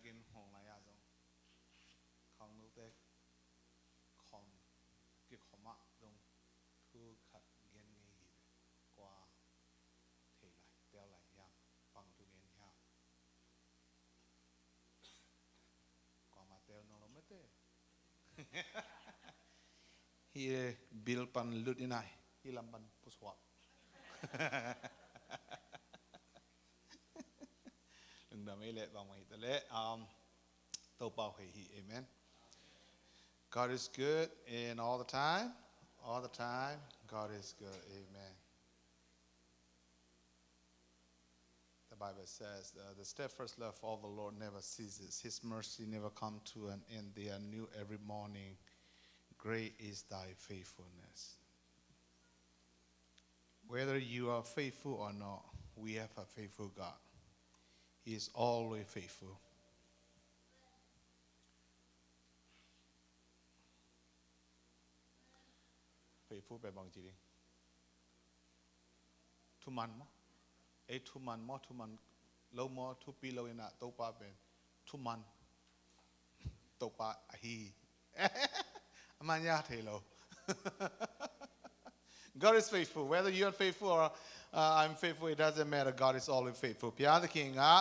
กินหงไรอะจงของนู้เตคอมกิคอมะจงทุกขัดเงี้ยงี้กว่าเทไหลเตียวไหลยังฟังทุกเงี้ยฮะกว่ามาเตียวนรไม่เตฮีบิลปันลุดอินัยฮีลำปันพุสวะลุงดำไม่เละบางไม่แต่เละตัวเป่าให้ฮีเอเมน God is good and all the time God is good amen the Bible says the steadfast love of the Lord never ceases his mercy never come to an end they are new every morning great is thy faithfulness whether you are faithful or not we have a faithful God he is always faithful faithful ไปบางทีดิทุมันมั้งทุมันมั้งทุมันเรามั้งทุปีเราเองนะตัวป้าเป็นทุมันตัวป้าฮีมันยากเท่า God is faithful whether you are faithful or I'm faithful it doesn't matter God is always faithful พระเจ้าเก่งอ่ะ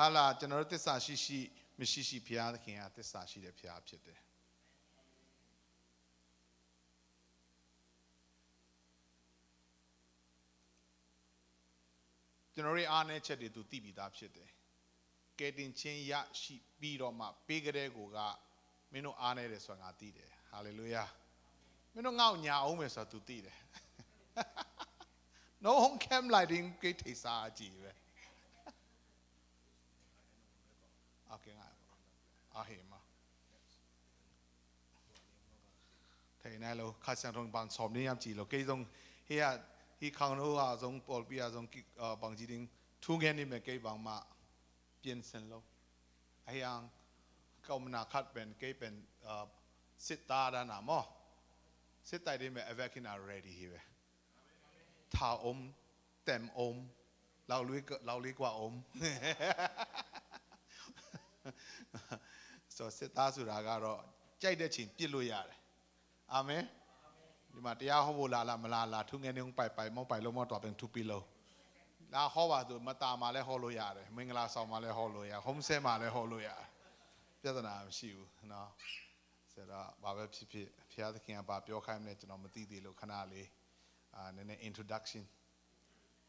ฮัลโหลကျွန်တော်တို့သစ္စာရှိရှိမရှိရှိဘုရားသခင်ကသစ္စာရှိတဲ့ဘုရားဖြစ်တယ်ကျွန်တော်တို့အားနည်းချက်တွေသူသိပြီးသားဖြစ်တယ်ကဲတင်ချင်းရရှိပြီးတော့မှပေးကြတဲ့ကိုကမင်းတို့အားနည်းတယ်ဆိုတာငါသိတယ်ဟာလေလုယာမင်းတို့ငေါ့ညာအောင်မယ်ဆိုတာသူသိတယ် no home cam lighting ကိထိစားကြည့်ပဲโอเคငါအာဟေမထိုင်နေလို့ခါစံထုံပန်ဆောမနေရကြည့်လို့ကိဆုံးဟေးฮีข้างนู้นจงปอลปีจงบางทีนึงทุกเงี้ยนี่มันเกี่ยบางมาเปลี่ยนเส้นแล้วไอ้ยังเขามันคัดเป็นเกี่ยเป็นสิตาด้านหน้ามั้งสิตาที่มัน everything are ready ฮีเว่ท่าอมเต็มอมเราลุยกว่าอม so สิตาสุดาก็รอใจเด็ดชิงปิดลุยอะไรอาเมนဒီမှာတရားဟောဖို့လာမလာသူငယ်နေုံပိုက်မောက်ပိုက်လုံးမောက်တော့เป็น2ปีလုံးလာဟောပါဆိုမတာမှာလည်းဟောလို့ရတယ်မင်္ဂလာဆောင်မှာလည်းဟောလို့ရ home set မှာလည်းဟောလို့ရတယ်ပြဿနာမရှိဘူးเนาะဆိုတော့ဘာပဲဖြစ်ဖြစ်ဘုရားသခင်ကဘာပြောခိုင်းမလဲကျွန်တော်မသိသေးလို့ခဏလေးနည်းနည်း introduction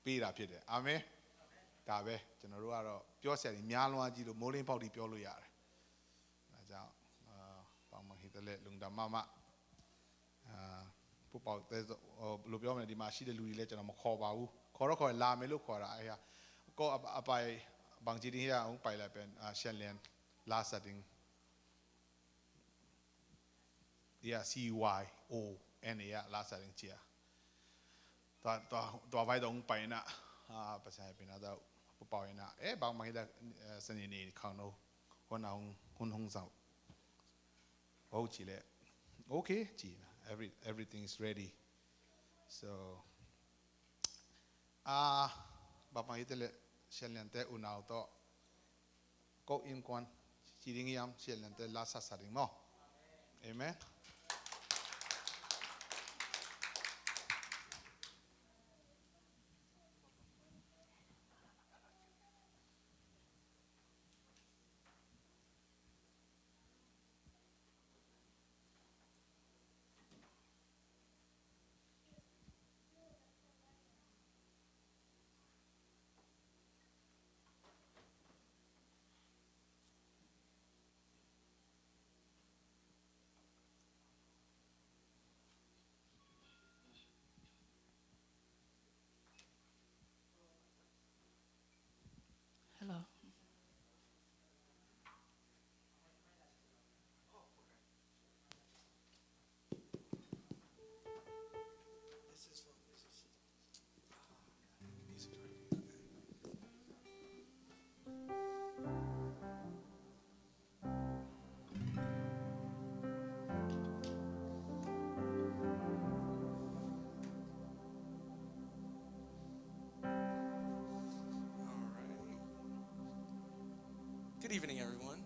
ပေးတာဖြစ်တယ်အာမင်ဒါပဲကျွန်တော်တို့ကတော့ပြောစရာကြီးများလွန်းကြီးလို့မိုးလင်းပေါက်တီပြောလို့ရတယ်ဒါကြောင့်ပေါင်းမဟိတလက်လုံဒမမผู้เป่าแต่ลูกย้อมเนี่ยดีมาชีเดลูดีเลยจะนำมาขอบ่าวขอแล้วขอลาไม่ลูกขอละไอ้ฮะก็ไปบางทีนี่ฮะผมไปเลยเป็นเชนเลียนลาสติงCYON เนี่ยลาสติงเชียตัวไว้ตรงไปนะภาษาเป็นอะไรผู้เป่าเนี่ยบางทีได้สนิทนี่ข้างโน้นคนเอาคนห้องสาวโอ้จีเลยโอเคจีนะeverything is ready so bapak itu le selain teh unau to kau imkuan ciring yam selain teh lasa saring mo amen evening, everyone.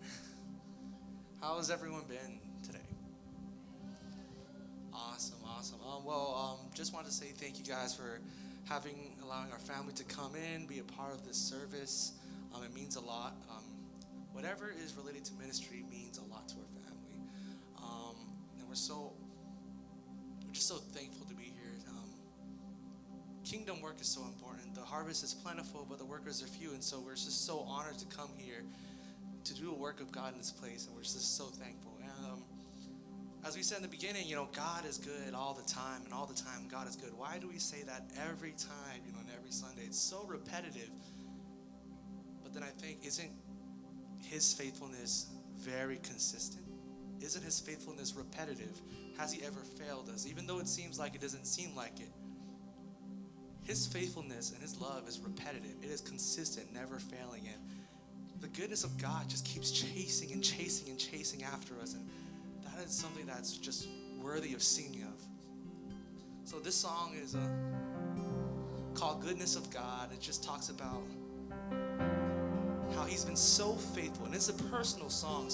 How has everyone been today? Awesome. Just wanted to say thank you guys for allowing our family to come in, be a part of this service. It means a lot. Whatever is related to ministry means a lot to our family. And we're just so thankful to be here. Kingdom work is so important. The harvest is plentiful, but the workers are few. And so we're just so honored to come here to do a work of God in this place. And we're just so thankful. And as we said in the beginning, God is good all the time. And all the time, God is good. Why do we say that every time, and every Sunday? It's so repetitive. But then I think, isn't his faithfulness very consistent? Isn't his faithfulness repetitive? Has he ever failed us? Even though it seems like it doesn't seem like it. His faithfulness and his love is repetitive. It is consistent, never failing. And the goodness of God just keeps chasing and chasing and chasing after us. And that is something that's just worthy of singing of. So this song is called Goodness of God. It just talks about how he's been so faithful. And it's a personal song.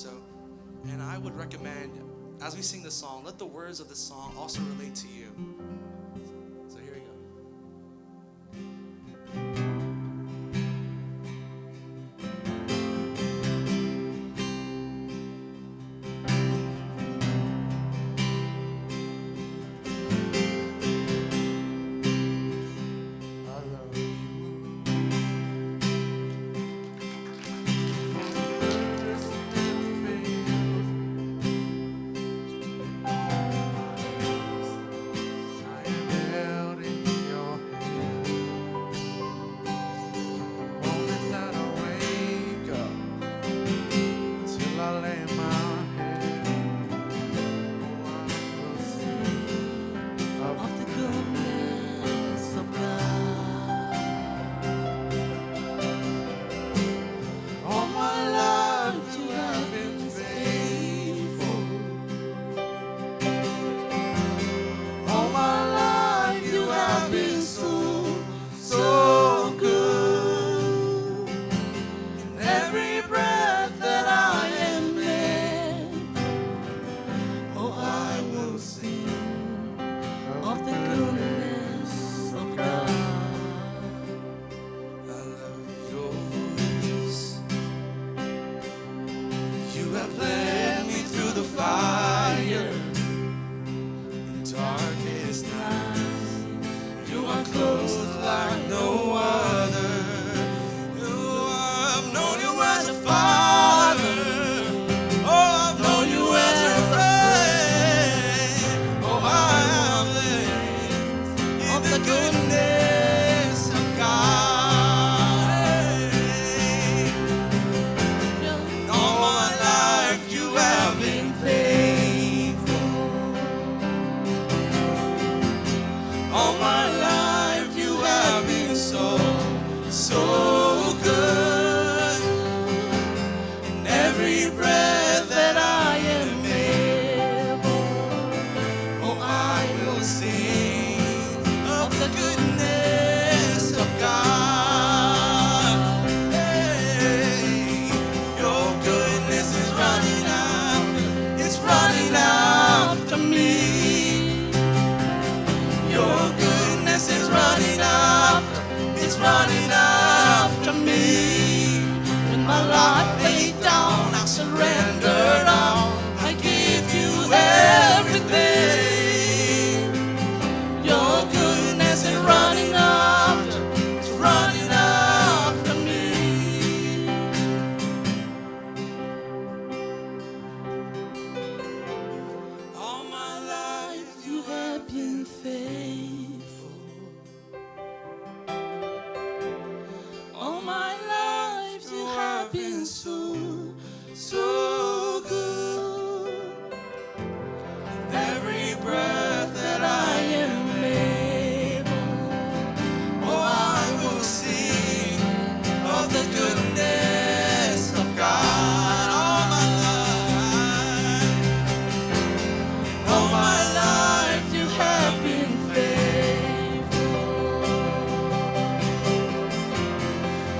And I would recommend, as we sing this song, let the words of the song also relate to you. So here we go.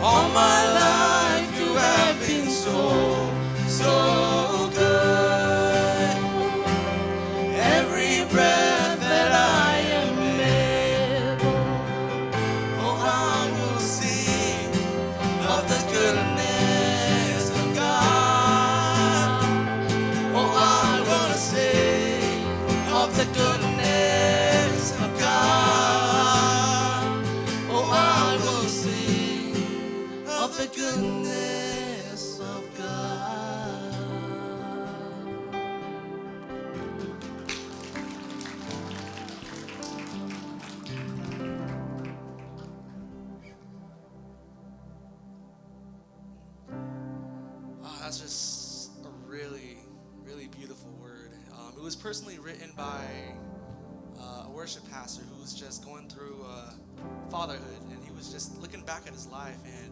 All my life you have been so the goodness of God. Oh, that's just a really, really beautiful word. It was personally written by a worship pastor who was just going through fatherhood, and he was just looking back at his life, and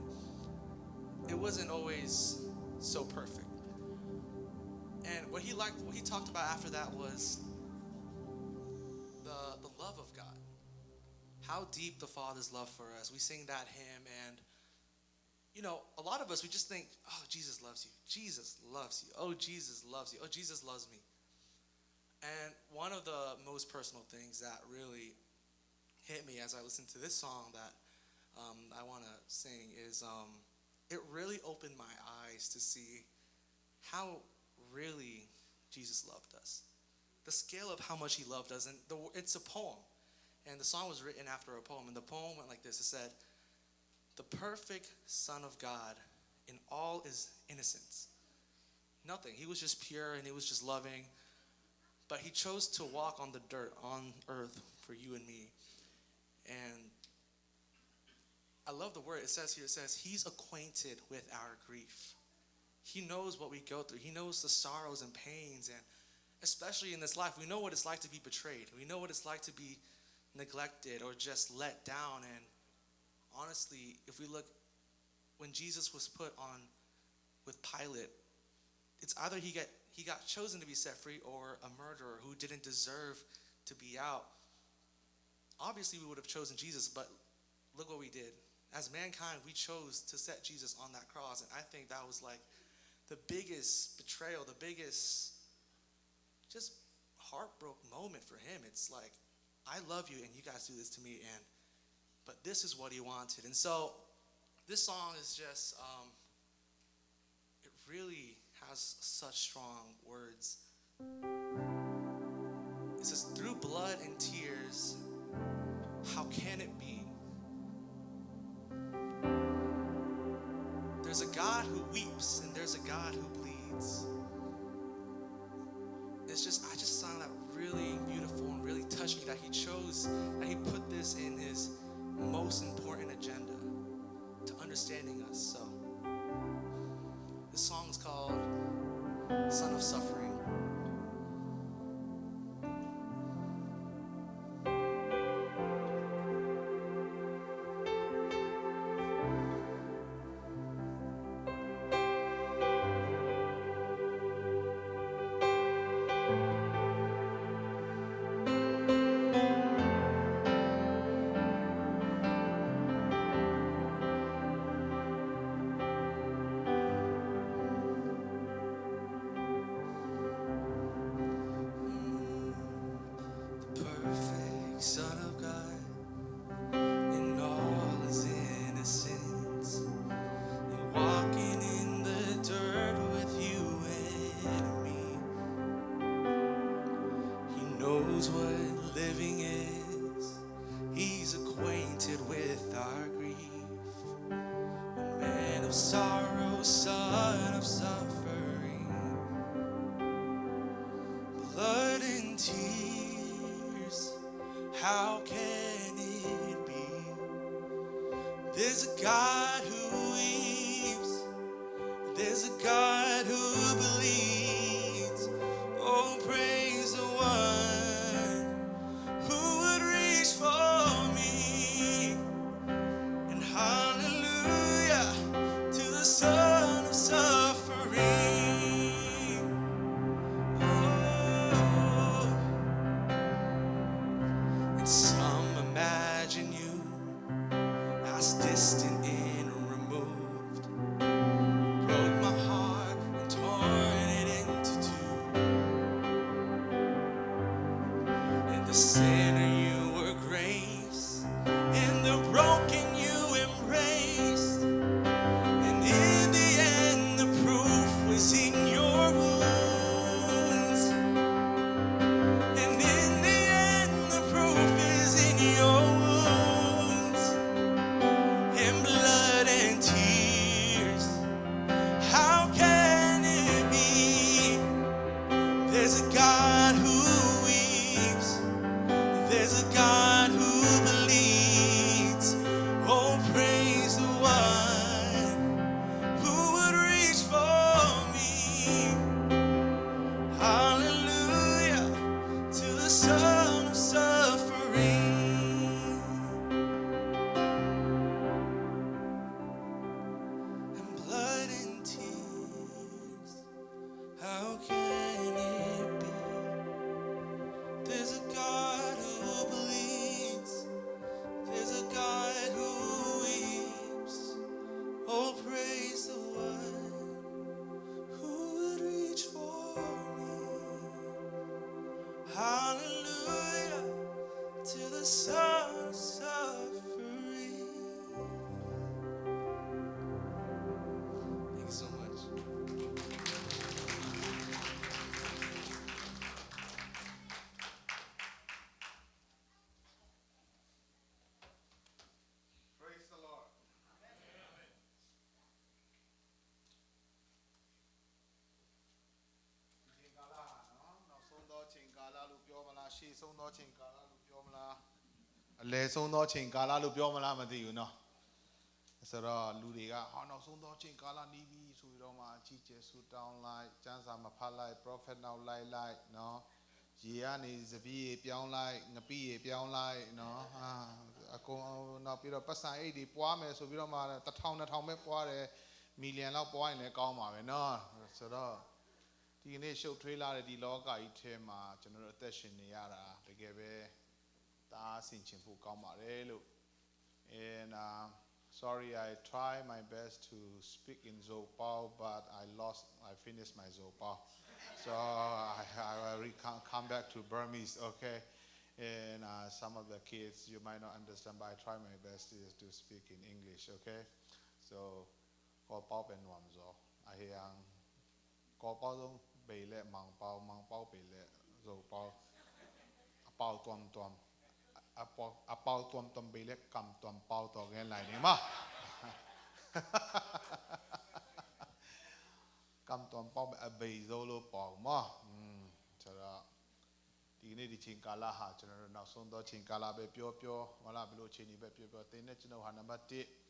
it wasn't always so perfect. And what he talked about after that was the love of God. How deep the Father's love for us. We sing that hymn, and a lot of us, we just think, oh, Jesus loves you. Jesus loves you. Oh, Jesus loves you. Oh, Jesus loves me. And one of the most personal things that really hit me as I listened to this song that I want to sing is it really opened my eyes to see how really Jesus loved us. The scale of how much he loved us. And it's a poem. And the song was written after a poem. And the poem went like this. It said, "The perfect Son of God in all his innocence. Nothing. He was just pure and he was just loving. But he chose to walk on the dirt, on earth for you and me." And I love the word. It says here, he's acquainted with our grief. He knows what we go through. He knows the sorrows and pains. And especially in this life, we know what it's like to be betrayed. We know what it's like to be neglected or just let down. And honestly, if we look, when Jesus was put on with Pilate, it's either he got chosen to be set free or a murderer who didn't deserve to be out. Obviously, we would have chosen Jesus, but look what we did. As mankind, we chose to set Jesus on that cross, and I think that was like the biggest betrayal, the biggest just heartbroken moment for him. It's like, I love you, and you guys do this to me, but this is what he wanted. And so this song is just, it really has such strong words. It says, "Through blood and tears, how can it be? There's a God who weeps and there's a God who bleeds." I just found that really beautiful and really touching that he put this in his most important agenda to understanding us. So this song is called "Son of Suffering." Son of God, in all his innocence, and walking in the dirt with you and me. He knows what living is. He's acquainted with our grief. A man of sorrow, son of suffering, blood and tears. How can it be? There's a God who weeps. There's a God who bleeds. Oh, praise the one who would reach for me. And hallelujah to the Son of Suffering. Oh, and some imagine you as distant and removed. Broke my heart ဆုံးသောချိန်ကာလလို့ပြောမလားအလဲဆုံးသောချိန်ကာလလို့ပြောမလားမသိဘူးเนาะဆိုတော့လူတွေကဟာနောက်ဆုံးသောချိန်ကာလနီးပြီဆိုပြီးတော့မှအကြီးကျယ်ဆူတောင်းလိုက်ကျမ်းစာမဖတ်လိုက် prophet နောက်လိုက်เนาะရေကနေစပီးရေပြောင်းလိုက်ငပိရေပြောင်းလိုက်เนาะဟာအကုန်နောက်ပြီးတော့ပတ်စံအိတ်တွေပွားမယ်ဆိုပြီးတော့မှ1000-2000ပဲပွားတယ်မီလီယံလောက်ပွားရင်လည်းကောင်းပါပဲเนาะဆိုတော့ဒီကနေ့ရှုပ်ထွေးလာတဲ့ဒီလောကကြီးထဲမှာကျွန်တော်တို့အသက်ရှင်နေရတာတကယ်ပဲတအားဆင်ခြင်ဖို့ကောင်းပါတယ်လို့ and sorry I try my best to speak in Zopao but I finished my Zopao so I will come back to Burmese okay and some of the kids you might not understand but I try my best to speak in English okay so ก็เป้าเป็นหวามซอไอ้ยังก็เป้าต้องไปเละมังเป้าไปเละโซเป้าเป้าตัวเป้าตัวไปเละกำตัวเป้าตัวเงี้ยไรนี่มากำตัวเป้าไปเบยโซโลเป้ามาฉะนั้นဒီနေ့ဒီချိန်ကာလဟာကျွန်တော်တို့နောက်ဆုံးသောချိန်ကာလပဲပြောမလားဘယ်လိုချိန်ကြီးပဲပြောတင်းနဲ့ကျွန်တော်ဟာနံပါတ်1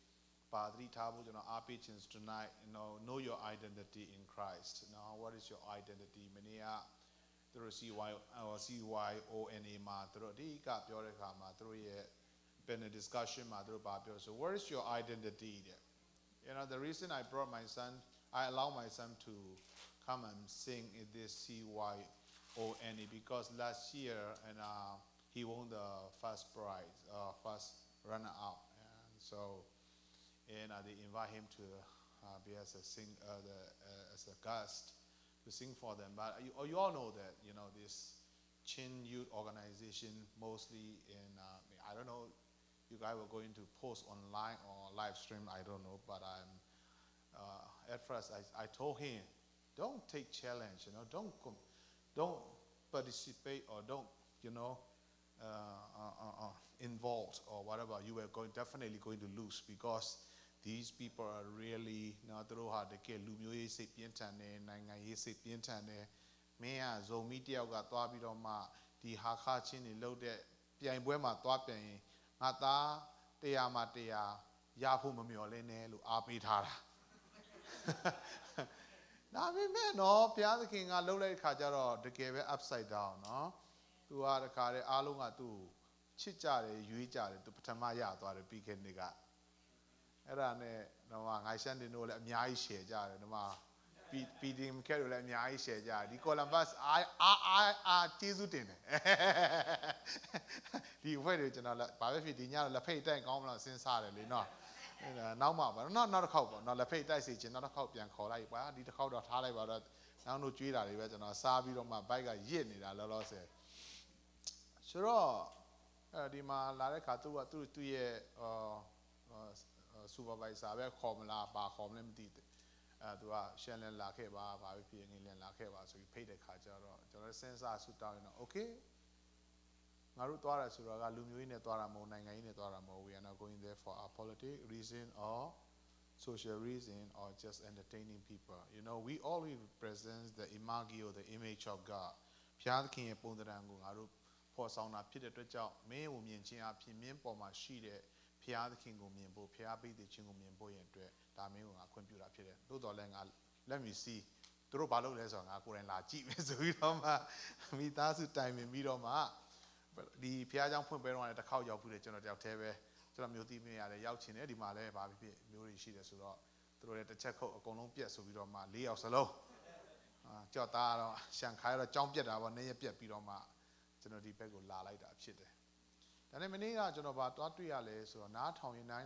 ပါတိထားဖို့ကျွန်တော်အားပေးခြင်း tonight know your identity in Christ now what is your identity မနေ့ကသူတို့ CYONA မှာသူတို့အဓိကပြောတဲ့အခါမှာသူတို့ရဲ့ panel discussion မှာသူတို့ပြော so what is your identity the reason I brought my son I allow my son to come and sing in this CYONA because last year and he won the first prize first runner up and so and they invite him to be as a guest to sing for them. But you all know that this Chin Youth organization mostly in I don't know you guys were going to post online or live stream I don't know but I'm at first I told him don't take challenge don't participate or don't involved or whatever you were definitely going to lose because these people are really နော်သူတို့ဟာတကယ်လူမျိုးရေးစိတ်ပြင်းထန်တယ်နိုင်ငံရေးစိတ်ပြင်းထန်တယ်မင်းကဇုံမီတယောက်ကသွားပြီးတော့မှဒီဟာခချင်းတွေလှုပ်တဲ့ပြိုင်ပွဲမှာသွားပြန်ရင်ငါသား100မှာ100ရဖို့မမျှော်လင့်နဲ့လို့အားပေးထားတာဒါပေမဲ့နော်ဘုရားသခင်ကလှုပ်လိုက်တဲ့ခါကျတော့တကယ်ပဲ upside down နော်သူကတခါတည်းအားလုံးကသူ့ချစ်ကြတယ်ရွေးကြတယ်သူပထမရသွားတယ်ပြီးခဲ့နေ့ကအဲ့ဒါနဲ့တော့ငါရှန်တင်တို့လည်းအများကြီး share ကြတယ်ဒီမှာ PD ကဲတို့လည်းအများကြီး share ကြတယ်ဒီ Columbus အားကျေးဇူးတင်တယ်ဒီအဖွဲ့တွေကျွန်တော်လည်းဘာပဲဖြစ်ဒီညတော့လက်ဖိတ်တိုက်ကောင်းမလားစဉ်းစားတယ်လေနော်နောက်မှပါနောက်တစ်ခေါက်ပေါ့နော်လက်ဖိတ်တိုက်စီချင်းနောက်တစ်ခေါက်ပြန်ခေါ်လိုက်ပါဒီတစ်ခေါက်တော့ထားလိုက်ပါတော့နောက်တို့ကြွေးတာတွေပဲကျွန်တော်စားပြီးတော့မှဘိုက်ကရစ်နေတာလောလောဆယ်ဆိုတော့ဒီမှာလာတဲ့ခါသူရဲ့supervisor ပဲခေါ်မလားပါခေါ်မလဲမသိဘူးသူကရှန်လန်လာခဲ့ပါဘာပဲဖြစ်ငင်းလန်လာခဲ့ပါဆိုပြီးဖိတ်တဲ့ခါကျတော့ကျွန်တော်စဉ်းစားဆူတောင်းရင်တော့ okay ငါတို့သွားရဆိုတော့ကလူမျိုးရေးနဲ့သွားတာမဟုတ်နိုင်ငံရေးနဲ့သွားတာမဟုတ် we are not going there for a political reason or social reason or just entertaining people we always represent the imago the image of God ဘုရားသခင်ရဲ့ပုံသဏ္ဍာန်ကိုငါတို့ဖော်ဆောင်တာဖြစ်တဲ့အတွက်ကြောင့်မင်းကိုမြင်ခြင်းအဖြစ်မင်းပေါ်မှာရှိတဲ့ဘုရားသခင်ကိုမြင်ဖို့ဘုရားပေးတဲ့ခြင်းကိုမြင်ဖို့ရန်အတွက်ဒါမင်းကိုငါခွင့်ပြုတာဖြစ်တယ်သို့တော်လည်းငါ let me see သူတို့ဘာလုပ်လဲဆိုတော့ငါကိုယ်တိုင်လာကြည့်မယ်ဆိုပြီးတော့မှမိသားစုတိုင်ပင်ပြီးတော့မှဒီဘုရားကျောင်းဖွင့်ပွဲတော့လည်းတစ်ခေါက်ရောက်ဘူးလေကျွန်တော်တယောက်တည်းပဲကျွန်တော်မျိုးသီးမင်းရတယ်ရောက်ချင်တယ်ဒီမှာလည်းဘာဖြစ်မျိုးတွေရှိတယ်ဆိုတော့သူတို့လည်းတစ်ချက်ခုတ်အကုန်လုံးပြက်ဆိုပြီးတော့မှ၄ယောက်စလုံးကြောက်သားတော့ရှန်ခိုင်းတော့ကြောင်းပြက်တာပေါ့နည်းရပြက်ပြီးတော့မှကျွန်တော်ဒီဘက်ကိုလာလိုက်တာဖြစ်တယ်ဒါနဲ့မနေ့ကကျွန်တော်သွားတွေ့ရလဲဆိုတော့နားထောင်ရင်နဲ့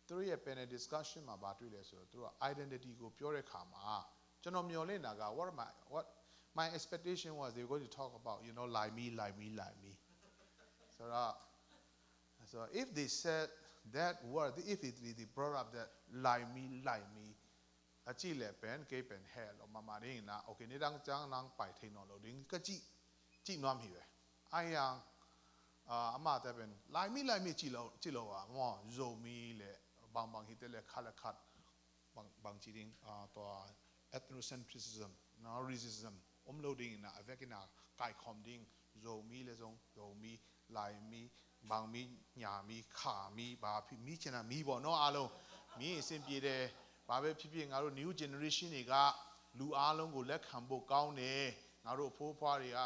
သူတို့ရဲ့ panel discussion မှာဗာတွေ့လဲဆိုတော့သူတို့က identity ကိုပြောတဲ့ခါမှာကျွန်တော်မျှော်လင့်တာက what my expectation was they were going to talk about like me so if they said that word if they brought up that like me အကြည့်လဲ pen cape and hair လို့မမရင်းနာ okay နေတော့ကျန်းနန်းပိုက်ထိန်တော့လို့ဒီကကြည့်နွမ်းပြီပဲအိုင်ယံအမတဲ့เป็นlike me ကြည့်လို့ပါမော Zomi လေบางฮิตเลยคัลคัดบางจริงตัว ethnocentrism racism loading na avec na kai comding Zomi le zong Zomi lai mi bang mi nya mi kha mi ba phi mi chena mi bo no a long mi asin pi de ba be phi phi nga ro new generation တွေကလူအားလုံးကိုလက်ခံဖို့ကောင်းတယ်ငါတို့အဖိုးဖွားတွေက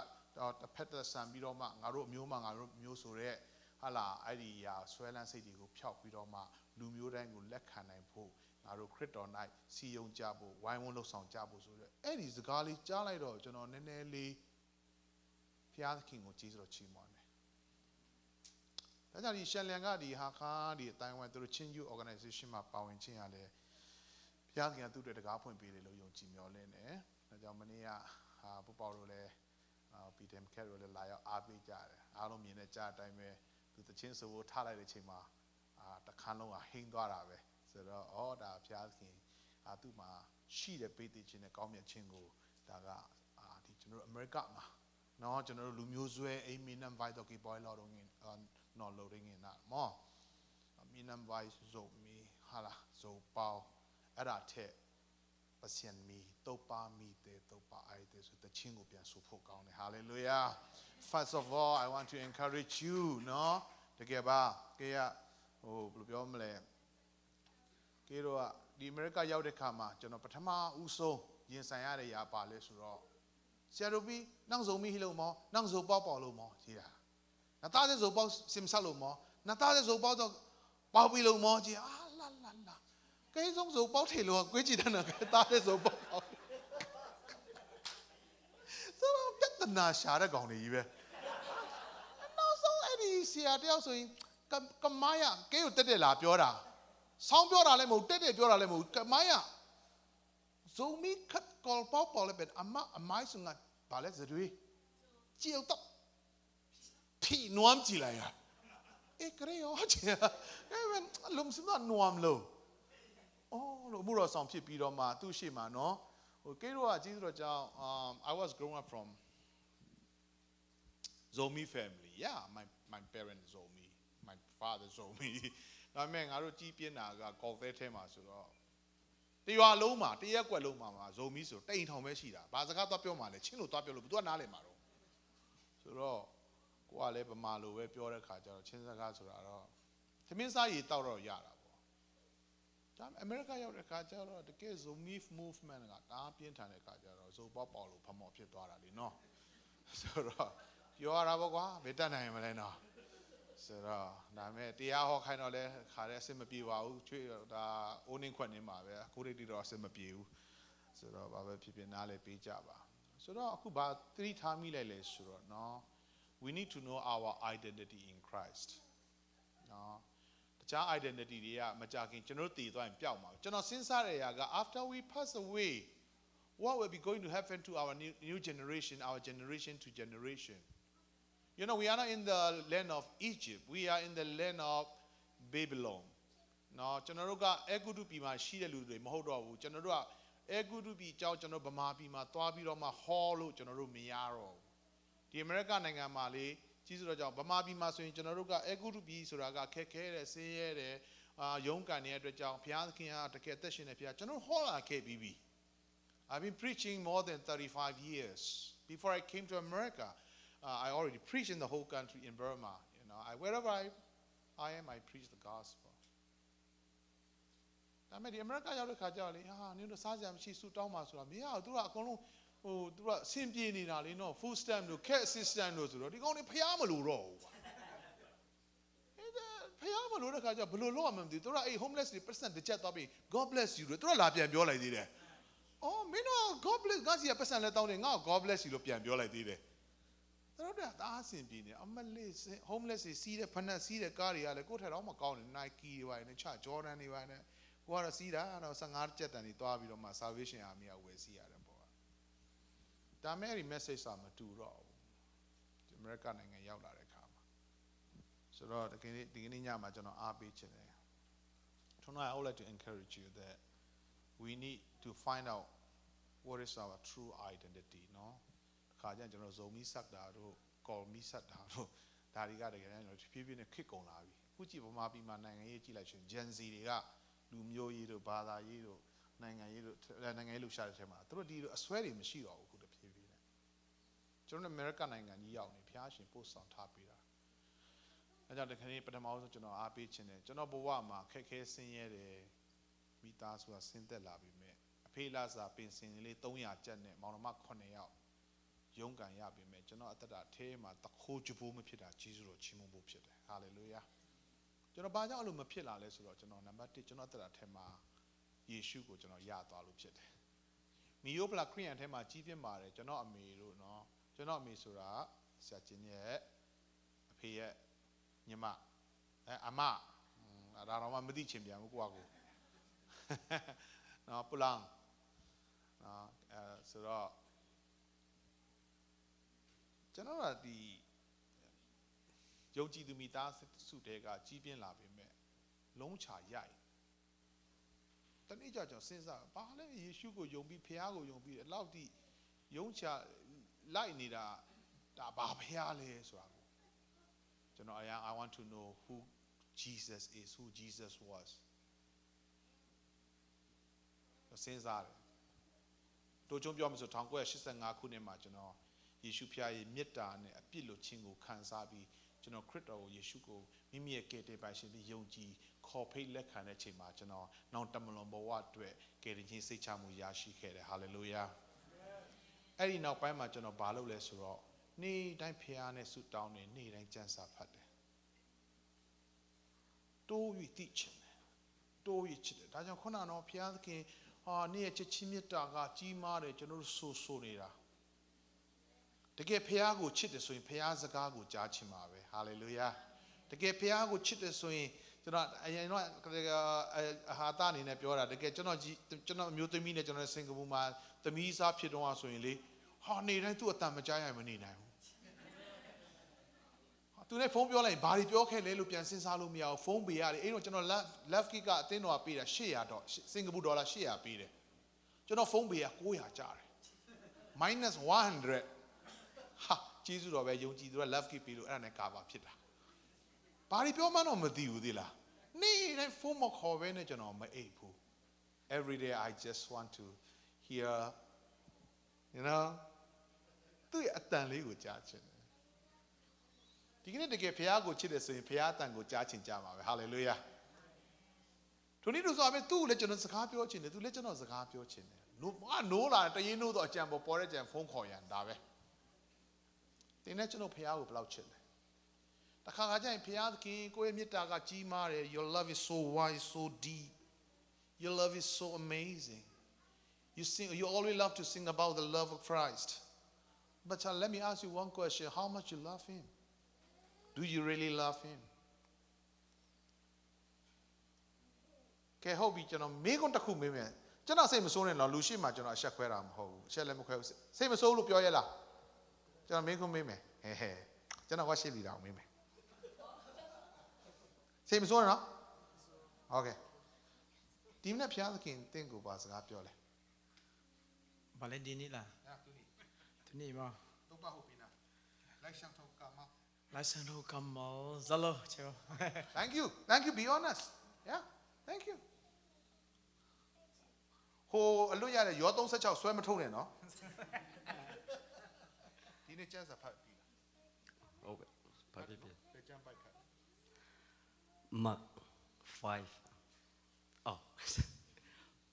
တစ်ဖက်သက်ဆန်ပြီးတော့မှငါတို့အမျိုးမှငါတို့မျိုးဆိုတဲ့ဟာလာအဲ့ဒီဆွဲလန်းစိတ်တွေကိုဖျောက်ပြီးတော့မှလူမျိုးတိုင်းကိုလက်ခံနိုင်ဖို့ငါတို့ခရစ်တော်၌စီယုံကြဖို့ဝိုင်းဝန်းလှုပ်ဆောင်ကြဖို့ဆိုတဲ့အဲ့ဒီစကားလေးကြားလိုက်တော့ကျွန်တော်နည်းနည်းလေးဖျားသခင်ကိုကျေးဇူးတော်ချီးမွမ်းတယ်။ဒါကြောင့်ဒီရှန်လန်ကဒီဟာခါဒီအတိုင်းဝိုင်းသူတို့ချင်းယူ organization မှာပါဝင်ခြင်းရလဲဖျားသခင်ကသူ့အတွက်တကားဖွင့်ပေးတယ်လို့ယုံကြည်မျှော်လင့်တယ်။ဒါကြောင့်မနေ့ကပူပေါတို့လည်းပီတမ်ကက်ရိုလည်းလာရောက်အားပေးကြတယ်။အားလုံးမြင်တဲ့ကြားအတိုင်းပဲသူတချင်းဆိုဖို့ထားလိုက်တဲ့အချိန်မှာတခါလုံးကဟိန်းသွားတာပဲဆိုတော့ဒါဖျားသခင်သူ့မှာရှိတဲ့ပေးသိခြင်းနဲ့ကောင်းမြတ်ခြင်းကိုဒါကဒီကျွန်တော်တို့အမေရိကမှာနော်ကျွန်တော်တို့လူမျိုးစွဲအိမ်မင်းနံပါတ်တော့ကေပေါ်လာတော့ငင်နော်လိုရင်းနေတာမောမင်းနံပါတ်ဇိုမီဟာလာဇိုပေါအဲ့ဒါထက်ပစံမီတုတ်ပါမီတဲ့တုတ်ပါအိုက်တဲ့ဆိုတဲ့ချင်းကိုပြန်ဆိုဖို့ကောင်းတယ် hallelujah first of all I want to encourage you နော်တကယ်ပါကေရဟိုဘယ်လိုပြောမလဲကေတော့ဒီအမေရိကရောက်တဲ့ခါမှာကျွန်တော်ပထမဦးဆုံးရင်ဆိုင်ရတဲ့ຢာပါလဲဆိုတော့ဆရာတို့ပြီးနောက်ဆုံးမီဟီလုံးမောနောက်ဆုံးပေါက်လို့မောကြီးတာနသားတဲ့ဆုံးပေါက်စင်ဆတ်လို့မောနသားတဲ့ဆုံးပေါက်တော့ပေါက်ပြီးလို့မောကြီးလာကိန်းဆုံးဆုံးပေါက်ထေလို့ကွေးကြည့်တဲ့သားတဲ့ဆုံးပေါက်ဆိုတော့ပြဿနာရှာတဲ့ကောင်တွေကြီးပဲနောက်ဆုံးအဲ့ဒီဆရာတယောက်ဆိုရင်ကမိုင်းကကိုတက်လာပြောတာဆောင်းပြောတာလည်းမဟုတ်တက်ပြောတာလည်းမဟုတ်ကမိုင်းကဇိုမီခတ်ကော်ပေါက်လည်းပဲအမိုင်းစငါဘာလဲဇရွေးကြည့်တော့ဖြီနွမ်းကြည့်လိုက်ရကရေရောချာလုံးစမနွမ်းလို့လို့ဘုရားဆောင်ဖြစ်ပြီးတော့မှသူ့ရှိမှာနော်ဟိုကေရောကကြီးဆိုတော့ကြောင့် I was growing up from Zomi family yeah my parents Zomi my father Zomi ဒါပေမဲ့ငါတို့ကြီးပြင်းတာကကော်ဖဲထဲမှာဆိုတော့တရွာလုံးမှာတရက်ကွက်လုံးမှာZomiဆိုတိမ်ထောင်ပဲရှိတာဘာစကားသွားပြောမှလဲချင်းလို့သွားပြောလို့ဘယ်သူကနားလည်မှာတော့ဆိုတော့ကိုကလည်းဗမာလိုပဲပြောတဲ့ခါကျတော့ချင်းစကားဆိုတာတော့သမင်းစားရည်တောက်တော့ရတာပေါ့ဒါအမေရိကရောက်တဲ့ခါကျတော့တကယ် Zomi movement ကတားပြင်းထန်တဲ့ခါကျတော့ဇိုပေါက်လို့ဖမော်ဖြစ်သွားတာလीနော်ဆိုတော့ပြောရတာပေါ့ကွာဘယ်တတ်နိုင်မလဲနော်ဆိုတော့ဒါမဲ့တရားဟောခိုင်းတော့လဲခါတဲ့အဆင်မပြေပါဘူးချွေဒါအိုးနှင်းခွက်နေမှာပဲကိုရိတိတော့အဆင်မပြေဘူးဆိုတော့ဘာပဲဖြစ်ဖြစ်နားလဲပေးကြပါဆိုတော့အခုဘာသတိထားမိလိုက်လဲဆိုတော့နော် we need to know our identity in Christ နော်တခြား identity တွေကမကြခင်ကျွန်တော်တည်သွားရင်ပျောက်မှာကျွန်တော်စဉ်းစားရတာက after we pass away what will be going to happen to our new generation our generation to generation You know, we are not in the land of Egypt. We are in the land of Babylon. No, ကျွန်တော်တို့ကအေဂုတုပြည်မှာရှိတဲ့လူတွေမဟုတ်တော့ဘူးကျွန်တော်တို့ကအေဂုတုပြည်ကြောင်းကျွန်တော်ဗမာပြည်မှာသွားပြီးတော့မှဟောလို့ကျွန်တော်တို့မရတော့ဘူးဒီအမေရိကနိုင်ငံမှာလေကြီးစိုးတော့ကြောင့်ဗမာပြည်မှာဆိုရင်ကျွန်တော်တို့ကအေဂုတုပြည်ဆိုတာကခက်ခဲတဲ့ဆင်းရဲတဲ့ရုန်းကန်နေတဲ့အတွက်ကြောင့်ဘုရားသခင်ကတကယ်သက်ရှင်တဲ့ဘုရားကျွန်တော်ဟောလာခဲ့ပြီးပြီ I've been preaching more than 35 years before I came to America I already preach in the whole country in Burma. You know, wherever I am, I preach the gospel. ဒါပေမဲ့ဒီအမေရိကရောက်တဲ့ခါကျတော့လေနင်တို့စားစရာမရှိဆူတောင်းပါဆိုတာမရဘူးသူကအကုန်လုံးသူကဆင်ပြေနေတာလေနော် food stamp တို့ cat assistant တို့ဆိုတော့ဒီကောင်တွေဖျားမလို့တော့ဘူးဖျားမလို့တဲ့ခါကျဘယ်လိုလုပ်ရမှမသိဘူးသူကအေး homeless တွေ percent တစ်ချက်သွားပြီး God bless you လို့သူကလာပြန်ပြောလိုက်သေးတယ်မင်းတို့ God bless ငါစီက percent လဲတောင်းတယ်ငါ့ကို God bless you လို့ပြန်ပြောလိုက်သေးတယ်တို့ကတားဆင်ပြေနေအမလေး homeless တွေစီးတဲ့ဖနက်စီးတဲ့ကားတွေကလည်းကိုယ့်ထက်တော့မကောင်းနေ Nike တွေပါနေချ Jordan တွေပါနေကိုကတော့စီးတာတော့15ကျပ်တန်တွေသွားပြီးတော့မှ Salvation Army ကဝယ်စီးရတယ်ပေါ့ဒါမဲ့ဒီ message စာမတူတော့ဘူးဒီ America နိုင်ငံရောက်လာတဲ့အခါမှာဆိုတော့ဒီကနေ့ညမှာကျွန်တော်အားပေးချင်တယ် Tonight I would like to encourage you that we need to find out what is our true identity နော်ခါကျရင်ကျွန်တော်ဇုံမီဆက်တာတို့ကော်မီဆက်တာတို့ဒါတွေကတကယ်တမ်းကျွန်တော်ဖြည်းဖြည်းနဲ့ခစ်ကုန်လာပြီအခုကြည့်ဗမာပြည်မှာနိုင်ငံရေးကြည့်လိုက်ရှင် Gen Z တွေကလူမျိုးရေးတို့ဘာသာရေးတို့နိုင်ငံရေးလှူရှာတဲ့ထဲမှာသူတို့ဒီအစွဲတွေမရှိတော့ဘူးအခုတဖြည်းဖြည်းနဲ့ ကျွန်တော်အမေရိကန်နိုင်ငံကြီးရောက်နေဖျားရှင်ပို့ဆောင်ထားပေးတာအဲကြောင့်ဒီခဏပထမဆုံးကျွန်တော်အားပေးခြင်းတယ်ကျွန်တော်ဘဝမှာခက်ခဲဆင်းရဲတယ်မိသားစုကဆင်းသက်လာပြီမဲ့အဖေလာစာပင်စင်လေး300ကျပ်နဲ့မောင်နှမ9ယောက်ရုန်းကန်ရပြီမဲ့ကျွန်တော်အသက်တာထဲမှာတခိုးကြပိုးမဖြစ်တာဂျေဇုတော်ချီးမွမ်းဖို့ဖြစ်တယ်ဟာလေလုယာကျွန်တော်ဘာကြောင့်အဲ့လိုမဖြစ်လာလဲဆိုတော့ကျွန်တော်နံပါတ်1ကျွန်တော်အသက်တာထဲမှာယေရှုကိုကျွန်တော်ရသွားလို့ဖြစ်တယ်မီယိုပလာခရိယန်ထဲမှာကြီးပြင်းပါတယ်ကျွန်တော်အမေတို့နော်ကျွန်တော်အမေဆိုတာဆရာချင်းရဲ့အဖေရဲ့ညီမအမဒါတော့မှမသိချင်ပြန်ဘူးကိုကကိုနော်ပူလောင်နော်ဆိုတော့ကျွန်တော်ကဒီယုံကြည်သူမိသားစုတွေကကြီးပြင်းလာပြီမဲ့လုံးချရိုက်တနေ့ကျကျွန်စဉ်းစားဘာလဲယေရှုကိုယုံပြီးဖခင်ကိုယုံပြီးအဲ့လောက်ထိယုံချလိုက်နေတာဒါဘာဖခင်လဲဆိုတာကိုကျွန်တော် I want to know who Jesus is who Jesus was စဉ်းစားတယ်တို့ကျုံပြောမှဆို1985ခုနှစ်မှာကျွန်တော်ယေရှုဖခင်ရဲ့မေတ္တာနဲ့အပြစ်လို့ခြင်းကိုခံစားပြီးကျွန်တော်ခရစ်တော်ကိုယေရှုကိုမိမိရဲ့ကယ်တင်ပိုင်ရှင်ပြီးယုံကြည်ခေါ်ဖိတ်လက်ခံတဲ့အချိန်မှာကျွန်တော်နောက်တမလွန်ဘဝအတွက်ကယ်တင်ခြင်းစိတ်ချမှုရရှိခဲ့တယ်ဟာလေလုယာအဲ့ဒီနောက်ပိုင်းမှာကျွန်တော်ဘာလုပ်လဲဆိုတော့နေ့တိုင်းဖခင်နဲ့ဆုတောင်းနေနေ့တိုင်းကြံစာဖတ်တယ်တိုး၍သိချင်တယ်တိုး၍ချစ်တယ်ဒါကြောင့်ခုနကတော့ဖခင်သခင်နေ့ရဲ့ချစ်ချင်းမြတ်တာကကြီးမားတယ်ကျွန်တော်တို့ဆိုနေတာတကယ်ဖခင်ကိုချစ်တယ်ဆိုရင်ဖခင်စကားကိုကြားချင်ပါပဲဟာလေလုယာတကယ်ဖခင်ကိုချစ်တယ်ဆိုရင်ကျွန်တော်အရင်တော့ဟာတာအနေနဲ့ပြောတာတကယ်ကျွန်တော်အမျိုးသမီးနဲ့ကျွန်တော်စင်ကာပူမှာသမီးစားဖြစ်တော့ဆိုရင်လေဟာနေတိုင်းသူ့အတန်မကြားရမနေနိုင်ဘူးသူနဲ့ဖုန်းပြောလိုက်ဘာတွေပြောခဲ့လဲလို့ပြန်စဉ်းစားလို့မရဘူးဖုန်းပေးရတယ်အဲ့တော့ကျွန်တော် left kick ကအတင်းတော်ပေးတာ800တော့စင်ကာပူဒေါ်လာ800ပေးတယ်ကျွန်တော်ဖုန်းပေးက900ကျတယ် minus 100ဟာကျေးဇူးတော်ပဲယုံကြည်သူက left kick ပေးလို့အဲ့ဒါနဲ့ကာပါဖြစ်တာဘာတွေပြောမှန်းတော့မသိဘူးသေးလားနေ့တိုင်းဖုန်းမခေါ်ဘဲနဲ့ကျွန်တော်မအိပ်ဘူး every day I just want to hear you know သူ့အတန်လေးကိုကြားချင်တယ်ဒီကနေ့တကယ်ဖခင်ကိုချစ်တယ်ဆိုရင်ဖခင်အတန်ကိုကြားချင်ကြပါပဲဟာလေလုယာထိုနည်းတူဆိုပဲသူ့ကိုလည်းကျွန်တော်စကားပြောချင်တယ်သူလည်းကျွန်တော်စကားပြောချင်တယ်နိုးလာတရင်နိုးတော့အကြံပေါ်တဲ့ကြံဖုန်းခေါ်ရန်ဒါပဲဒီနေ့ကျွန်တော်ဖခင်ကိုဘယ်လောက်ချစ်လဲတခါခါကျရင်ဖခင်သခင်ကိုယ့်ရဲ့မေတ္တာကကြီးမားတယ် your love is so wide so deep your love is so amazing you always love to sing about the love of Christ but let me ask you one question how much you love him do you really love him ကဲဟုတ်ပြီကျွန်တော်မေးခွန်းတစ်ခုမေးမယ်ကျွန်တော်စိတ်မဆိုးနဲ့တော့လူရှိမှကျွန်တော်အဆက်ခွဲတာမဟုတ်ဘူးအဆက်လည်းမခွဲဘူးစိတ်မဆိုးလို့ပြောရဲလားကျွန်တော်မေးခွန်းမေးမယ်ဟဲကျွန်တော်ဝါရှိလီတာကိုမေးမယ်စိတ်မဆိုးနဲ့နော်ဟုတ်ကဲ့ဒီနေ့ဖျားသခင်တင့်ကိုပါစကားပြောလဲဘာလဲဒီနေ့လားဒီနေ့မတော့ပါဟုတ်ပြီနော်လိုက်ရှောင်းထုတ်ကမလိုက်ဆန်တော့ကမောဇလောချေ thank you be honest yeah thank you ဟိုအလွတ်ရတဲ့ရော36ဆွဲမထုတ်နဲ့နော်ဒီနေ့ကျန်းစာဖတ်ပြီဟုတ်ကဲ့ဖတ်ပြီပဲကျန်းပိုက်ခတ် Mark 5အော်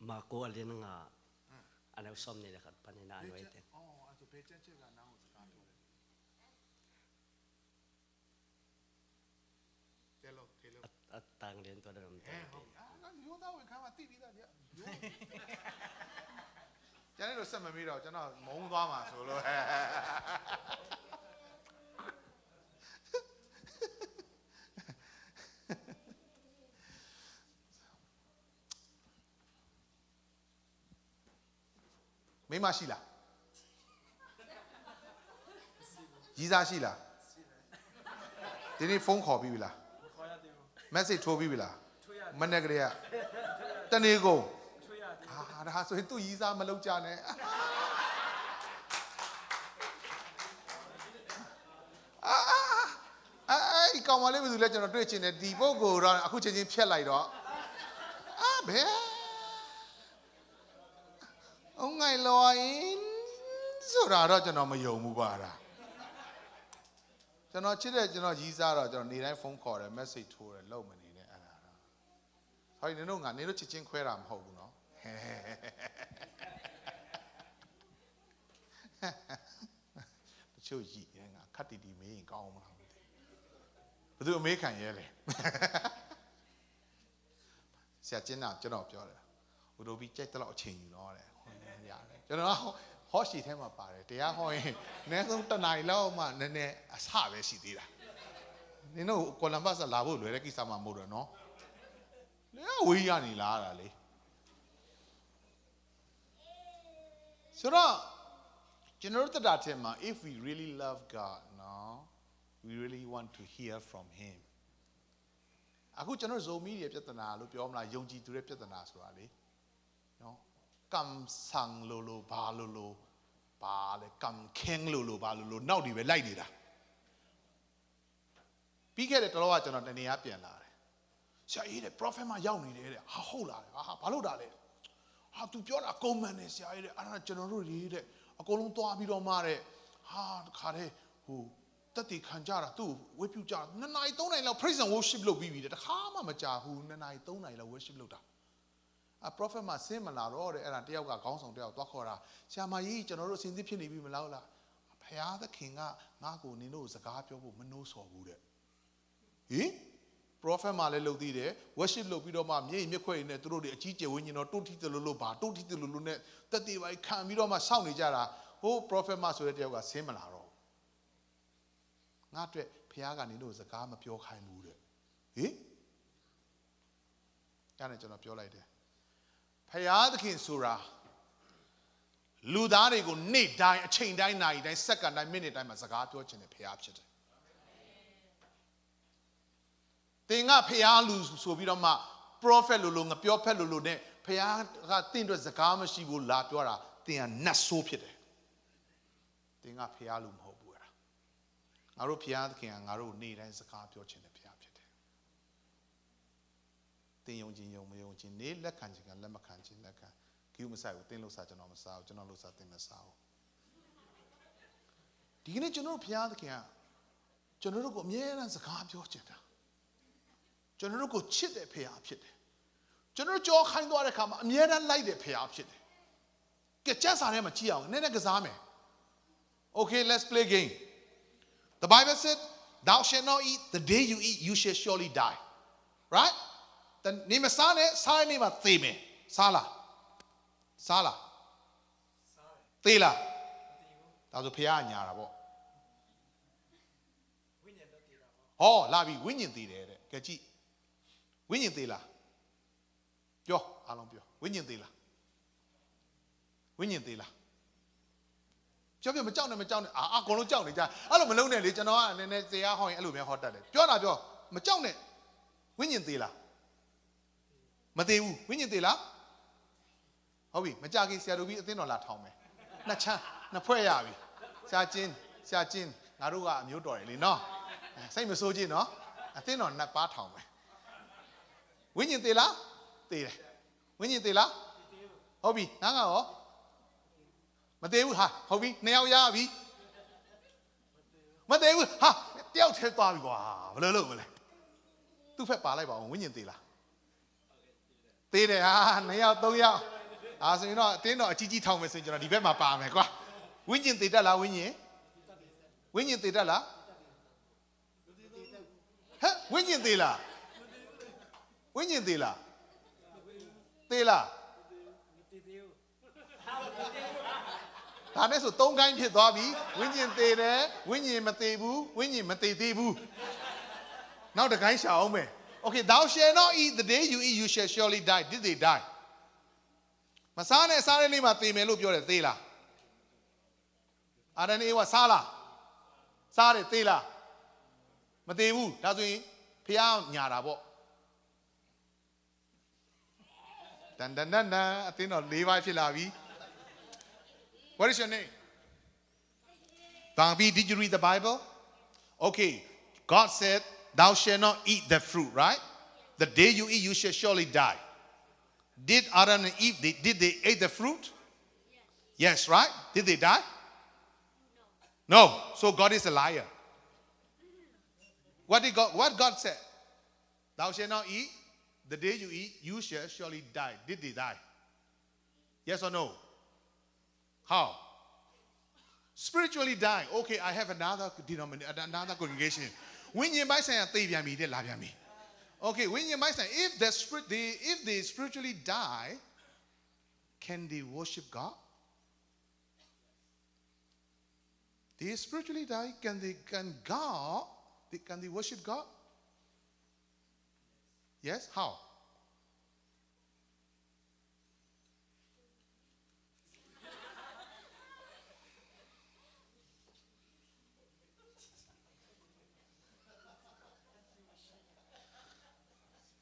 မာကိုအလင်းငါအနောက်ဆုံးနေတယ်ခတ်ပနေနာနွေးတယ်အော်အဲ့ဒါပဲကျန်းချက်ကနားကိုစကားပြောတယ်ကဲလို့အတန်း连ตัวเดิมဟုတ်ရိုးသားဝင်ခါမှာတိပြီးသားဗျရိုးကျန်တဲ့လိုဆက်မမေးတော့ကျွန်တော်မုန်းသွားမှာဆိုလို့မိမရှိလားကြီးစားရှိလားဒီနေ့ဖုန်းခေါ်ပြီးပြီလားmessage ထိုးပြီးပြီလားမနေ့ကလေးကတနေ့ကုန်ဒါဆိုရင်သူ့ရီးစားမလုပ်ကြနဲ့အဲ့ကောင်မလေးဘယ်သူလဲကျွန်တော်တွေ့ချင်တယ်ဒီပုဂ္ဂိုလ်တော့အခုချင်းချင်းဖြတ်လိုက်တော့ဘယ်အောင်ငိုင်လောင်းဆိုတာတော့ကျွန်တော်မယုံဘူးပါလား ကျွန်တော်ချစ်တဲ့ကျွန်တော်ကြီးစားတော့ကျွန်တော်နေတိုင်းဖုန်းခေါ်တယ် message ထိုးတယ်လုံးမနေနဲ့အဲ့ဒါတော့ဟောဒီနင်တို့ငါနင်တို့ချစ်ချင်းခွဲတာမဟုတ်ဘူးနော်တချို့ကြီးငါခတ်တီတီမေးရင်ကောင်းမလားမသိဘယ်သူအမေးခံရဲလဲဆရာကျင်းတာကျွန်တော်ပြောတယ်ဟိုတို့ပြီးကြိုက်တော့အချိန်ယူတော့တယ်ရတယ်ကျွန်တော်ဟောရှိထဲမှာပါတယ်တရားဟောရင်အနည်းဆုံးတစ်နာရီလောက်မှနည်းနည်းအဆပဲရှိသေးတာနင်တို့ကိုလမ်ဘတ်လာဖို့လွယ်တဲ့ကိစ္စမှမဟုတ်တော့နော်လေဝေးရနေလားတာလေဆိုတော့ကျွန်တော်တို့တရားထဲမှာ if we really love God no we really want to hear from him အခုကျွန်တော် Zomi ရဲ့ပြဿနာလို့ပြောမလားယုံကြည်သူရဲ့ပြဿနာဆိုတာလေနော်ကမ်ဆန်လိုလိုဘာလိုလိုဘာလဲကမ်ခင်းလိုလိုဘာလိုလိုနောက်ဒီပဲလိုက်နေတာပြီးခဲ့တဲ့တလောကကျွန်တော်တနေရာပြန်လာတယ်ဆရာကြီးတဲ့ prophet မှာရောက်နေတယ်တဲ့ဟာဟုတ်လားဟာဘာလို့တာလဲဟာ तू ပြောတာကုန်းမှန်တယ်ဆရာကြီးတဲ့အဲ့ဒါကျွန်တော်တို့ရေးတဲ့အကုန်လုံးသွားပြီးတော့မှတဲ့ဟာတခါတည်းဟိုတက်တီခံကြတာသူ့ဝေပြုကြတာ2နာရီ3နာရီလောက် praise and worship လုပ်ပြီးပြီတဲ့တခါမှမကြာဘူး2နာရီ3နာရီလောက် worship လုပ်တာအ prophet မှာဆင်းမလာတော့တဲ့အဲ့ဒါတယောက်ကခေါင်းဆောင်တယောက်သွားခေါ်တာဆရာမကြီးကျွန်တော်တို့အစဉ်သစ်ဖြစ်နေပြီမလားလားဖယားသခင်ကငါ့ကိုနင်တို့စကားပြောဖို့မနှိုးဆော်ဘူးတဲ့ဟင် prophet မှာလည်းလုပ်သေးတယ် worship လုပ်ပြီးတော့မှမြေမြက်ခွဲနေသူတို့တွေအကြီးကျယ်ဝိညာဉ်တော်တုတ်ထီတလို့လို့ဘာတုတ်ထီတလို့လို့နဲ့တက်တီပိုင်းခံပြီးတော့မှစောင့်နေကြတာဟို prophet မှာဆိုတဲ့တယောက်ကဆင်းမလာတော့ငါအတွက်ဖယားကနင်တို့စကားမပြောခိုင်းဘူးတဲ့ဟင်အဲ့ဒါကျွန်တော်ပြောလိုက်တယ်ဖယားသခင်ဆိုတာလူသားတွေကိုနေ့တိုင်းအချိန်တိုင်းနာရီတိုင်းစက္ကန့်တိုင်းမိနစ်တိုင်းမှာစကားပြောခြင်းနဲ့ဖယားဖြစ်တယ်သင်ကဖယားလူဆိုပြီးတော့မှ prophet လို့ငါပြောဖက်လို့နဲ့ဖယားကသင်တို့စကားမရှိဘူးလာပြောတာသင်ကနတ်ဆိုးဖြစ်တယ်သင်ကဖယားလူမဟုတ်ဘူးအဲ့ဒါငါတို့ဖယားသခင်ကငါတို့နေ့တိုင်းစကားပြောခြင်းနဲ့ဖယားဖြစ်တယ်သင်ယုံခြင်းယုံမယုံခြင်းနေလက်ခံခြင်းကလက်မခံခြင်းလက်ခံဂိူးမဆိုင်ဘူးသင်လို့စားကျွန်တော်မစားဘူးကျွန်တော်လို့စားသင်မစားဘူးဒီကနေ့ကျွန်တော်ဖယားသခင်ကကျွန်တော်တို့ကိုအမြဲတမ်းစကားပြောခြင်းတာကျွန်တော်တို့ကိုချစ်တဲ့ဖခင်ဖြစ်တယ်ကျွန်တော်ကြောခိုင်းသွားတဲ့အခါမှာအမြဲတမ်းလိုက်တဲ့ဖခင်ဖြစ်တယ်ကဲကျမ်းစာထဲမှာကြည့်အောင်နည်းနည်းကစားမယ် Okay let's play game the Bible said thou shalt not eat the day you eat you shall surely die right တနေ့မစားနဲ့စားနေမှာသေမယ်စားလားသေလားဒါဆိုဖခင်ကညာတာပေါ့ဟောလာပြီဝိညာဉ်သေးတယ်တဲ့ကဲကြည့်ဝိညာဉ်သေးလားပြောအားလုံးပြောဝိညာဉ်သေးလားပြောမကြောက်နဲ့အကုန်လုံးကြောက်နေကြအဲ့လိုမလုံးနဲ့လေကျွန်တော်ကနည်းနည်းတရားဟောရင်အဲ့လိုမျိုးဟောတတ်တယ်ပြောတာပြောမကြောက်နဲ့ဝိညာဉ်သေးလားမသေးဘူးဝိညာဉ်သေးလားဟုတ်ပြီမကြခင်ဆရာတို့ပြီးအသင်းတော်လာထောင်မယ်နှစ်ချမ်းနှစ်ဖွဲ့ရပြီဆရာချင်းငါတို့ကအမျိုးတော်တယ်လေနော်စိတ်မဆိုးချင်းနော်အသင်းတော်နှစ်ပါးထောင်မယ်ဝိညာဉ်သေးလားသေးတယ်ဝိညာဉ်သေးလားဟုတ်ပြီငါကရောမသေးဘူးဟာဟုတ်ပြီနှစ်ယောက်ရပြီမသေးဘူးဟာတယောက်ထဲသွားပြီကွာဘယ်လိုလုပ်မလဲသူ့ဖက်ပါလိုက်ပါအောင်ဝိညာဉ်သေးလားသေးတယ်ဟာနှစ်ယောက်သုံးယောက်ဆိုရင်တော့အသင်းတော်အကြီးကြီးထောင်မယ်ဆိုရင်ကျွန်တော်ဒီဘက်မှာပါမယ်ကွာဝိညာဉ်သေးတတ်လားဝိညာဉ်သေးတတ်လားဟဲ့ဝိညာဉ်သေးလားသေလားဒါနဲ့ဆို၃ခိုင်းဖြစ်သွားပြီဝိညာဉ်သေးတယ်ဝိညာဉ်မသေးဘူးဝိညာဉ်မသေးသေးဘူးနောက်တစ်ခိုင်းရှာအောင်မယ် Okay thou shall not eat the day you eat you shall surely die did they die မစားနဲ့စားတဲ့နေ့မှာသေမယ်လို့ပြောတယ်သေလားအာရန်အေဝစားလားစားတယ်သေလားမသေးဘူးဒါဆိုရင်ဖျားညာတာပေါ့တန်အသင်းတော်၄ပါးဖြစ်လာပြီ What is your name? Bambi, did you read the Bible? Okay, God said thou shalt not eat the fruit, right? The day you eat you shall surely die. Did Adam and Eve did they eat the fruit? Yes, right? Did they die? No. So God is a liar. What God said? Thou shalt not eat. The day you eat, you shall surely die. Did they die? Yes or no? How? Spiritually dying. Okay, I have another denomination, another congregation. When you buy something, okay, when you buy something, if they spiritually die, can they worship God? They spiritually die. Can they worship God? Yes? How?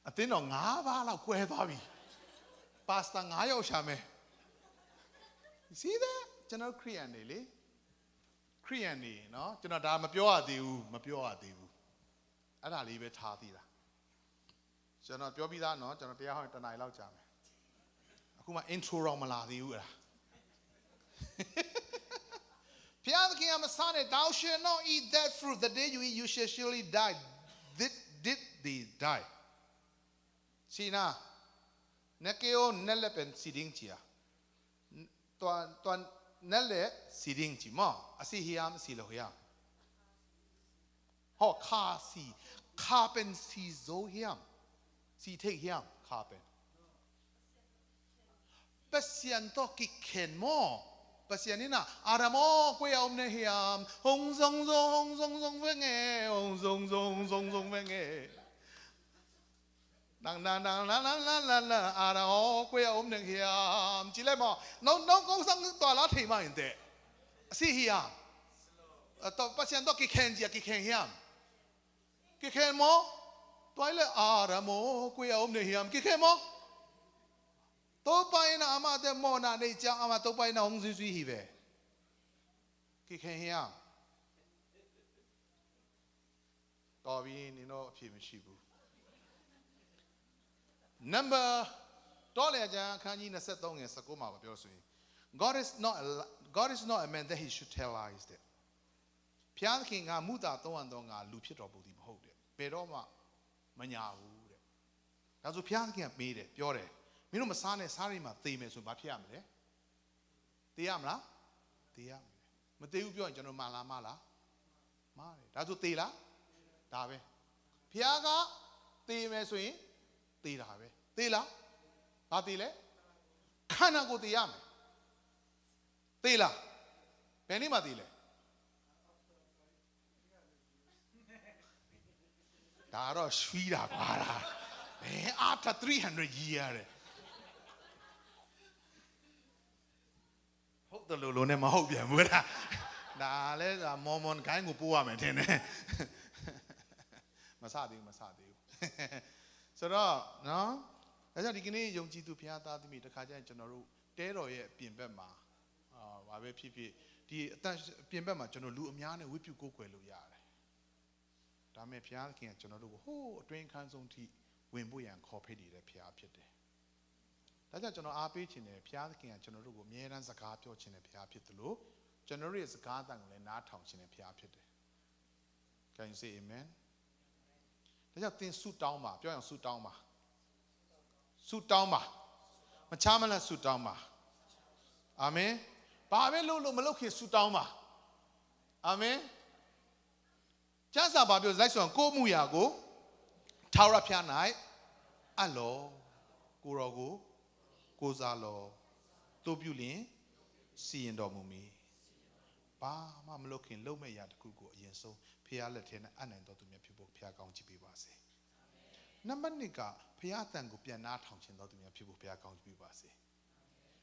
I think no 5 ba la kwhe twa bi. Pastor 5 ယောက်ရှာမယ်. You see that? ကျွန်တော်ခရိယန်တွေလေခရိယန်တွေเนาะကျွန်တော်ဒါမပြောရသေးဘူးအဲ့ဒါလေးပဲထားသေးတာကျွန်တော်ပြောပြီးသားเนาะကျွန်တော်တရားဟောရင်တနားရီလောက်ကြာမယ်အခုမှ intro တော့မလာသေးဘူးအဲ့ဒါဘုရားသခင်ကမစားနဲ့ thou shall not eat that fruit the day you eat you shall surely die did they die see na nekeo nelepen siding chia tuan nelle siding chi mo asi hiam si lo hiam ho kha si kha pen si zo hiam si take hiam kha pen pasian to ki ken mo pasian ni na aramo kwe om ne hiam hong zong venge hong zong venge la ara o kwe om ne hiam chi le mo no ko sang to la thei ma yin de si hiam to pasian to ki ken hiam ki ken mo toy le aramo kwe om ne hiam ki ken mo to pai na ama de mo na nei chang ama to pai na hong sui hi be ki ken hiam to bi ni no a phie ma shi bu number တော့လေကြာခန်းကြီး23ငယ်19မှာပြောဆိုရင် God is not a man that he should tell lies that ဖျားခင်ကမူတာသုံးဝန်တော့ငါလူဖြစ်တော်မူသည်မဟုတ်တဲ့ဘယ်တော့မှမညာဘူးတဲ့ဒါဆိုဖျားခင်ကမေးတယ်ပြောတယ်မင်းတို့မစားနဲ့စားရိမ်မှာသေမယ်ဆိုဘာဖြစ်ရမလဲသေရမလားသေရမယ်မသေဘူးပြောရင်ကျွန်တော်မှန်လားမလားမှားတယ်ဒါဆိုသေလားဒါပဲဖျားကသေမယ်ဆိုရင်သေတာပဲသေလားဘာသေလဲခန္ဓာကိုယ်သေရမယ်သေလားဘယ်နည်းမှသေလဲဒါတော့ရွှီးတာပါလားဘယ်အားထ300 year တဲ့ဟုတ်တယ်လို့နဲ့မဟုတ်ပြန်ဘူးလားဒါလဲမော်မွန်ဂိုင်းကိုပို့ရမယ်ထင်တယ်မစသေးဘူးဆိုတော့နော်ဒါကြောင့်ဒီကနေ့ယုံကြည်သူဘုရားသားသမီးတခါကျရင်ကျွန်တော်တို့တဲတော်ရဲ့ပြင်ဘက်မှာဘာပဲဖြစ်ဖြစ်ဒီအတန်ပြင်ဘက်မှာကျွန်တော်လူအများနဲ့ဝိပုကိုးကွယ်လို့ရတယ်ဒါမဲ့ဘုရားခင်ကကျွန်တော်တို့ကိုဟိုးအတွင်းခန်းဆုံးထိဝင်ဖို့ရန်ခေါ်ဖိတ်နေတဲ့ဘုရားဖြစ်တယ်ဒါကြောင့်ကျွန်တော်အားပေးခြင်းနဲ့ဘုရားခင်ကကျွန်တော်တို့ကိုအမြဲတမ်းစကားပြောခြင်းနဲ့ဘုရားဖြစ်တယ်လို့ကျွန်တော်တို့ရဲ့စကားအတန်ကိုလည်းနားထောင်ခြင်းနဲ့ဘုရားဖြစ်တယ် Can you say amen ဒါကြောင့်သင်ဆုတောင်းပါပြောရင်ဆုတောင်းပါမချမ်းမလဲဆုတောင်းပါအာမင်ဘာပဲလို့မလုပ်ခင်ဆုတောင်းပါအာမင်ကျမ်းစာဘာပြောလိုက်ဆိုရင်ကိုမှုရာကိုထာဝရဘုရား၌အလောကိုရောကိုကိုစားလောတို့ပြုလင်စီရင်တော်မူမည်ဘာမှမလုပ်ခင်လုပ်မဲ့ရာတစ်ခုကိုအရင်ဆုံးဘုရားလက်ထဲနဲ့အနိုင်တော်သူများဖြစ်ဖို့ဘုရားကောင်းချီးပေးပါစေနံပါတ်1ကဘုရားအတန်ကိုပြန်နားထောင်ခြင်းတော်သူများဖြစ်ဖို့ဘုရားကောင်းချီးပေးပါစေ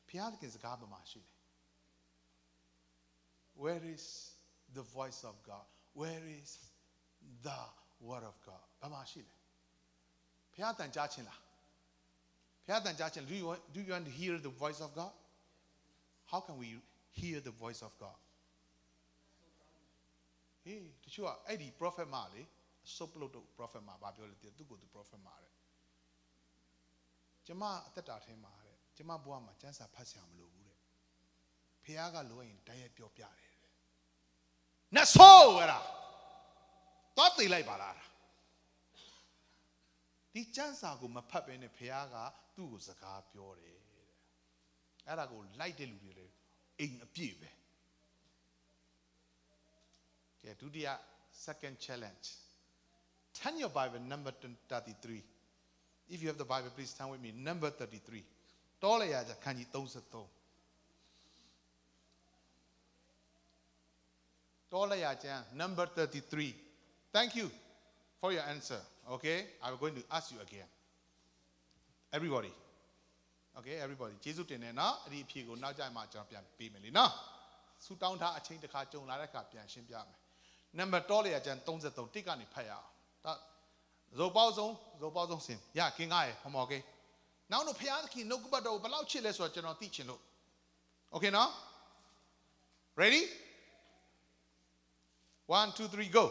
ဘုရားသခင်စကားပမာရှိတယ် Where is the voice of God Where is the word of God ဘာမှရှိတယ်ဘုရားအတန်ကြားခြင်းလားဘုရားအတန်ကြားခြင်း Do you want to hear the voice of God How can we hear the voice of God ဟေးတချို့ကအဲ့ဒီ prophet မှာလေဆုပ်ပလုတ်တို့ prophet မှာဘာပြောလဲသူကိုသူ prophet မှာတဲ့ကျမအသက်တာထဲမှာတဲ့ကျမဘဝမှာကျမ်းစာဖတ်ဆရာမလိုဘူးတဲ့ဖះကလိုရင်တရက်ပြောပြတယ်တဲ့နတ်ဆိုးအဲ့ဒါသွားသိလိုက်ပါလား ဒီကျမ်းစာကိုမဖတ်ဘဲနဲ့ဘုရားကသူ့ကိုစကားပြောတယ်အဲ့ဒါကိုလိုက်တဲ့လူတွေလေအိမ်အပြည့်ပဲကဲဒုတိယ second challenge turn your Bible number 33 if you have the Bible please turn with me number 33တောလျာကျခန်းကြီး33တောလျာကျမ်း number 33 thank you for your answer okay I'm going to ask you again everybody okay everybody ကျေးဇူးတင်တယ်နော်အဲ့ဒီအဖြေကိုနောက်ကြမှာကျွန်တော်ပြန်ပေးမယ်လीနော်ဆူတောင်းထားအချိန်တစ်ခါကြုံလာတဲ့အခါပြန်ရှင်းပြမယ် number တောလျာကျမ်း33တစ်ကနေဖတ်ရအောင်ဒါဇောပေါင်းဆုံးစင်ရကင်းကားရဟောမော်ကေနောက်တော့ဖျားသခင်နှုတ်ကပတ်တော်ကိုဘယ်လောက်ချစ်လဲဆိုတော့ကျွန်တော်သိချင်လို့ okay နော် ready 1 2 3 go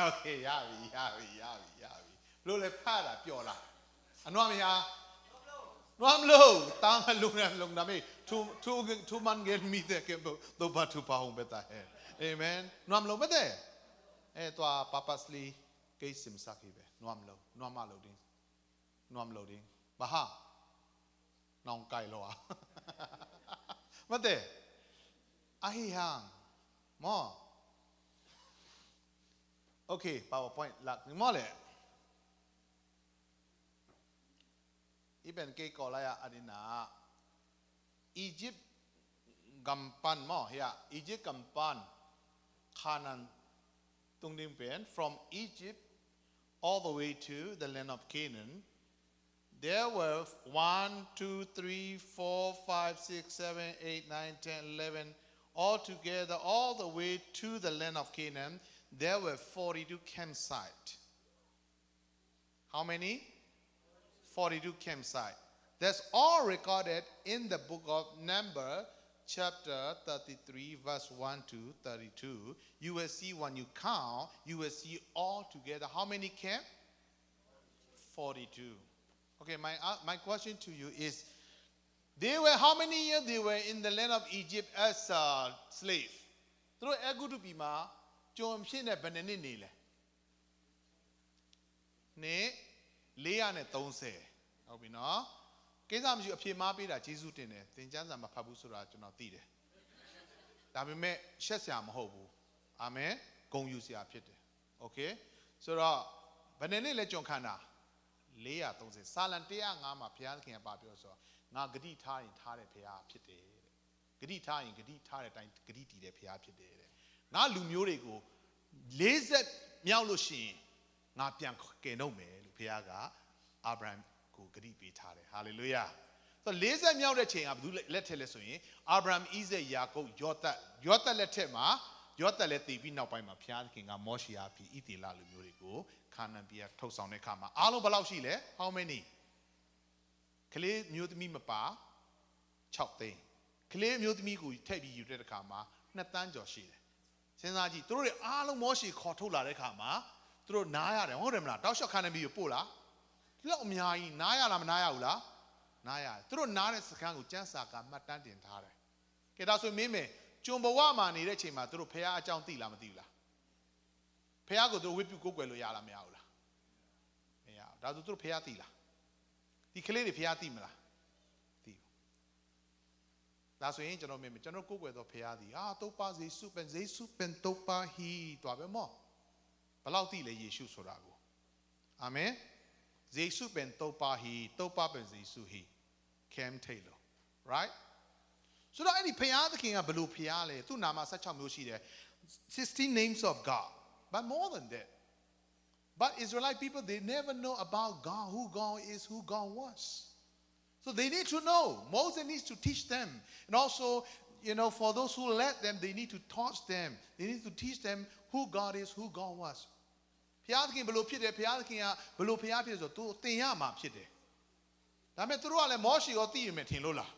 okay ရပြီလို့လေဖတ်တာပြောလားအနွားမရနွားမလို့တားမလုံနာမေtwo man get me there ကတော့ဘာသူပါအောင်ပဲတာဟဲ့ amen နွားမလို့ပဲတဲ့အဲ့တော့ purposely ကိစ္စမစားခဲ့ပဲနွားမလို့တင်းဘာဟာနောင်ကြိုင်လောမတဲ့အဟိဟံမောokay PowerPoint ลักนี่มอเลยอีเป็นเกกอลายอะดินาอียิปต์กัมปันมอเฮียอียิปต์กัมปันคานันตุงดิมเป็น from Egypt all the way to the land of Canaan there were 1 2 3 4 5 6 7 8 9 10 11 all together all the way to the land of Canaan there were 42 campsites. How many? 42 campsites. That's all recorded in the book of Numbers, chapter 33, verse 1 to 32. You will see when you count, you will see all together. How many camp? 42. Okay, my question to you is, they were, how many years they were in the land of Egypt as slaves? Through Egudupima, จอมဖြစ်နေဘယ်နှစ်နေလဲနေ430ဟုတ်ပြီနော်ကိစ္စမရှိအဖြေမှားပေးတာဂျေစုတင်တယ်သင်ကျမ်းစာမဖတ်ဘူးဆိုတာကျွန်တော်သိတယ်ဒါပေမဲ့ရှက်စရာမဟုတ်ဘူးအာမင်ဂုဏ်ယူစရာဖြစ်တယ်โอเคဆိုတော့ဘယ်နှစ်နေလဲကြုံခန္ဓာ430စာလံ105မှာဘုရားသခင်ကပါပြောဆိုငါဂတိထားရင်ထားတဲ့ဘုရားဖြစ်တယ်ဂတိထားရင်ဂတိထားတဲ့အတိုင်းဂတိတည်တဲ့ဘုရားဖြစ်တယ်တဲ့ငါလူမျိုးတွေကို40မြောက်လို့ရှိရင်ငါပြန်ကယ်နှုတ်မယ်လို့ဘုရားကအာဗြဟံကိုဂတိပေးထားတယ်ဟာလေလုယာ ဆို40မြောက်တဲ့ချိန်ကဘယ်သူလက်ထက်လဲဆိုရင်အာဗြဟံဣဇက်ယာကုပ်ယောသက်လက်ထက်မှာယောသက်လည်းတည်ပြီးနောက်ပိုင်းမှာဘုရားသခင်ကမောရှေအားဖြင့်ဣသရေလလူမျိုးတွေကိုခါနာန်ပြည်ထုတ်ဆောင်တဲ့အခါမှာအားလုံးဘယ်လောက်ရှိလဲ how many ကလေးမျိုးသမီးမပါ6သိန်းကလေးမျိုးသမီးကိုထည့်ပြီးယူတဲ့အခါမှာ2တန်းကျော်ရှိတယ်စဉ်းစားကြည့်သူတို့တွေအားလုံးမောရှေခေါ်ထုတ်လာတဲ့အခါမှာသူတို့နားရတယ်ဟုတ်တယ်မလားတောက်လျှောက်ခါနာန်ပြည်ကိုပို့လားဒီလောက်အများကြီးနားရလားမနားရဘူးလားနားရတယ်သူတို့နားတဲ့စခန်းကိုကျန်းစာကမှတ်တမ်းတင်ထားတယ်ကဲဒါဆိုမင်းမေကျုံဘဝမှာနေတဲ့ချိန်မှာသူတို့ဖះအကြောင်းသိလားမသိဘူးလားဖះကိုသူတို့ဝိပုကိုးကွယ်လို့ရလားမရဘူးလားမရဘူးဒါဆိုသူတို့ဖះသိလားဒီကလေးတွေဖះသိမလားသိဘူးဒါဆိုရင်ကျွန်တော်ကိုးကွယ်တော့ဖះသည်တုပ်ပါဇေစုပင်တုပ်ပါဟီတွားပဲမောဘယ်လောက်သိလဲယေရှုဆိုတာကိုအာမင်ဇေစုပင်တုပ်ပါဟီတုပ်ပါပင်ဇေစုဟီကမ်ထေလို rightဆိုတော့အဲ့ဒီဖျားသခင်ကဘလို့ဖျားလဲသူ့နာမ16မျိုးရှိတယ်16 names of God but more than that but Israelite people they never know about God who God is who God was so they need to know Moses needs to teach them and also for those who led them they need to teach them they need to teach them who God is who God was ဖျားသခင်ဘလို့ဖြစ်တယ်ဖျားသခင်ကဘလို့ဖျားဖြစ်ဆိုတော့သူသင်ရမှာဖြစ်တယ်ဒါပေမဲ့သူတို့ကလည်းမောရှေကိုသိရမယ်ထင်လို့လား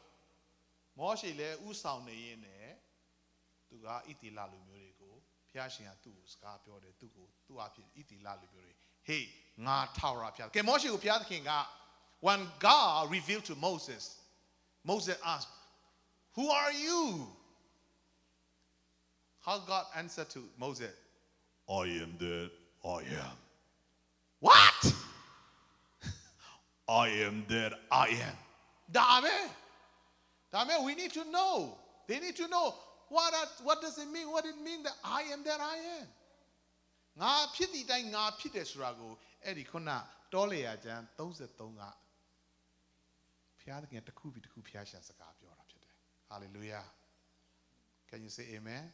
မောရှေလည်းဥဆောင်နေရင်းနဲ့သူကဣတိလလူမျိုးတွေကိုဖျားရှင်ကသူ့ကိုစကားပြောတယ်သူ့အဖြစ်ဣတိလလူမျိုးတွေ hey ငါထောက်ရဖျားကဲမောရှေကိုဖျားသခင်က when God revealed to Moses asked who are you how God answered to Moses I am that I am what I am that I amဒါပဲwe need to know they need to know what does it mean what it mean that I am that I am ငါဖြစ်တဲ့တိုင်းငါဖြစ်တယ်ဆိုတာကိုအဲ့ဒီခုနတောလေယာကျမ်း33ကဘုရားသခင်တစ်ခုပြီးတစ်ခုဘုရားရှင်စကားပြောတာဖြစ်တယ် hallelujah can you say amen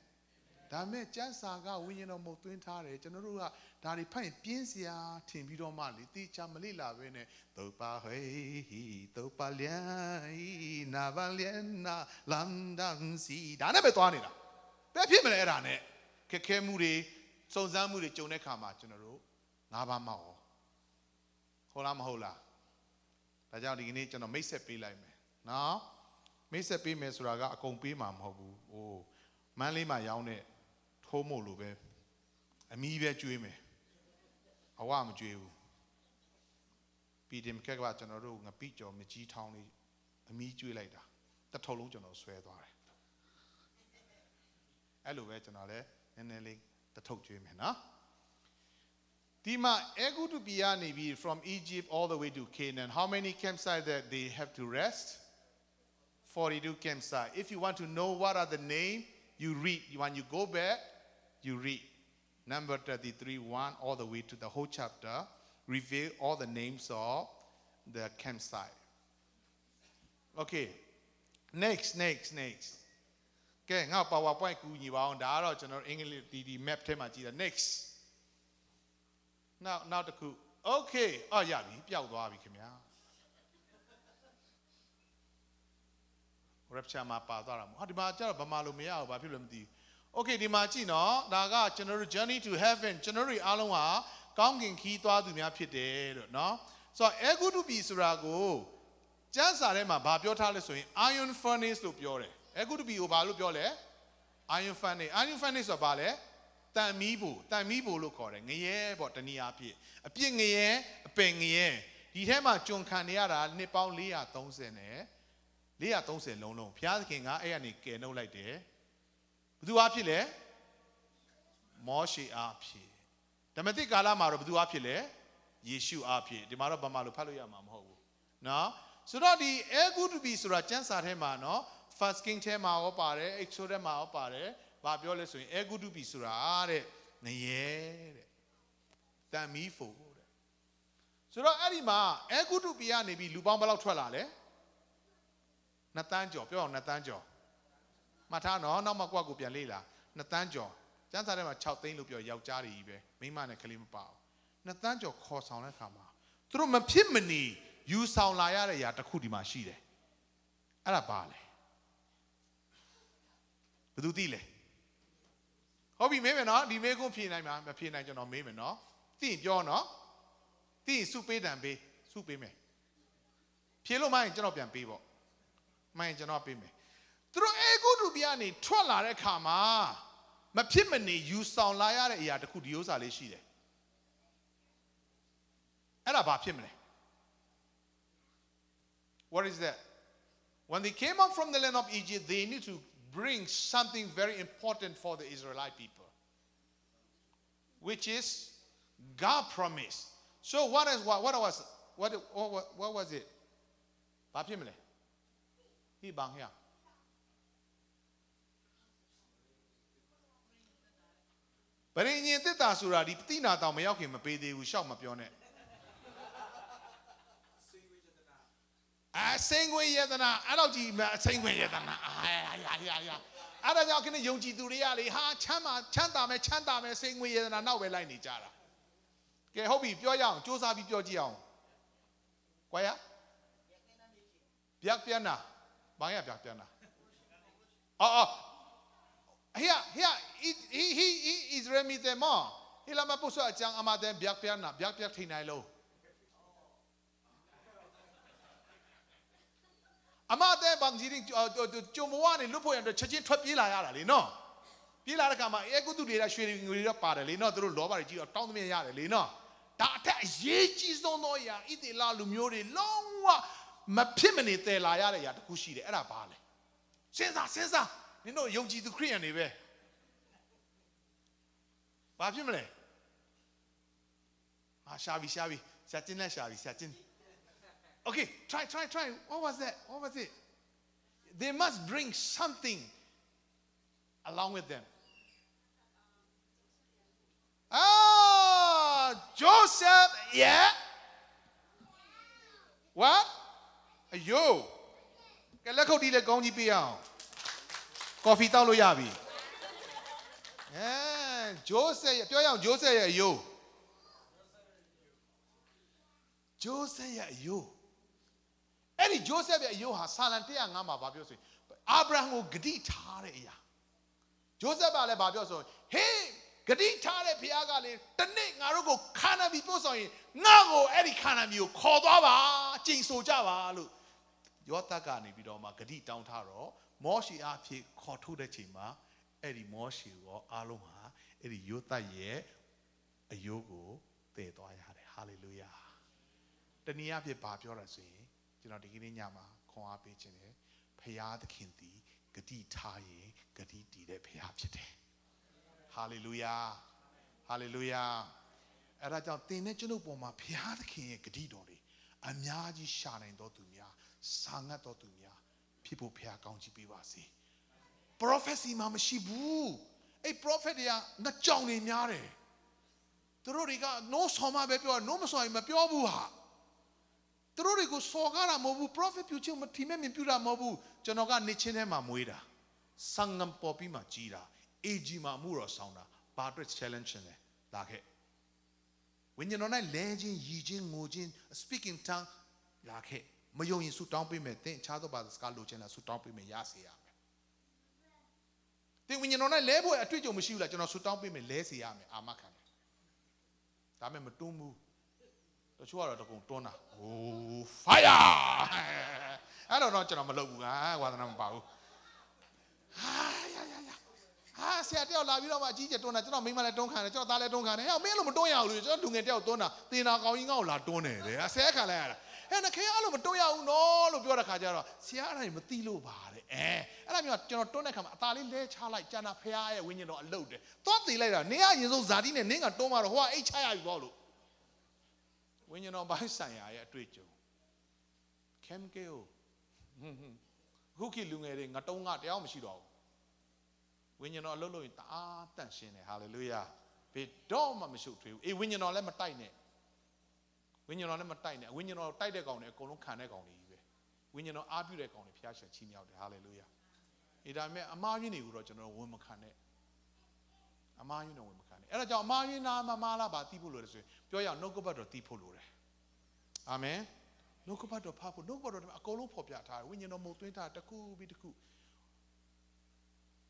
ဒါမဲ့ကျမ်းစာကဝိညာဉ်တော်မဟုတ်သွင်းထားတယ်ကျွန်တော်တို့ကဒါတွေဖတ်ရင်ပြင်းစရာထင်ပြီးတော့မှလေတိချမလိလာပဲနဲ့တုပ်ပါဟေးတုပ်ပါလျံနာဗလျံနာလန်ဒန်စီဒါနဲ့ပဲသွားနေတာဘယ်ဖြစ်မလဲအဲ့ဒါနဲ့ခက်ခဲမှုတွေစုံစမ်းမှုတွေကြုံတဲ့ခါမှာကျွန်တော်တို့၅ပါးမဟုတ်ဟုတ်လားမဟုတ်လားဒါကြောင့်ဒီကနေ့ကျွန်တော်မိတ်ဆက်ပေးလိုက်မယ်နော်မိတ်ဆက်ပေးမယ်ဆိုတာကအကုန်ပေးမှာမဟုတ်ဘူးဟိုမန်းလေးမှာရောင်းတဲ့ထိုးမို့လို့ပဲအမီးပဲကျွေးမယ်အဝမကျွေးဘူးပြီးတယ်မခက်ကကျွန်တော်တို့ငပိကြော်မကြီးထောင်းလေးအမီးကျွေးလိုက်တာတစ်ထုပ်လုံးကျွန်တော်ဆွဲသွားတယ်အဲ့လိုပဲကျွန်တော်လည်းနည်းနည်းလေးတစ်ထုပ်ကျွေးမယ်နော်ဒီမှာအေဂုတုပြည်ကနေပြီး from Egypt all the way to Canaan how many campsites that they have to rest 42 campsites if you want to know what are the name you read when you go back you read number 33 1 all the way to the whole chapter reveal all the names of the campsite okay next ကဲငါ PowerPoint ကူညီပါအောင်ဒါကတော့ကျွန်တော်အင်္ဂလိပ်ဒီ map ထဲမှာကြည့်တာ next now တခု okay ရပြီပျောက်သွားပြီခင်ဗျာ rapture မှာပါသွားတာမဟုတ်ဒီမှာကျတော့ဗမာလိုမရဘူးဘာဖြစ်လို့မသိဘူး okay ဒီမှာကြည့်နော်ဒါကကျွန်တော်တို့ journey to heaven ကျွန်တော်တို့အားလုံးဟာကောင်းကင်ခီးသွားသူများဖြစ်တယ်လို့နော်ဆိုတော့အေဂုတုပြည်ဆိုတာကိုကျမ်းစာထဲမှာဗာပြောထားလဲဆိုရင် iron furnace လို့ပြောတယ်အေဂုတုပြည်ကိုဘာလို့ပြောလဲ iron furnace ဆိုတာဘာလဲတန်မီးဘူလို့ခေါ်တယ်ငရဲပေါ့တနည်းအားဖြင့်အပြစ်ငရဲအပင်ငရဲဒီထဲမှာကျွန်ခံနေရတာနှစ်ပေါင်း430နဲ့430လုံးဘုရားသခင်ကအဲ့ကနေကယ်နှုတ်လိုက်တယ်ဘယ်သူအားဖြစ်လဲမောရှေအားဖြစ်ဓမ္မသစ်ကာလမှာတော့ဘယ်သူအားဖြစ်လဲယေရှုအားဖြစ်ဒီမှာတော့ဗမာလိုဖတ်လို့ရမှာမဟုတ်ဘူးနော်ဆိုတော့ဒီအေဂုတုပြည်ဆိုတာကျမ်းစာထဲမှာနော် first king ထဲမှာရောပါတယ် exodus ထဲမှာရောပါတယ်ဘာပြောလဲဆိုရင်အေဂုတုပြည်ဆိုတာတဲ့ငရဲတဲ့တန်မီးဖို့တဲ့ဆိုတော့အဲ့ဒီမှာအေဂုတုပြည်ကနေပြီးလူပေါင်းဘယ်လောက်ထွက်လာလဲ2တန်းကျော်ပြောအောင်2တန်းကျော်မှတ်ထားနော်နောက်မှကွက်ကိုပြန်လေ့လာ2တန်းကျော်ကျန်းစာထဲမှာ6သိန်းလို့ပြောယောက်ျားတွေကြီးပဲမိန်းမနဲ့ကလေးမပါဘူး2တန်းကျော်ခေါ်ဆောင်တဲ့အခါမှာသူတို့မဖြစ်မနေယူဆောင်လာရတဲ့အရာတစ်ခုဒီမှာရှိတယ် အဲ့ဒါပါလေဘယ်သူသိလဲဟုတ်ပြီမေးမယ်နော်ဒီမေးခွန်းဖြေနိုင်မှာမဖြေနိုင်ကျွန်တော်မေးမယ်နော်သိရင်ပြောနော်သိရင်စုပေးတံပေးစုပေးမယ်ဖြေလို့မရင်ကျွန်တော်ပြန်ပေးပေါ့မရင်ကျွန်တော်ပေးမယ်သူတို့အေဂုတုပြည်ကနေထွက်လာတဲ့ခါမှာမဖြစ်မနေယူဆောင်လာရတဲ့အရာတစ်ခုဒီဥစ္စာလေးရှိတယ်အဲ့ဒါဘာဖြစ်မလဲ What is that? When they came up from the land of Egypt, they need to bring something very important for the Israelite people, which is God promised. So what was it? Whatဖြစ်မလဲဒီဘန်ဟျာဗရင်ညင်တစ်တာဆိုတာဒီတိနာတောင်မရောက်ခင်မပေးသေးဘူးရှောက်မပြောနဲ့စိန်ခွေယတနာအဲ့တော့ကြီးစိန်ခွေယတနာအဲ့ဒါကြောင့်ခင်းယုံကြည်သူတွေကလေဟာချမ်းသာမယ်စိန်ခွေယတနာနောက်ပဲလိုက်နေကြတာကဲဟုတ်ပြီပြောရအောင်စူးစမ်းပြီးပြောကြည့်အောင်ကွာရဗျက်ပြန်နာဘာရဗျက်ပြန်နာအော်he Israel mi te mo hila ma puso achang amate biak thi nai lo amate bang ji ding chomwa ni lu pho yan chet chin thwat pi la ya da le no pi la da ka ma e ku tu de da shwe ngwe da pa de le no tu lo lo ba de ji do taung thmien ya de le no da athat aye ji song no ya itila lu myo de long wa ma phit ma ni te la ya de ya taku shi de ai da ba le sin saနင်တို့ယုံကြည်သူခရိယန်တွေပဲဘာဖြစ်မလဲရှာပြီဆရာကျင်းနဲ့ရှာပြီဆရာကျင်း Okay try what was it they must bring something along with them Joseph yeah what အယိုးကဲလက်ခုပ်တီးလက်ကောင်းကြီးပေးအောင်coffee တောက်လို့ရပြီဂျိုးဆက်ပြောရအောင်ဂျိုးဆက်ရဲ့အယိုးဂျိုးဆက်ရဲ့အယိုးအဲ့ဒီဂျိုးဆက်ရဲ့အယိုးဟာဆာလံ105မှာဗာပြောဆိုရင်အာဗြဟံကိုဂတိထားတဲ့အရာဂျိုးဆက်ကလည်းဗာပြောဆိုရင်ဟေးဂတိထားတဲ့ဘုရားကလည်းတနေ့ငါတို့ကိုခါနာပြီပို့ဆောင်ရင်ငါ့ကိုအဲ့ဒီခါနာပြီကိုခေါ်သွားပါကျိန်ဆိုကြပါလို့ယောသကနေပြီးတော့မှဂတိတောင်းထားတော့မောရှေအဖြစ်ခေါ်ထုတ်တဲ့ချိန်မှာအဲ့ဒီမောရှေရောအားလုံးဟာအဲ့ဒီယောသရဲ့အယိုးကိုတည်သွားရတယ်ဟာလေလုယာတနည်းအားဖြင့်ဘာပြောတာဆိုရင်ကျွန်တော်ဒီကနေ့ညမှာခွန်အားပေးခြင်းတယ်ဖရာသခင်သည်ဂတိထားရင်ဂတိတည်တဲ့ဖရာဖြစ်တယ်ဟာလေလုယာအဲ့ဒါကြောင့်သင်နဲ့ကျွန်ုပ်ပေါ်မှာဖရာသခင်ရဲ့ဂတိတော်တွေအများကြီးရှာနိုင်တော်သူများစာငတ်တော်သူများဖြစ်ဖို့ဖျားကောင်းချီးပေးပါစေ prophecy မှာမရှိဘူးအဲ့ prophet တွေကငကြောင်နေများတယ်သူတို့တွေက no ဆော်မပဲပြော no မဆော်ရင်မပြောဘူးဟာသူတို့တွေကိုစော်ကားတာမဟုတ်ဘူး prophet ပြုချင်းမထီမဲ့မြင်ပြုတာမဟုတ်ဘူးကျွန်တော်ကနေချင်းထဲမှာမွေးတာစံငမ်ပေါ်ပြီးမှကြီးတာအေဂျီမှာမှုတော်ဆောင်တာဘာအတွက် challenge လဲလာခဲ့ဝိညာဉ်တော်နဲ့လဲချင်းရည်ချင်းငိုချင်း speaking tongue လာခဲ့မယုံရင်ဆူတောင်းပေးမယ်သင်အခြားသောဘာသာစကားလိုချင်လားဆူတောင်းပေးမယ်ရစေရမယ်သင်ဝိညာဉ်တော်နဲ့လဲဖို့အတွေ့အကြုံမရှိဘူးလားကျွန်တော်ဆူတောင်းပေးမယ်လဲစေရမယ်အာမခံတယ်ဒါမဲ့မတွန်းဘူးတချို့ကတော့တကုံတွန်းတာဟို fire အဲ့တော့ကျွန်တော်မလုပ်ဘူးဝါသနာမပါဘူးဆရာတယောက်လာပြီးတော့မှအကြီးကျယ်တွန်းတာကျွန်တော်မိန်းမလည်းတွန်းခံတယ်ကျွန်တော်သားလည်းတွန်းခံတယ်ဟဲ့မင်းလို့မတွန်းရဘူးလို့ကျွန်တော်လူငယ်တယောက်တွန်းတာတင်တာကောင်းကြီးငါ့ကိုလာတွန်းတယ်တဲ့ဆဲခံလိုက်ရတာနခေအဲ့လိုမတွန်းရဘူးနော်လို့ပြောတဲ့ခါကျတော့ဆရာအဲ့ဒါမသိလို့ပါတဲ့အဲ့ဒါမျိုးကျွန်တော်တွန်းတဲ့ခါမှာအသာလေးလဲချလိုက်ကျန်တာဖရားရဲ့ဝိညာဉ်တော်အလုတ်တယ်သွားသေးလိုက်တာနင်းကရင်ဆုံးဇာတိနဲ့နင်းကတွန်းมาတော့ဟိုကအိတ်ချရပြီပေါ့လို့ဝိညာဉ်တော်ဘိုင်းဆိုင်ရာရဲ့အတွေ့အကြုံခဲမကေကိုခုခေတ်လူငယ်တွေငတုံးကတရားမရှိတော့ဘူးဝိညာဉ်တော်အလုတ်လို့ရင်တအားတန့်ရှင်းတယ်ဟာလေလုယာဘယ်တော့မှမရှုပ်ထွေးဘူးဝိညာဉ်တော်လည်းမတိုက်နဲ့ဝိညာဉ်တော်လည်းမတိုက်နဲ့ဝိညာဉ်တော်တိုက်တဲ့ကောင်တွေအကုန်လုံးခံတဲ့ကောင်တွေကြီးပဲဝိညာဉ်တော်အားပြုတဲ့ကောင်တွေဖျားရှင်ချီးမြှောက်တယ်ဟာလေလုယာဒါပေမဲ့အမားရင်းတွေကိုတော့ကျွန်တော်ဝန်မခံနဲ့အမားရင်းတော့ဝန်မခံနဲ့အဲ့ဒါကြောင့်အမားရင်းနာမမားလားပါတီးဖို့လို့လဲဆိုရင်ပြောရအောင်နှုတ်ကပတ်တော်တီးဖို့လိုတယ်အာမင် နှုတ်ကပတ်တော်ဖတ်ဖို့နှုတ်ကပတ်တော်အကုန်လုံးဖော်ပြထားတယ်ဝိညာဉ်တော်မုတ်သွင်းထားတစ်ခုပြီးတစ်ခု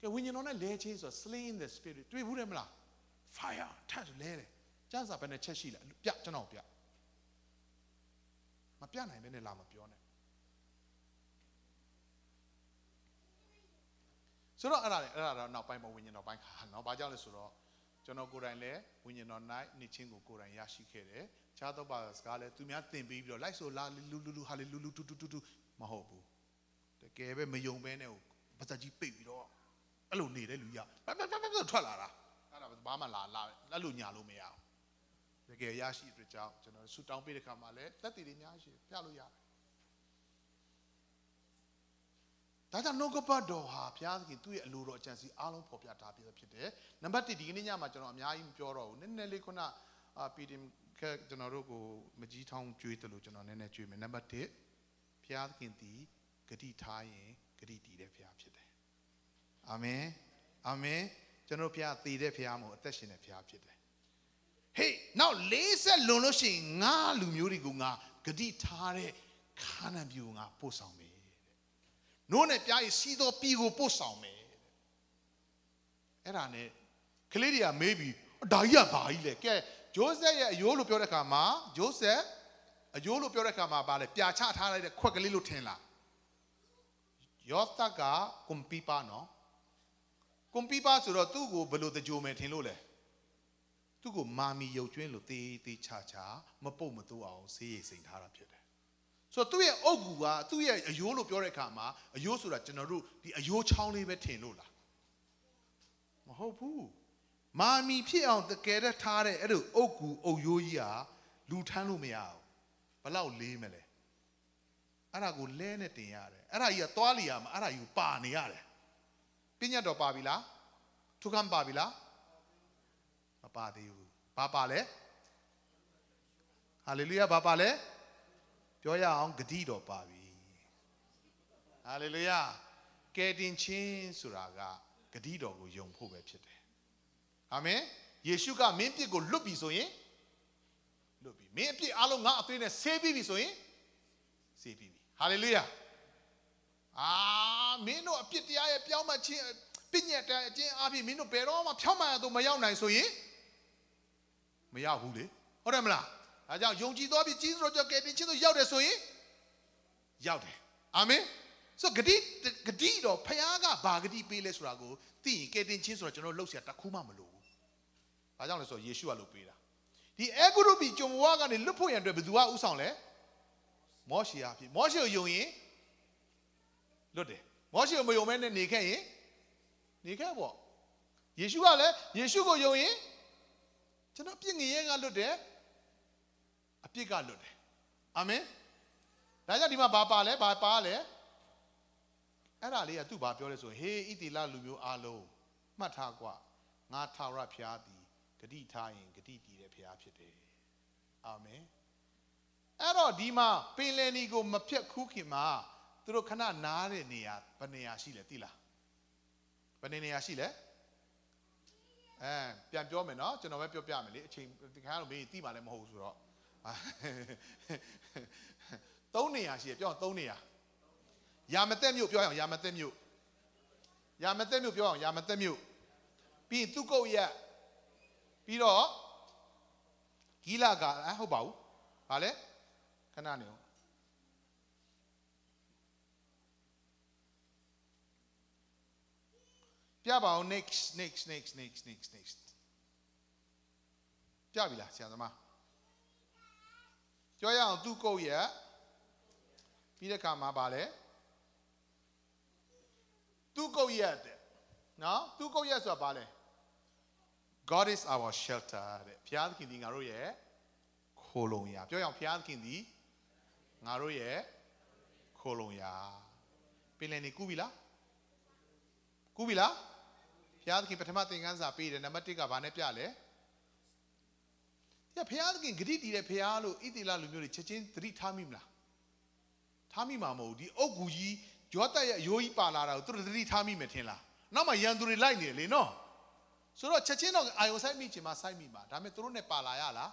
ကဲဝိညာဉ်တော်နဲ့လဲချင်းဆို slay in the spirit တွေ့ဘူးတယ်မလား fire ထပ်လဲတယ်ကျမ်းစာဘယ်နဲ့ချက်ရှိလဲပြကျွန်တော်ပြမပြနိုင်ဘဲနဲ့လာမပြောနဲ့ဆိုတော့အဲ့ဒါတော့နောက်ပိုင်းမှာဝိညာဉ်တော်ပိုင်းခါနော်ဘာကြောင့်လဲဆိုတော့ကျွန်တော်ကိုယ်တိုင်လည်းဝိညာဉ်တော်၌နှစ်ချင်းကိုကိုယ်တိုင်ရရှိခဲ့တယ်ခြားသောဘာသာစကားလည်းသူများသင်ပြီးတော့လိုက်ဆိုလာလူဟာလေလူတူမဟုတ်ဘူးတကယ်ပဲမယုံဘဲနဲ့ပါဇက်ကြီးပိတ်ပြီးတော့အဲ့လိုနေတဲ့လူကြီးကထွက်လာတာအဲ့ဒါဘာမှလာအဲ့လိုညာလို့မရအောင်တကယ်ရရှိအတွက်ကြောင့်ကျွန်တော်ဆူတောင်းပေးတဲ့ခါမှာလည်းတက်တည်တွေများရှိပြလို့ရတယ်ဒါကြောင့်နှုတ်ကပတ်တော်ဟာဘုရားသခင်သူ့ရဲ့အလိုတော်အကြံစီအားလုံးဖော်ပြထားပြီးဖြစ်တယ်နံပါတ်1ဒီကနေ့ညမှာကျွန်တော်အများကြီးမပြောတော့ဘူးနည်းနည်းလေးခုနပီတင်ခက်ကျွန်တော်တို့ကိုမကြီးထောင်းကြွေးတယ်လို့ကျွန်တော်နည်းနည်းကြွေးမယ်နံပါတ်1ဘုရားသခင်ဒီဂတိထားရင်ဂတိတည်တဲ့ဘုရားဖြစ်တယ်အာမင်အာမင်ကျွန်တော်ဘုရားတည်တဲ့ဘုရားမို့အသက်ရှင်တဲ့ဘုရားဖြစ်တယ်ဟေးနောက်40လွန်လို့ရှိရင်ငါလူမျိုးတွေကိုငါဂတိထားတဲ့ခါနန်ပြည်ကိုငါပို့ဆောင်မယ်နိုးနဲ့ပြားရစီးသောပြည်ကိုပို့ဆောင်မယ်အဲ့ဒါနဲ့ကလေးတွေကမေးပြီးဒါကြီးကဘာကြီးလဲကဲဂျိုးဆက်ရဲ့အယိုးလို့ပြောတဲ့ခါမှာဂျိုးဆက်အယိုးလို့ပြောတဲ့ခါမှာဗာလဲပြာချထားလိုက်တဲ့ခွက်ကလေးလို့ထင်လားယောသကကွန်ပီပါနော်ကွန်ပီပါဆိုတော့သူ့ကိုဘယ်လိုတကြိုမယ်ထင်လို့လဲသူ့ကိုမာမီရုပ်ကျွင်းလို့တေးချမပုတ်မတိုးအောင်ဆေးရိပ်စိန်ထားတာဖြစ်တယ်ဆိုတော့သူ့ရဲ့အုတ်ကူကသူ့ရဲ့အယိုးလို့ပြောတဲ့အခါမှာအယိုးဆိုတာကျွန်တော်တို့ဒီအယိုးချောင်းလေးပဲထင်လို့လားမဟုတ်ဘူးမာမီဖြစ်အောင်တကယ်တည်းထားတဲ့အဲ့လိုအုတ်ကူအုတ်ယိုးကြီးဟာလူထမ်းလို့မရဘူးဘလောက်လေးမလဲအဲ့ဒါကိုလဲနဲ့တင်ရတယ်အဲ့ဒါကြီးကသွားလီရမှာအဲ့ဒါကြီးကိုပါနေရတယ်ပညာတော်ပါပြီလားထုခံပါပြီလားမပါသေးဘူးဘာပါလဲဟာလေလုယာဘာပါလဲပြောရအောင်ဂတိတော်ပါပြီဟာလေလုယာကယ်တင်ခြင်းဆိုတာကဂတိတော်ကိုယုံဖို့ပဲဖြစ်တယ်အာမင်ယေရှုကမင်းပြစ်ကိုလွတ်ပြီဆိုရင်လွတ်ပြီမင်းအပြစ်အလုံးငါအသွေးနဲ့ဆေးပြီးပြီဆိုရင်ဆေးပြီးပြီဟာလေလုယာမင်းတို့အပြစ်တရားရဲ့ပြောင်းမှခြင်းပြည့်ညက်တဲ့အချင်းအဖြစ်မင်းတို့ဘယ်တော့မှဖြောင်းမှန်တော့မရောက်နိုင်ဆိုရင်မရောက်ဘူးလေဟုတ်တယ်မလားဒါကြောင့်ယုံကြည်သောပြီးကြီးစွာကြောင့်ကယ်တင်ခြင်းသို့ရောက်တယ်ဆိုရင်ရောက်တယ်အာမင်ဆိုဂတိတော်ဖခင်ကဘာဂတိပေးလဲဆိုတာကိုသိရင်ကယ်တင်ခြင်းဆိုတော့ကျွန်တော်လှုပ်ရှားတစ်ခုမှမလိုဘူးဘာကြောင့်လဲဆိုတော့ယေရှုကလုပ်ပေးတာဒီအဲဂုရုပီဂျုံဝါကနေလွတ်ဖို့ရန်အတွက်ဘယ်သူကဥဆောင်လဲမောရှေအဖြစ်မောရှေကိုယုံရင်လွတ်တယ်မောရှေကိုမယုံမဲနဲ့နေခဲ့ရင်နေခဲ့ပေါ့ယေရှုကလည်းယေရှုကိုယုံရင်ကျွန်တော်ပြစ်ငရဲကလွတ်တယ်အပြစ်ကလွတ်တယ်အာမင်ဒါကြောင့်ဒီမှာဘာပါလဲဘာပါလဲအဲ့ဒါလေးကသူ့ဘာပြောလဲဆိုဟေးဣတိလလူမျိုးအားလုံးမှတ်ထားကွာငါထာဝရဘုရားသည်ဂတိထားရင်ဂတိတည်တဲ့ဘုရားဖြစ်တယ်အာမင်အဲ့တော့ဒီမှာပင်လယ်နီကိုမဖြတ်ခူးခင်မှာသူတို့ခဏနားတဲ့နေရာဘယ်နေရာရှိလဲသိလားဘယ်နေရာရှိလဲပြန်ပြောမယ်နော်ကျွန်တော်ပဲပြောပြမယ်လေအချိန်ဒီခါတော့မင်းသိမှလည်းမဟုတ်ဘူးဆိုတော့3နေရာရှိတယ်ပြောအောင်3နေရာယာမသက်မြို့ပြောအောင်ယာမသက်မြို့ပြောအောင်ယာမသက်မြို့ပြီးရင်သူကုတ်ရက်ပြီးတော့ဂီလာကဟုတ်ပါဘူးဗာလဲခဏနေအောင်ပြပါအောင် next ပြပြီလားဆရာသမားပြောရအောင်သူကုတ်ရက်ပြီးတဲ့ခါမှာဗာလဲသူကုတ်ရက်တဲ့နော်သူကုတ်ရက်ဆိုတာဗာလဲ God is our shelter တဲ့ဘုရားသခင်ဒီငါတို့ရဲ့ခိုလုံရာပြောရအောင်ဘုရားသခင်ဒီငါတို့ရဲ့ခိုလုံရာပင်လယ်နေကူးပြီလားဘုရားသခင်ပထမသင်ခန်းစာပေးတယ်နံပါတ်1ကဘာနဲ့ပြလဲဘုရားသခင်ဂတိတည်တဲ့ဘုရားလို့ဣသီလလူမျိုးတွေချက်ချင်းသတိထားမိမလားထားမိမှာမဟုတ်ဒီအုတ်ဂူကြီးယောသရဲ့အယိုးကြီးပါလာတာကိုသူတို့သတိထားမိမယ်ထင်လားနောက်မှရန်သူတွေလိုက်နေတယ်လေနော်ဆိုတော့ချက်ချင်းတော့အာယုံဆိုင်မိချင်မှဆိုင်မိမှာဒါပေမဲ့သူတို့နဲ့ပါလာရလား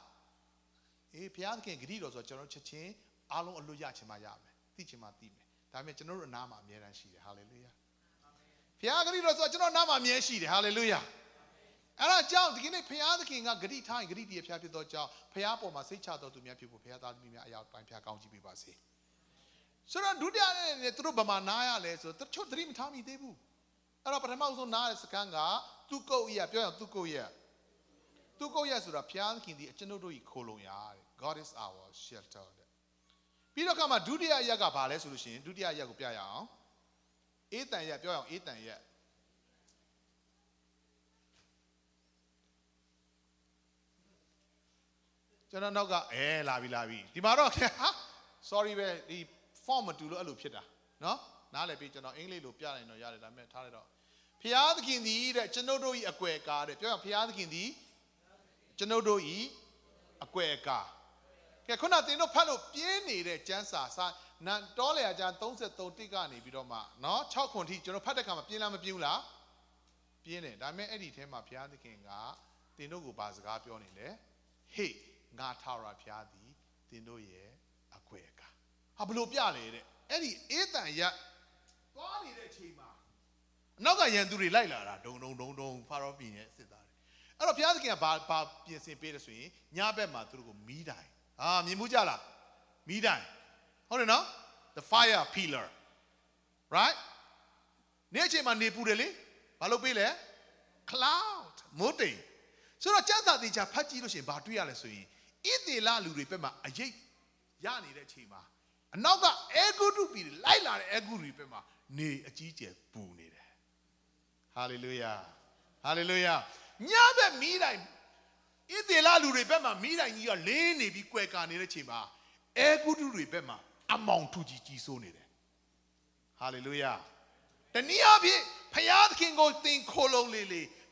အေးဘုရားသခင်ဂတိတော်ဆိုတော့ကျွန်တော်ချက်ချင်း အားလုံးအလွတ်ရချင်မှရမယ်သိချင်မှသိမယ်ဒါပေမဲ့ကျွန်တော်တို့အနာမှာအမြဲတမ်းရှိတယ်ဟာလေလုယာဘုရားဂရုတော်ဆိုကျွန်တော်အနာမှာအမြဲရှိတယ်ဟာလေလုယာအဲ့ဒါကြောင့်ဒီကနေ့ဘုရားသခင်ကဂရုထားရင်ဂရုတည်းဖျားဖြစ်သောကြောင့်ဘုရားပေါ်မှာစိတ်ချတော်သူများဖြစ်ဖို့ဘုရားသားသမီးများအရာတိုင်းဖျားကောင်းကြည့်ပေးပါစေဆိုတော့ဒုတိယနဲ့သူတို့ဗမာနားရလဲဆိုတချို့သတိမထားမိသေးဘူးအဲ့တော့ပထမဆုံးနားတဲ့စကန်ကသူ့ကုတ်ရပြောရအောင်သူ့ကုတ်ရဆိုတာဘုရားသခင်ဒီအကျွန်ုပ်တို့ဤခိုလုံရာတဲ့ God is our shelter တဲ့ပြီးတော့ကမှဒုတိယရက်ကဘာလဲဆိုလို့ရှိရင်ဒုတိယရက်ကိုပြရအောင်အေးတန်ရက်ပြောရအောင်အေးတန်ရက်ကျွန်တော်နောက်ကလာပြီဒီမှာတော့ဟာ sorry ပဲဒီ form မတူလို့အဲ့လိုဖြစ်တာနော်နားလည်ပြီးကျွန်တော်အင်္ဂလိပ်လိုပြနိုင်တော့ရတယ်ဒါပေမဲ့ထားလိုက်တော့ဘုရားသခင်သည်တဲ့ကျွန်ုပ်တို့ဤအကွယ်ကားတဲ့ပြောရအောင်ဘုရားသခင်သည်ကျွန်ုပ်တို့ဤအကွယ်ကားကဲခုနတင်တို့ဖတ်လို့ပြင်းနေတဲ့ကျမ်းစာနန်တောလေအကျမ်း33တိကနေပြီးတော့မှနော်6ခွန်ထိကျွန်တော်ဖတ်တဲ့ခါမှာပြင်းလားမပြင်းဘူးလားပြင်းတယ်ဒါပေမဲ့အဲ့ဒီထဲမှာဘုရားသခင်ကတင်တို့ကိုဘာစကားပြောနေလဲဟေ့ငါထာဝရဘုရားသည်တင်တို့ရဲ့အကွယ်ကားဟာဘလို့ပြလေတဲ့အဲ့ဒီအေးတန်ရက်သွားနေတဲ့အချိန်မှာအနောက်ကရန်သူတွေလိုက်လာတာဒုံဖာရောပြည်ရဲ့စစ်သားတွေအဲ့တော့ဘုရားသခင်ကဘာပြင်ဆင်ပေးတယ်ဆိုရင်ညဘက်မှာသူတို့ကိုမီးတိုင်မြင်မှုကြလားမီးတိုင်ဟုတ်တယ်နော် the fire pillar right နေ့အချိန်မှာနေပူတယ်လေဘာလုပ်ပေးလဲ cloud မိုးတိမ်ဆိုတော့ကျမ်းစာတေချာဖတ်ကြည့်လို့ရှိရင်ဘာတွေ့ရလဲဆိုရင်ဣသေလလူတွေဘက်မှာအရေးရနေတဲ့အချိန်မှာအနောက်ကအဲဂုတုပြည်လိုက်လာတဲ့အဲဂုတုတွေဘက်မှာနေအကြီးကျယ်ပူနေတယ်ဟာလေလုယာညဘက်မီးတိုင်ဣသေလလူတွေဘက်မှာမီးတိုင်ကြီးကလင်းနေပြီးကွယ်ကာနေတဲ့အချိန်မှာအဲဂုတုတွေဘက်မှာအမောင်ထူကြီးဆိုးနေတယ်ဟာလေလုယာတနည်းအားဖြင့်ဘုရားသခင်ကိုသင်ခိုလုံလေ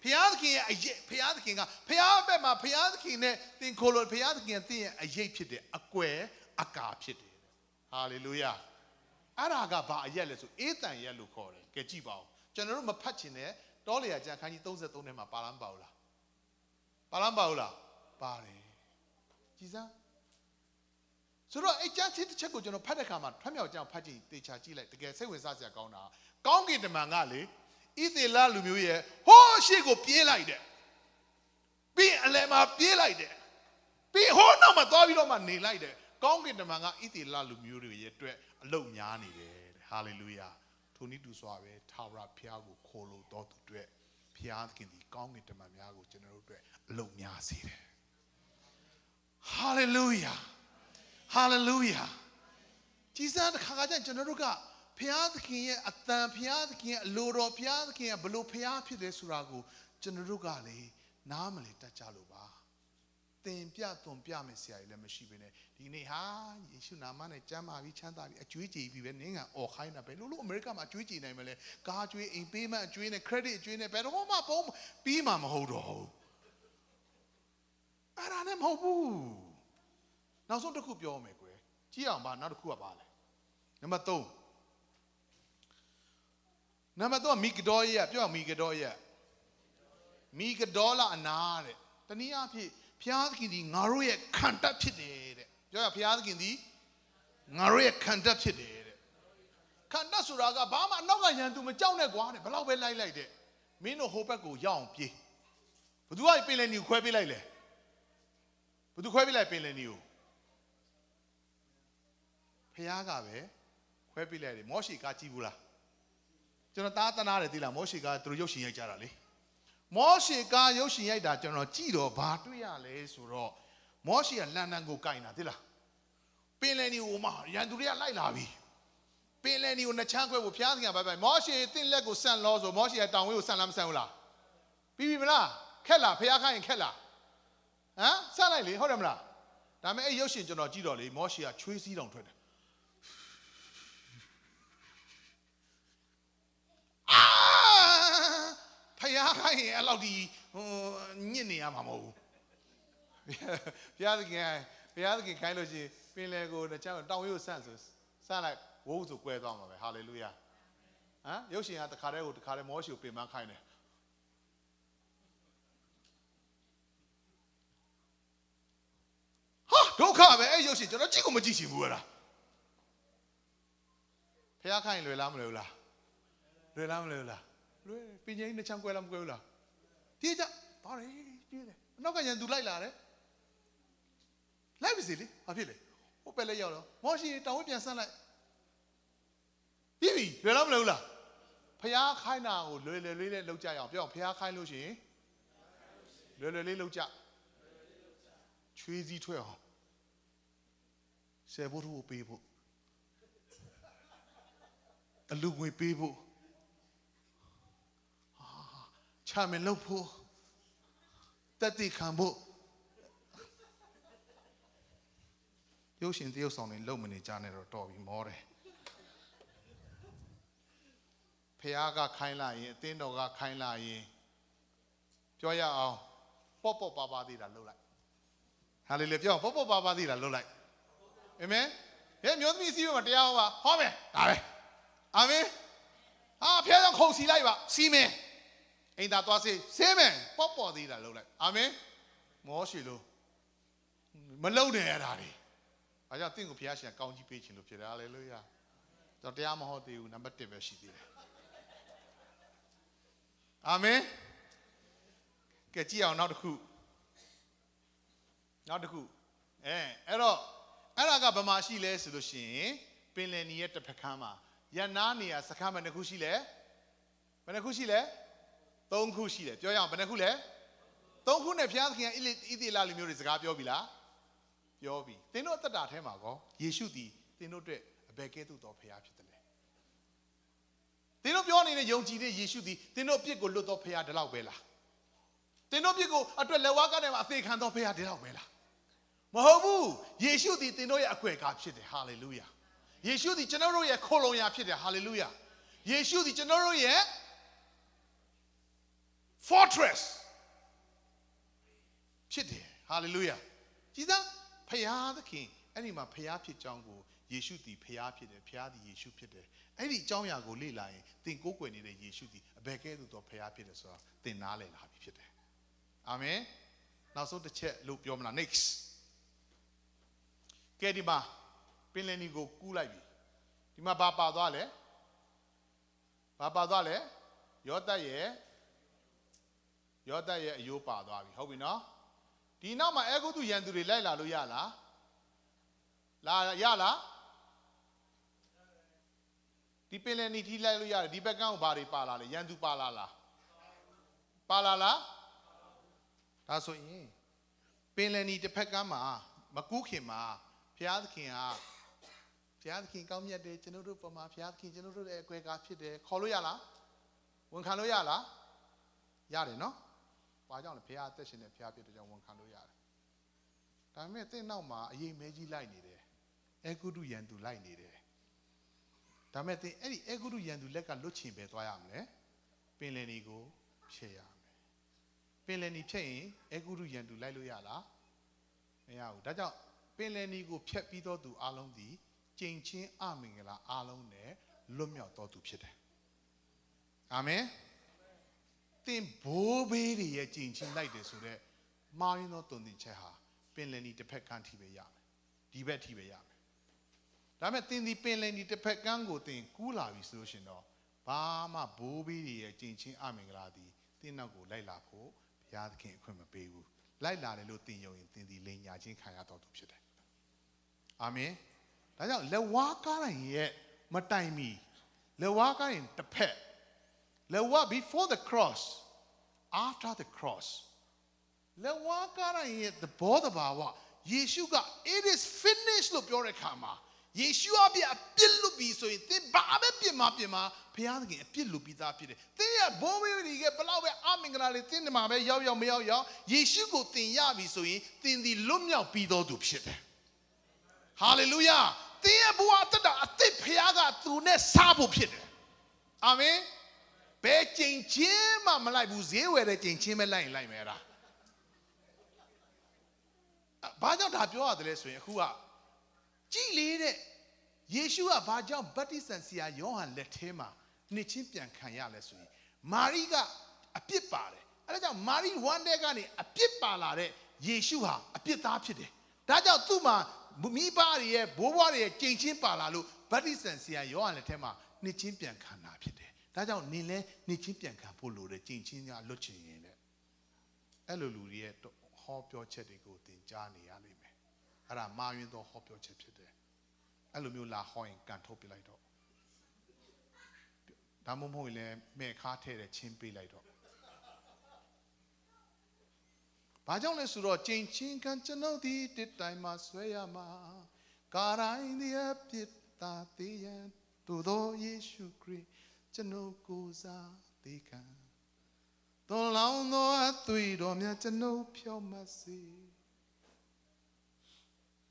ဘုရားသခင်ရဲ့အရေးဘုရားသခင်ကဘုရားဘက်မှာဘုရားသခင်နဲ့သင်ခိုလုံဘုရားသခင်သင်ရဲ့အရေးဖြစ်တယ်အကွယ်အကာဖြစ်တယ်ဟာလေလုယာအဲ့ဒါကဘာအရက်လဲဆိုအေးတန်ရက်လို့ခေါ်တယ်ကဲကြည့်ပါဦးကျွန်တော်တို့မဖတ်ချင်တဲ့တောလေယာကျမ်းခန်းကြီး33ထဲမှာပါလားမပါဘူးလားပါတယ်ကြည်စမ်းဆိုတော့အဲ့ကျမ်းတစ်ချက်ကိုကျွန်တော်ဖတ်တဲ့အခါမှာထွတ်မြောက်ကျမ်းဖတ်ကြည့်တေချာကြည့်လိုက်တကယ်စိတ်ဝင်စားစရာကောင်းတာကောင်းကင်တမန်ကလေဣသေလလူမျိုးရဲ့ဟိုးရှေ့ကိုပြေးလိုက်တယ်ပြီးအလယ်မှာပြေးလိုက်တယ်ပြီးဟိုးနောက်မှာသွားပြီးတော့မှနေလိုက်တယ်ကောင်းကင်တမန်ကဣသေလလူမျိုးတွေရဲ့အတွက်အလုတ်များနေတယ်ဟာလေလုယာထိုနည်းတူစွာပဲထာဝရဘုရားကိုခိုလုံတော်သူအတွက်ဘုရားသခင်ဒီကောင်းကင်တမန်များကိုကျွန်တော်တို့အတွက်အလုတ်များစေတယ်ဟာလေလုယာကြည်စမ်းတစ်ခါကျရင်ကျွန်တော်တို့ကဘုရားသခင်ရဲ့အတန်ဘုရားသခင်ရဲ့အလိုတော်ဘုရားသခင်ရဲ့ဘလို့ဘုရားဖြစ်တယ်ဆိုတာကိုကျွန်တော်တို့ကလေနားမလည်တတ်ကြလို့ပါသင်ပြသွန်ပြမယ်ဆရာကြီးလည်းမရှိဘဲနဲ့ဒီနေ့ဟာယေရှုနာမနဲ့ကျမ်းမာပြီးချမ်းသာပြီးအကျွေးကြေပြီးပဲနင်းကအော်ခိုင်းတာပဲလို့အမေရိကမှာအကျွေးကြေနိုင်မလဲကားကျွေးအိမ်ပေးမှအကျွေးနဲ့ credit အကျွေးနဲ့ဘယ်တော့မှပုံပြီးမှမဟုတ်တော့ဘူးအဲ့ဒါနဲ့မဟုတ်ဘူးနောက်ဆုံးတစ်ခုပြောမယ်ကွယ်ကြည့်အောင်ပါနောက်တစ်ခုကပါလဲနံပါတ်3မီဂဒေါရဲ့ပြောအောင်မီဂဒေါလာအနာတဲ့တနည်းအားဖြင့်ဘုရားသခင်ဒီငါတို့ရဲ့ခံတပ်ဖြစ်တယ်တဲ့ပြောရဘုရားသခင်ဒီငါတို့ရဲ့ခံတပ်ဖြစ်တယ်တဲ့ခံတပ်ဆိုတာကဘာမှအနောက်ကရန်သူမကြောက်နဲ့ကွာတဲ့ဘယ်တော့ပဲလိုက်တဲ့မင်းတို့ဟိုဘက်ကိုရောက်အောင်ပြေးဘသူကပင်လယ်နီကိုခွဲပေးလိုက်လဲဘသူခွဲပေးလိုက်ပင်လယ်နီကိုဘုရားကပဲခွဲပေးလိုက်တယ်မောရှေကကြည့်ဘူးလားကျွန်တော်သားတနာတယ်သိလားမောရှေကသူတို့ရုပ်ရှင်ရိုက်ကြတာလေမောရှေကရုပ်ရှင်ရိုက်တာကျွန်တော်ကြည့်တော့ဘာတွေ့ရလဲဆိုတော့မောရှေကလန်တန်ကိုကင်တာသိလားပင်လယ်နီကိုမှရန်သူတွေကလိုက်လာပြီပင်လယ်နီကိုနှစ်ချမ်းခွဲဖို့ဘုရားသခင်ကပဲမောရှေတင့်လက်ကိုဆန့်လို့ဆိုမောရှေကတောင်ဝေးကိုဆန့်လားမဆန့်ဘူးလားပြီးပြီမလားခက်လားဘုရားခိုင်းရင်ခက်လားဟမ်ဆန့်လိုက်လေဟုတ်တယ်မလားဒါပေမဲ့အဲ့ရုပ်ရှင်ကျွန်တော်ကြည့်တော့လေမောရှေကချွေးစည်းတောင်ထွက်တယ်ဖယားခိုင်းရင်အဲ့လောက်ဒီညစ်နေရမှာမဟုတ်ဘူးဘုရားသခင်ခိုင်းလို့ရှိရင်ပင်လယ်ကိုတစ်ချမ်းတောင်ဝေးကိုဆန့်လိုက်ဝိုးဆိုကွဲသွားမှာပဲဟာလေလုယာဟမ်ရုပ်ရှင်ကတခါတည်းမောရှေကိုပင်ပန်းခိုင်းတယ်ဟာဒုက္ခပဲအဲ့ရုပ်ရှင်ကျွန်တော်ကြည့်ကိုမကြည့်ချင်ဘူးလား ဖះခိုင်းလွယ်လားမလွယ်ဘူးလားလွယ်လားမလွယ်ဘူးလားလွယ်ပင်ကြီးနှစ်ချမ်းကွဲလားမကွဲဘူးလားပြေးကြသွားတယ်ပြေးတယ်နောက်ကရန်သူလိုက်လာတယ်လိုက်ပြီစီလေဘာဖြစ်လဲဟိုပဲလက်ရောက်တော့မောရှိတောင်ဝပြန်ဆန်းလိုက်ပြီးပြီလွယ်လားမလွယ်ဘူးလားဖះခိုင်းတာကိုလွယ်လွယ်လေးနဲ့လောက်ကြရအောင်ပြောအောင်ဖះခိုင်းလို့ရှိရင်လွယ်လွယ်လေးလောက်ကြချွေးစည်းထွက်အောင်ဆယ်ဖို့ကိုပေးဖို့အလူငွေပေးဖို့ချာမင်လုပ်ဖို့တက်တိခံဖို့ရုပ်ရှင်တရုပ်ဆောင်တွေလုံမနေကြနဲ့တော့တော်ပြီမောတယ်ဖះကခိုင်းလာရင်အသင်းတော်ကခိုင်းလာရင်ပြောရအောင်ပေါ့ပေါ့ပါပါသေးတာလှုပ်လိုက်ဟာလေလေပြောပေါ့ပေါ့ပါပါသေးတာလှုပ်လိုက်အာမင်ရဲ့မျိုးသမီးစီးမှာတရားဟောပါဟောမယ်ဒါပဲအာမင်ဟာဖះကြောင့်ခုံစီလိုက်ပါစီးမယ်အိမ်သာသွားစေးဆေးမယ်ပေါ့ပေါ့သေးတာလှုပ်လိုက်အာမင်မောရှိလို့မလှုပ်နဲ့ရတာတွေဘာကြောင့်တင့်ကိုဖះရှင်ကောင်းကြီးပေးခြင်းလို့ဖြစ်တယ်ဟာလေလုယာတော့တရားမဟောသေးဘူးနံပါတ်1ပဲရှိသေးတယ်အာမင်ကဲကြည့်အောင်နောက်တစ်ခုအဲ့တော့အဲ့ဒါကဗမာရှိလဲဆိုလို့ရှိရင်ပင်လယ်နီရဲ့တစ်ဖက်ကမ်းမှာရန်နာနေရစခန်းဘယ်နှခုရှိလဲဘယ်နှခုရှိလဲ3ခုရှိတယ်ပြောရအောင်ဘယ်နှခုလဲ3ခုနဲ့ဘုရားသခင်ကဣသရေလလူမျိုးတွေစကားပြောပြီလားပြောပြီသင်တို့အသက်တာထဲမှာကောယေရှုသည်သင်တို့အတွက်အဘယ်ကဲ့သို့သောဘုရားဖြစ်တယ်လဲသင်တို့ပြောနေတဲ့ယုံကြည်တဲ့ယေရှုသည်သင်တို့အပြစ်ကိုလွတ်သောဘုရားဒီလောက်ပဲလားသင်တို့ပြစ်ကိုအတွက်လက်ဝါးကနေမှာအသေးခံသောဘုရားဒီလောက်ပဲလားမဟုတ်ဘူးယေရှုသည်သင်တို့ရဲ့အခွင့်အခါဖြစ်တယ်ဟာလေလုယာယေရှုသည်ကျွန်တော်တို့ရဲ့ခိုလုံရာဖြစ်တယ်ဟာလေလုယာယေရှုသည်ကျွန်တော်တို့ရဲ့ fortress ဖြစ်တယ်ဟာလေလုယာကြည်သားဖျားသခင်အဲ့ဒီမှာဖျားဖြစ်ကြောင်းကိုယေရှုသည်ဖျားဖြစ်တယ်ဖျားသည်ယေရှုဖြစ်တယ်အဲ့ဒီအကြောင်းအရာကိုလေ့လာရင်သင်ကိုးကွယ်နေတဲ့ယေရှုသည်အဘယ်ကဲ့သို့သောဖျားဖြစ်တယ်ဆိုတာသင်နားလည်လာပြီဖြစ်တယ်အာမင်နောက်ဆုံးတစ်ချက်လို့ပြောမလား next ကဲဒီမှာပင်လယ်နီကိုကူးလိုက်ပြီဒီမှာဘာပါသွားလဲယောသတ်ရဲ့အယိုးပါသွားပြီဟုတ်ပြီနော်ဒီနောက်မှာအေဂုတုရန်သူတွေလိုက်လာလို့ရလားရလားဒီပင်လယ်နီထိလိုက်လို့ရတယ်ဒီဘက်ကန်းကိုဘာတွေပါလာလဲရန်သူပါလာလားဒါဆိုရင်ပင်လယ်နီတစ်ဖက်ကမ်းမှာမကူးခင်မှာဘုရားသခင်ကောင်းမြတ်တယ်ကျွန်တော်တို့ပေါ်မှာဘုရားသခင်ကျွန်တော်တို့ရဲ့အကွယ်ကားဖြစ်တယ်ခေါ်လို့ရလားဝန်ခံလို့ရလားရတယ်နော်ဘာကြောင့်လဲဘုရားအသက်ရှင်တဲ့ဘုရားဖြစ်တဲ့ကြောင့်ဝန်ခံလို့ရတယ်ဒါပေမဲ့သင်နောက်မှာအရေးမဲကြီးလိုက်နေတယ်အေဂုတုရန်သူလိုက်နေတယ်ဒါပေမဲ့သင်အဲ့ဒီအေဂုတုရန်သူလက်ကလွတ်ချင်ပဲသွားရမလဲပင်လယ်နီကိုဖြည့်ရမယ်ပင်လယ်နီဖြည့်ရင်အေဂုတုရန်သူလိုက်လို့ရလားမရဘူးဒါကြောင့်ပင်လယ်နီကိုဖြတ်ပြီးတော့သူအလုံးသည်ကျင့်ချင်းအမင်္ဂလာအလုံးနဲ့လွတ်မြောက်တော်သူဖြစ်တယ်အာမင်သင်ဘိုးဘေးတွေရဲ့ကျင့်ချင်းလိုက်တယ်ဆိုတော့မာရင်းသောတုန်တင်ချက်ဟာပင်လယ်နီတစ်ဖက်ကမ်းထိပဲရမယ်ဒီဘက်ထိပဲရမယ်ဒါပေမဲ့သင်ဒီပင်လယ်နီတစ်ဖက်ကမ်းကိုသင်ကူးလာပြီဆိုလို့ရှင်တော့ဘာမှဘိုးဘေးတွေရဲ့ကျင့်ချင်းအမင်္ဂလာသည်သင်နောက်ကိုလိုက်လာဖို့ဘုရားသခင်အခွင့်မပေးဘူးလိုက်လာတယ်လို့သင်ယုံရင်သင်ဒီလိန်ညာချင်းခံရတော်သူဖြစ်တယ်အာမင်ဒါကြောင့်လက်ဝါးကားတိုင်းရဲ့မတိုင်မီလက်ဝါးကားရင်တစ်ဖက်လက်ဝါး before the cross after the cross လက်ဝါးကားတိုင်းရဲ့သဘောတဘာဝယေရှုက it is finished လို့ပြောတဲ့အခါမှာယေရှုအပြစ်အပြစ်လွတ်ပြီဆိုရင်သင်ဘာပဲပြစ်မှာဘုရားသခင်အပြစ်လွတ်ပြီးသားဖြစ်တယ်သင်ရဲ့ဘိုးဘေးတွေကဘလောက်ပဲအမင်္ဂလာတွေသင်ဒီမှာပဲရောက်မရောက်ယေရှုကိုသင်ရပြီဆိုရင်သင်ဒီလွတ်မြောက်ပြီးတော်သူဖြစ်တယ်ဟာလေလုယာသင်ရဲ့ဘဝတက်တာအသစ်ဘုရားကသူနဲ့စားဖို့ဖြစ်တယ်အာမင်ဘယ်ကျင့်ချင်းမှမလိုက်ဘူးဈေးဝယ်တဲ့ကျင့်ချင်းပဲလိုက်ရင်လိုက်မယ်လားဘာကြောင့်ဒါပြောရတယ်လဲဆိုရင်အခုကကြည်လေးတဲ့ယေရှုကဘာကြောင့်ဗတ္တိဇံဆရာယောဟန်လက်ထဲမှာနှစ်ချင်းပြန်ခံရလဲဆိုရင်မာရိကအပြစ်ပါတယ်အဲဒါကြောင့်မာရိဝမ်းထဲကနေအပြစ်ပါလာတဲ့ယေရှုဟာအပြစ်သားဖြစ်တယ်ဒါကြောင့်သူ့မှာမိဘတွေရဲ့ဘိုးဘွားတွေရဲ့ကြင်ချင်းပါလာလို့ ဗတ္တိဇံဆရာယောဟန်လက်ထဲမှာနှစ်ချင်းပြန်ခံတာဖြစ်တယ်ဒါကြောင့်နင်လဲနှစ်ချင်းပြန်ခံဖို့လိုတယ်ကျင့်ချင်းများလွတ်ချင်ရင်တဲ့အဲ့လိုလူတွေရဲ့ဟောပြောချက်တွေကိုသင်ကြားနေရလိမ့်မယ်အဲ့ဒါမာယွင်းသောဟောပြောချက်ဖြစ်တယ်အဲ့လိုမျိုးလာဟောရင်ကန်ထုတ်ပြလိုက်တော့ဒါမှမဟုတ်ရင်လည်းမဲ့ခါထဲတဲ့ချင်းပေးလိုက်တော့ဘာကြောင့်လဲဆိုတော့ကျင့်ချင်းကကျွန်ုပ်ဒီတစ်တိုင်းမှာဆွဲရမှာကာတိုင်းဒီအပြစ်သာသေးရန်သို့သောယေရှုခရစ်ကျွန်ုပ်ကိုယ်စားသေးခံသွန်လောင်းသောအသွေးတော်များကျွန်ုပ်ဖြောင့်မတ်စေ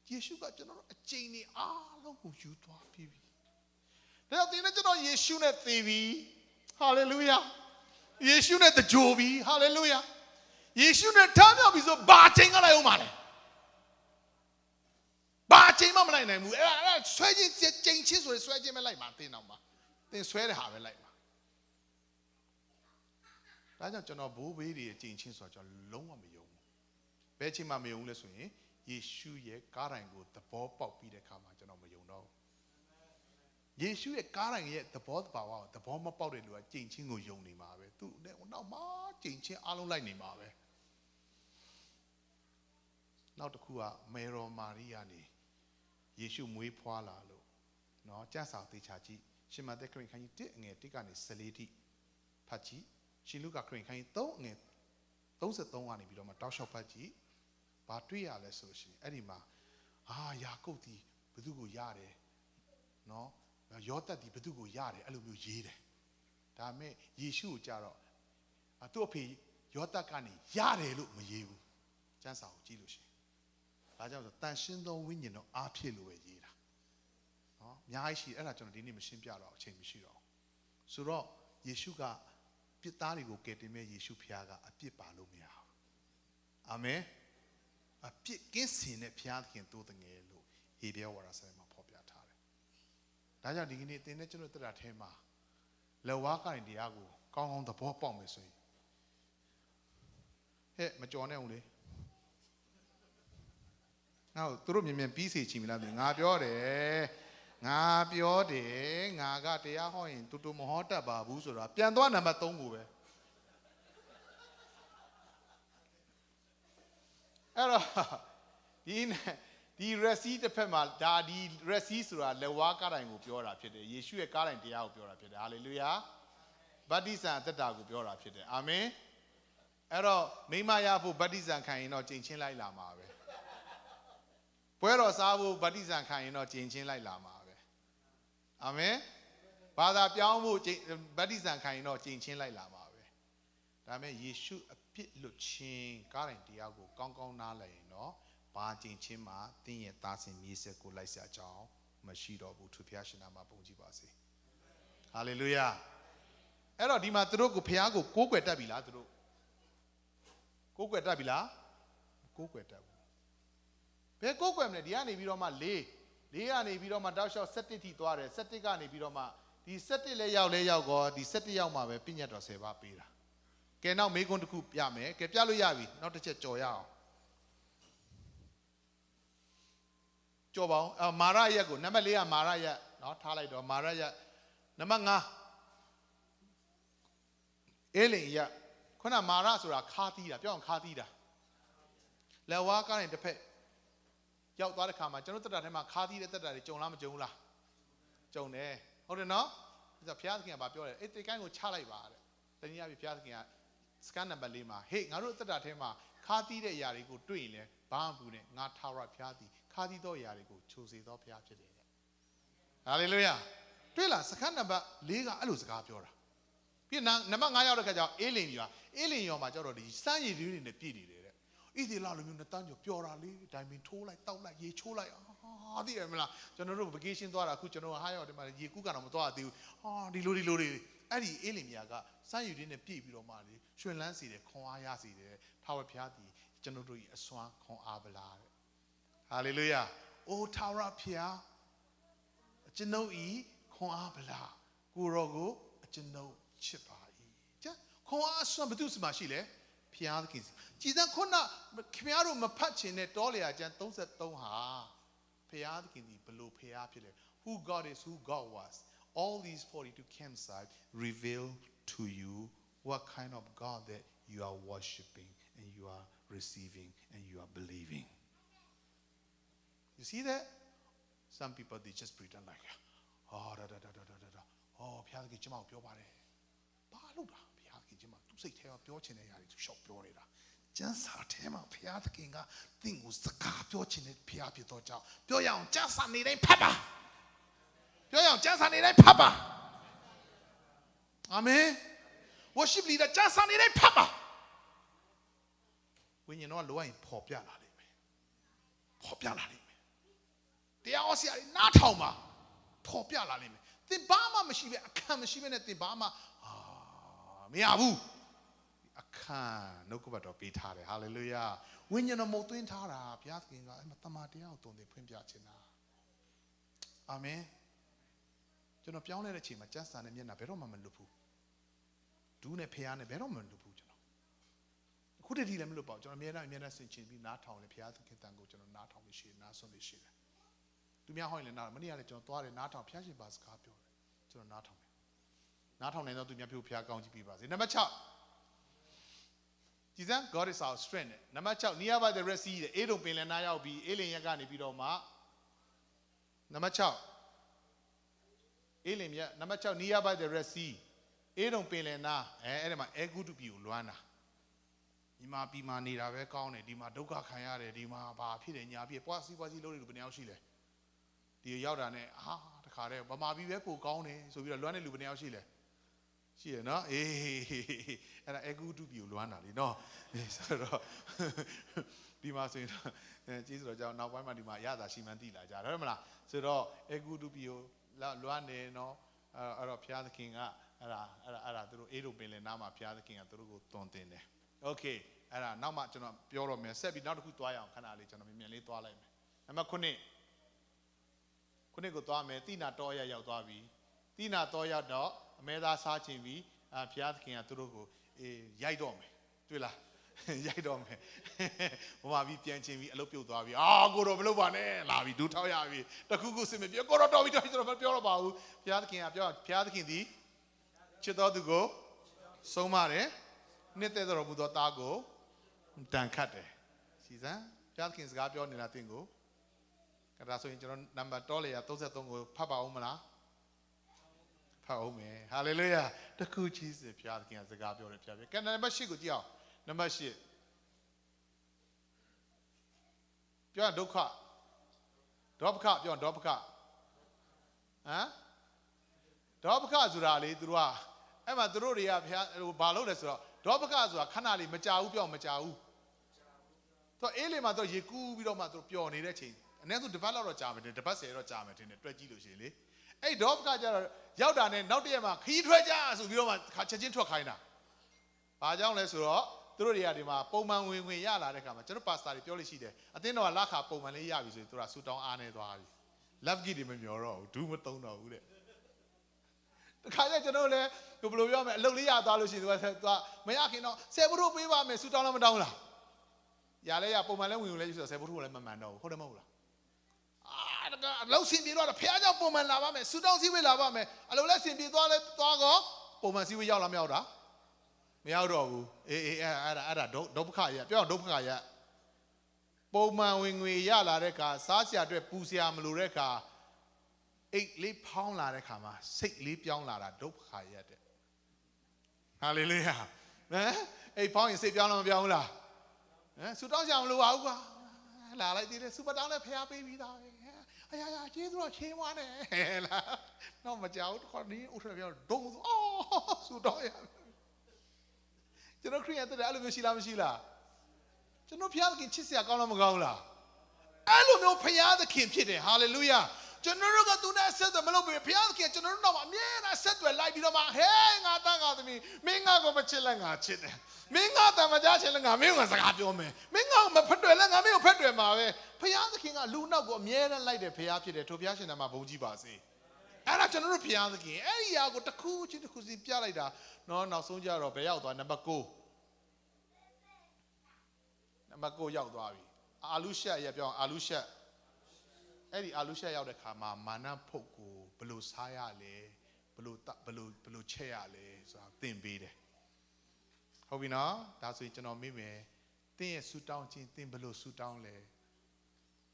ယေရှုကကျွန်တော်အကျင့်တွေအားလုံးကိုယူသွားပြီးပြီဒါကြောင့်ဒီနေ့ကျွန်တော်ယေရှုနဲ့သေပြီဟာလေလုယာယေရှုနဲ့တကြိုပြီဟာလေလုယာယေရှုနဲ့ထားမြောက်ပြီဆိုဘာချိန်ကလိုက်အောင်ပါလဲဘာချိန်မှမလိုက်နိုင်ဘူးအဲ့ဆွဲခြင်းကျင့်ချင်းဆိုရင်ဆွဲခြင်းပဲလိုက်မှာတင်းအောင်ပါတင်းဆွဲတဲ့ဟာပဲလိုက်မှာဒါကြောင့်ကျွန်တော်ဘိုးဘေးတွေကျင့်ချင်းဆိုတော့ကျွန်တော်လုံးဝမယုံဘူးဘယ်ချိန်မှမယုံလဲဆိုရင်ယေရှုရဲ့ကားတိုင်ကိုသဘောပေါက်ပြီးတဲ့အခါမှာကျွန်တော်မယုံတော့ဘူးယေရှုရဲ့ကားတိုင်ရဲ့သဘောတဘာဝကိုသဘောမပေါက်တဲ့လူကကျင့်ချင်းကိုယုံနေမှာပဲသူ့နောက်မှာကျင့်ချင်းအားလုံးလိုက်နေမှာပဲနောက်တစ်ခုကမေရောမာရိယာနေယေရှုမွေးဖွားလာလို့เนาะကျမ်းစာသေချာကြည့်ရှင်မသက်ခရစ်ခန်းကြီး1အငယ်1ကနေ14ထိဖတ်ကြည့်ရှင်လုကာခရစ်ခန်းကြီး3အငယ်33ကနေပြီးတော့မှတောက်လျှောက်ဖတ်ကြည့်ဘာတွေ့ရလဲဆိုရှင်အဲ့ဒီမှာယာကုပ်ဒီဘသူကိုရတယ်เนาะယောသတ်ဒီဘသူကိုရတယ်အဲ့လိုမျိုးရေးတယ်ဒါပေမဲ့ယေရှုကိုကြတော့သူ့အဖေယောသတ်ကနေရတယ်လို့မရေးဘူးကျမ်းစာကိုကြည့်လို့ရှင်ဒါကြောင့်ဆိုတန်ရှင်းသောဝိညာဉ်တော်အားဖြည့်လို့ပဲရေးတာနော်အများကြီးရှိအဲ့ဒါကျွန်တော်ဒီနေ့မရှင်းပြတော့အချိန်မရှိတော့ဆိုတော့ယေရှုကပြစ်သားတွေကိုကယ်တင်မဲ့ယေရှုဖခင်ကအပြစ်ပါလို့မရဘူးအာမင်အပြစ်ကင်းစင်တဲ့ဖခင်တိုးတငယ်လို့ဟေဘရဲဝါဒစာမှာဖော်ပြထားတယ်ဒါကြောင့်ဒီကနေ့သင်နဲ့ကျွန်တော်တက်တာထဲမှာလက်ဝါးကိုင်တရားကိုကောင်းကောင်းသဘောပေါက်မယ်ဆိုရင်ဟဲ့မကြော်နဲ့ဦးလေနောက်သူတို့မြင်မြင်ပြီးစီချင်မလားငါပြောတယ်ငါကတရားဟောရင်တူမဟောတတ်ပါဘူးဆိုတော့ပြန်သွားနံပါတ်3ကိုပဲအဲ့တော့ဒီ resi တစ်ဖက်မှာဒါဒီ resi ဆိုတာလက်ဝါးကားတိုင်ကိုပြောတာဖြစ်တယ်ယေရှုရဲ့ကားတိုင်တရားကိုပြောတာဖြစ်တယ်ဟာလေလုယာဗတ္တိဇံအသက်တာကိုပြောတာဖြစ်တယ်အာမင်အဲ့တော့မိမရဖို့ဗတ္တိဇံခံရင်တော့ကျင့်ချင်းလိုက်လာမှာပဲပွဲတော်စားဖို့ဗတ္တိဇံခံရင်တော့ကျင့်ချင်းလိုက်လာမှာပဲအာမင်ဘာသာပြောင်းဖို့ဗတ္တိဇံခံရင်တော့ကျင့်ချင်းလိုက်လာမှာပဲဒါပေမဲ့ယေရှုအပြစ်လွတ်ခြင်းကားတိုင်တရားကိုကောင်းကောင်းနားလည်ရင်တော့ဘာကျင့်ချင်းမှာတင်းရဲ့သားစင်မြေဆက်ကိုလိုက်စားကြအောင်မရှိတော့ဘူးသူဖျားရှင်နာမှာပုံကြည့်ပါစေဟာလေလုယာအဲ့တော့ဒီမှာသူတို့ကိုဖျားကိုကိုးကွယ်တတ်ပြီလားသူတို့ကိုးကွယ်တတ်ပြီလားကိုးကွယ်တတ်ဘူးဘယ်ကိုးကွယ်မလဲဒီကနေပြီးတော့မှ၄ကနေပြီးတော့မှတောက်လျှောက်7ထိသွားတယ်7ကနေပြီးတော့မှဒီ7လဲရောက်ကောဒီ7ရောက်မှပဲပြည့်ညတ်တော်10ပါးပေးတာကဲနောက်မေကွန်းတစ်ခုပြမယ်ကဲပြလို့ရပြီနောက်တစ်ချက်ကြော်ရအောင်ကြော်ပါအောင်မာရရက်ကိုနံပါတ်4ကမာရရက်เนาะထားလိုက်တော့မာရရက်နံပါတ်5အေးလင်ရက်ခုနမာရဆိုတာခါသီးတာပြောအောင်ခါသီးတာလက်ဝါးကားနဲ့တစ်ဖက်ရောက်သွားတဲ့ခါမှာကျွန်တော်တက်တာထဲမှာခါသီးတဲ့တက်တာတွေကြုံလားမကြုံဘူးလားကြုံတယ်ဟုတ်တယ်နော်ဒါဆိုဘုရားသခင်ကပြောတယ်အေးတေကိုင်းကိုချလိုက်ပါတဲ့တနည်းအားဖြင့်ဘုရားသခင်ကစကန်နံပါတ်4မှာဟေးငါတို့တက်တာထဲမှာခါသီးတဲ့အရာတွေကိုတွေ့ရင်လည်းဘာမှမဘူးနဲ့ငါထာဝရဘုရားသည်ခါသီးသောအရာတွေကိုချိုစေသောဘုရားဖြစ်တယ်ဟာလေလုယာတွေ့လားစကန်နံပါတ်4ကအဲ့လိုစကားပြောတာပြီးနံပါတ်5ရောက်တဲ့ခါကျတော့အေးလင်ရောမှာကျတော့ဒီစမ်းရည်တွေနဲ့ပြည့်နေတယ်တဲ့ဣသီလလိုမျိုးနှစ်တန်းကျော်ပျော်တာလေဒိုင်မင်ထိုးလိုက်တောက်လိုက်ရေချိုးလိုက်သိရမလားကျွန်တော်တို့ vacation သွားတာအခုကျွန်တော်ဟာရောက်တယ်မှာရေကူးကတော့မသွားသေးဘူးဒီလိုတွေအဲ့ဒီအေးလင်မြာကစမ်းရည်တွေနဲ့ပြည့်ပြီးတော့မှလေရွှင်လန်းစေတယ်ခွန်အားရစေတယ်ထာဝရဘုရားသည်ကျွန်တော်တို့အစွမ်းခွန်အားပလားတဲ့ဟာလေလုယာအိုထာဝရဘုရားကျွန်ုပ်ဤခွန်အားပလားကိုရောကိုကျွန်ုပ်ချစ်ပါ၏ကြခွန်အားအစွမ်းဘယ်သူစီမှာရှိလဲဘုရားသခင်ကြည်စံခုနခင်ဗျားတို့မဖတ်ချင်တဲ့တောလျာကျမ်း33ဟာဘုရားသခင်ဒီဘလို့ဘုရားဖြစ်လဲဟူ who God is, who God was. All these 42 campsites reveal to you what kind of God that you are worshiping and you are receiving and you are believing. You see that? Some people, they just pretend like, oh, oh, just him up here, the king, thing was the car, watching it, Pia Pitoja. Young, just on it, Papa. Young, just on it, Papa. Amen. Worship leader, just on it, Papa. When you know, Loin, Popia, Popia, they are also not Homa, Popia, the Bama machine, a can machine at the Bama. Ah, Miabu. No kuba Dopi tare. Hallelujah. When you know moto in tara, Piatking, I'm a tamati out on the Pimpiachina. Amen. You know, Pione Chima, just an Emina Beroman Lupu. Do ne piano Beroman Lupu. Could it heal him look out? John Mena, Mena Sinchin, not only Piatkin Tango, not only she, not only she. To me, a holy now, many other John Thor, not on Piachi Bascarpio. So not on. Not only not to me, Pia County people. Number chop. God is our strength. Number two, nearby the Red Sea, the Edo Pin and I'll be alien Yagani Bidoma. Number two, alien, number two, nearby the Red Sea, Edo Pin and Na, and my ego to be Luana. Dima Bima need a recount, Dima Doka Kayare, Dima Pit and Yabi, Pasi was he loaded to Benelchile. The Yadane, the Kare, but my Bivepo County, so we are learning Lubenelchile. She no, and I go to be Luana, you know. Dima said, Jesus, now why my Yada, she mandila, Jaramala. So, a good to be Luane, no, or Pia the King, Edo Billy, Nama Pia the King, and Turugo Tontine. Okay, now much on Pure me, Sebi not who to I am, Canali, and a little lame. I'm a Kone. Kone go to me, Tina Toya Yautavi, Tina Toya dog. Meda Sachi, Piatkin at Turugo, Yaidome, Twilla, Yaidome, Wavi Pianchi, Lopio Davi, ah, go over Lobane, Lavi, do Tayavi, the Kugu Simi, you go to Dovi, Pioraba, Piatkin, the Chito to go, so mare, Nete the Robudotago, Tancate. See that? Piatkin's got your Natingo. Carasso in number Tolia, Tosatongo, Papa Omana. Oh, man. Hallelujah. The Chrch is the Piatkin as the Gabio. Can I never see good yaw? Number shit. You're a doka. Drop cup, you're a drop cup. Huh? Drop cars, Rally, Drua. Emma Druria, Balodes, drop cars are Canali, Machau, Machau. So, Elimato, Yaku, we don't matter pure in it. And then to develop a charm, the Passero charm in the Tragedy. Hey, dog got Yaudan and not the Emma, he treasures, we don't want to catch into a kind of. I don't let you up, through the Adima, Poman wing Yala, the Kama, Pasta, Pioli. I think no Laka Poman Yavis to a suit on Anne. Love give him in your row, do what don't know. The Kaya Janole, who blew your Lolia dollars in the Mayakino, several people may suit on Madonna. Yalea Poman will let you say, who let my man know, hold them over. Low seem be not a pair of woman lava me, Sudan see we lava me. Allow less him be dog, Poman see we yell me out. Me out of Dopa yet, you're Dopa yet. Poman wing we yalla reca, Sasia de Pusia Mlureka, 8 leap pound la recama, 6 leap young lara, Dopa yet. Hallelujah. 8 pound is 6 young la. Sudan young Luaga. Like this, super down a pair baby. I just came one. No, much out, Corny, don't. Oh, Sudoya. You know, create the Alumisila Mishila. You know, Piakin Chisia Colamagola. I don't know Pia the Kim Kitty. Hallelujah. General do not set the Malobi Piakin. General, I said to a light, you know, hang out of me. Minga go Machilanga chit. Minga the Majachilanga, Minga Sakatome. Minga Mapuelanga, Mil Pedre, Piana King, Luna go mere and light the Piapi, the Tobias and Mabuji Basi. And I general Piana King, hey, I got the coach in the Kuzi Pialida. No, Soja or Payao, number go. Number go Yaudari. Alusha, Yapion, Alusha. Eddie Alusha out the Kama, Mana Poko, Below Sayale, below Cheale, so thin beat it. How we know? That's what you know, me, thin suit down, thin below suit down lay.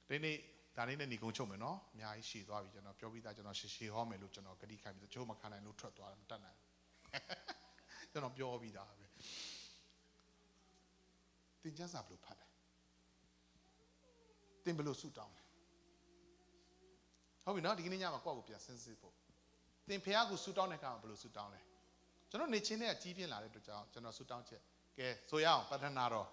Then they, that ain't any go chome, no? Yeah, she's all you know, probably that you know, she home and look, you know, Kadi came to Choma can I look to done. You know, pure vida. Then just a blue pad. Then below suit down. How we know the Guinea Quagopia sensible. Then Piago suit down a car, below suit down. General Nichine a TV and Larry to General suit down check. Okay, so young, Patanaro.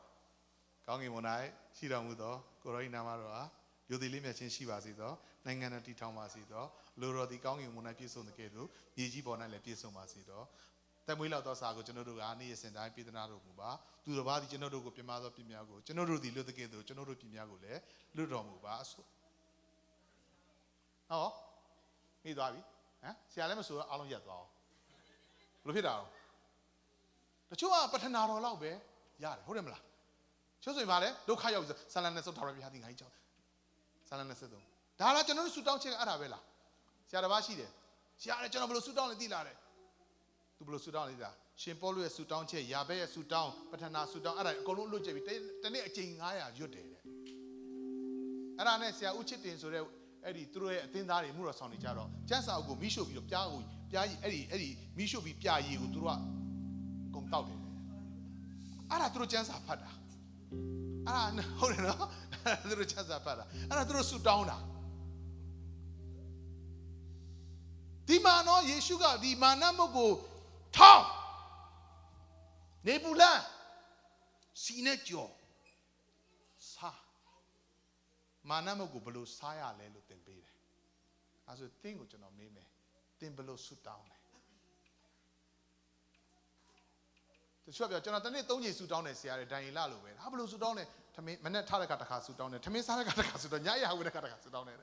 Kangi Monai, Shira Mudo, Corina Maroa, Yodilima Shivasido, Nangana Titamasido, Luro di Kangi Mona piece on the Kedu, Yiji Bona le piece on Masido. Tamila Dosago, Genodu Ani, and I Pitanaro Muba, to the body Genodu Pimado Pimiago, Genodu di Lutekedo, Genodu Pimiagole, Ludo Muba. Oh, me Davi, eh? See, I never saw Alon yet. Look it out. The Chua Patanaro Laube, Yard, Hodemla. Chose Vale, look how Salanas of Torah having high job. Salanas. Dala General Sudan Arabella. Siarabashi, Siara General Sudan Dilare. To blow Sudan is that. Shimpolu Sudan Che, Yabe Sudan, Patana Sudan, Golu Lujavi, Tene Haya, you did. Aranesia Uchitin so Eddie threw a thin that in Muras on each other. Just I'll go, Misho, your Piago, Eddie, Misho be Piayi, who threw up. Come out. I threw chance of Pada. Ah, no, I threw chance of Pada. And I threw suit down. Dimano, Yeshuga, the Manamogo, Tom Nebula, Sinejo, Sa Manamogo below Saya Lelo Tempere. As a thing which you know, me, then below suit down. The shop of Jonathan, don't you suit down and see a dying lalo. How below suit down to me, Manataka suit down, to me, Saraka suit down, Yaya with a Kataka down there.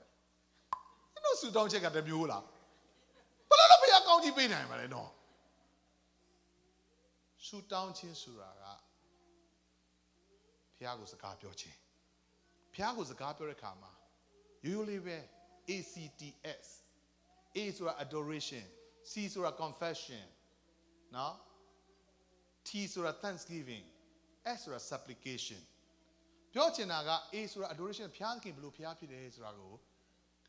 You know, suit down check at the Beulah. But I don't be a county bin, I know. Suit down chin suraga. Piago's a carpioche. Piago's a carpioricama. You live ACTS. A is adoration. C is confession. No? T is thanksgiving. S is supplication. Piochinaga A is adoration. Pianki blue piapi de Isrago.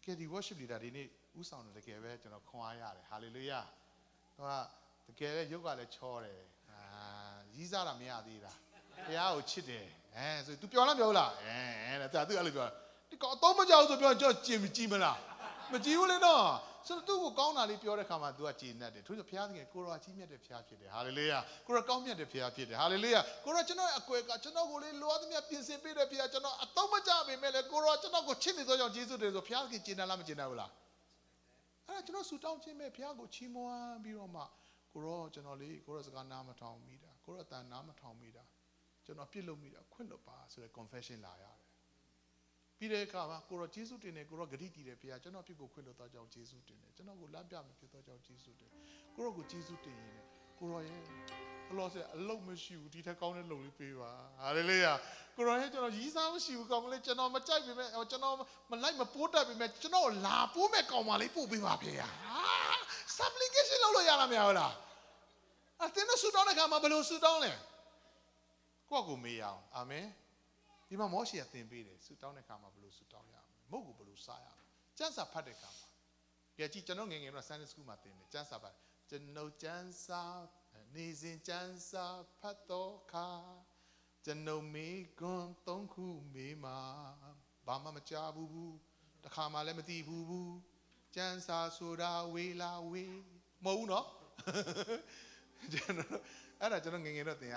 Get the worship leader in it. Who sounded the Kevin of choir? Hallelujah. The Kevin yoga le chore. Zizara Miadira. Yao chide. So to Piola Viola. And I do Oliver. The Tomaja to be just Jimmy Jimala. But you will know. So do go on if you're a come and do a chin at it. To the piano, Kura Chimia de Piafide. Hallelujah. Kura Comia de Piafide. Hallelujah. Kura Chano, a quick, a Chano, Lord, me a piece of Peter Piachano, a Tomaja, Mele, Kura Chano, Chini, Jesus, the Piaki, China Lamachinaula. I don't know, Sutan Chime, Piago, Chimoa, Biroma, Kuro, Janoli, Kurasganama Town Mida, Kurata Nama Town Mida, Janopilo Mida, Quilopa, so a confession liar. Peter Kama, Kuro Jesus in a Kuro Gritty, the Pia, Jano people Quilo Tajao Jesus in it, Jano Labia, Tajao Jesus, Kuro Jesus in it, Kuro, Lord, a low monsieur, did a counter lowly paper. Hallelujah. Kuro, Jesus, you come let Jano Machai, or Jano Malama Pota, we met Jano, La Pume, Comali, Pubi Mapia. Supplication, Lolo Yalamiola. I think the Sudan come below Sudan. Quago me out, amen. Ima moshi at the beat, Sutana Kama Blue Sutaya, Mogu Blue Saya, Jansa Padekama. Get Janong in a Sunday school Martin, Jansa, Jano Jansa, Nizin Jansa, Patoka, Jano me, Gon Tonku, Mima, Bama Machabu, the Kama Lemati Boo, Jansa Suda, Wila, we, Mono. And I don't get anything.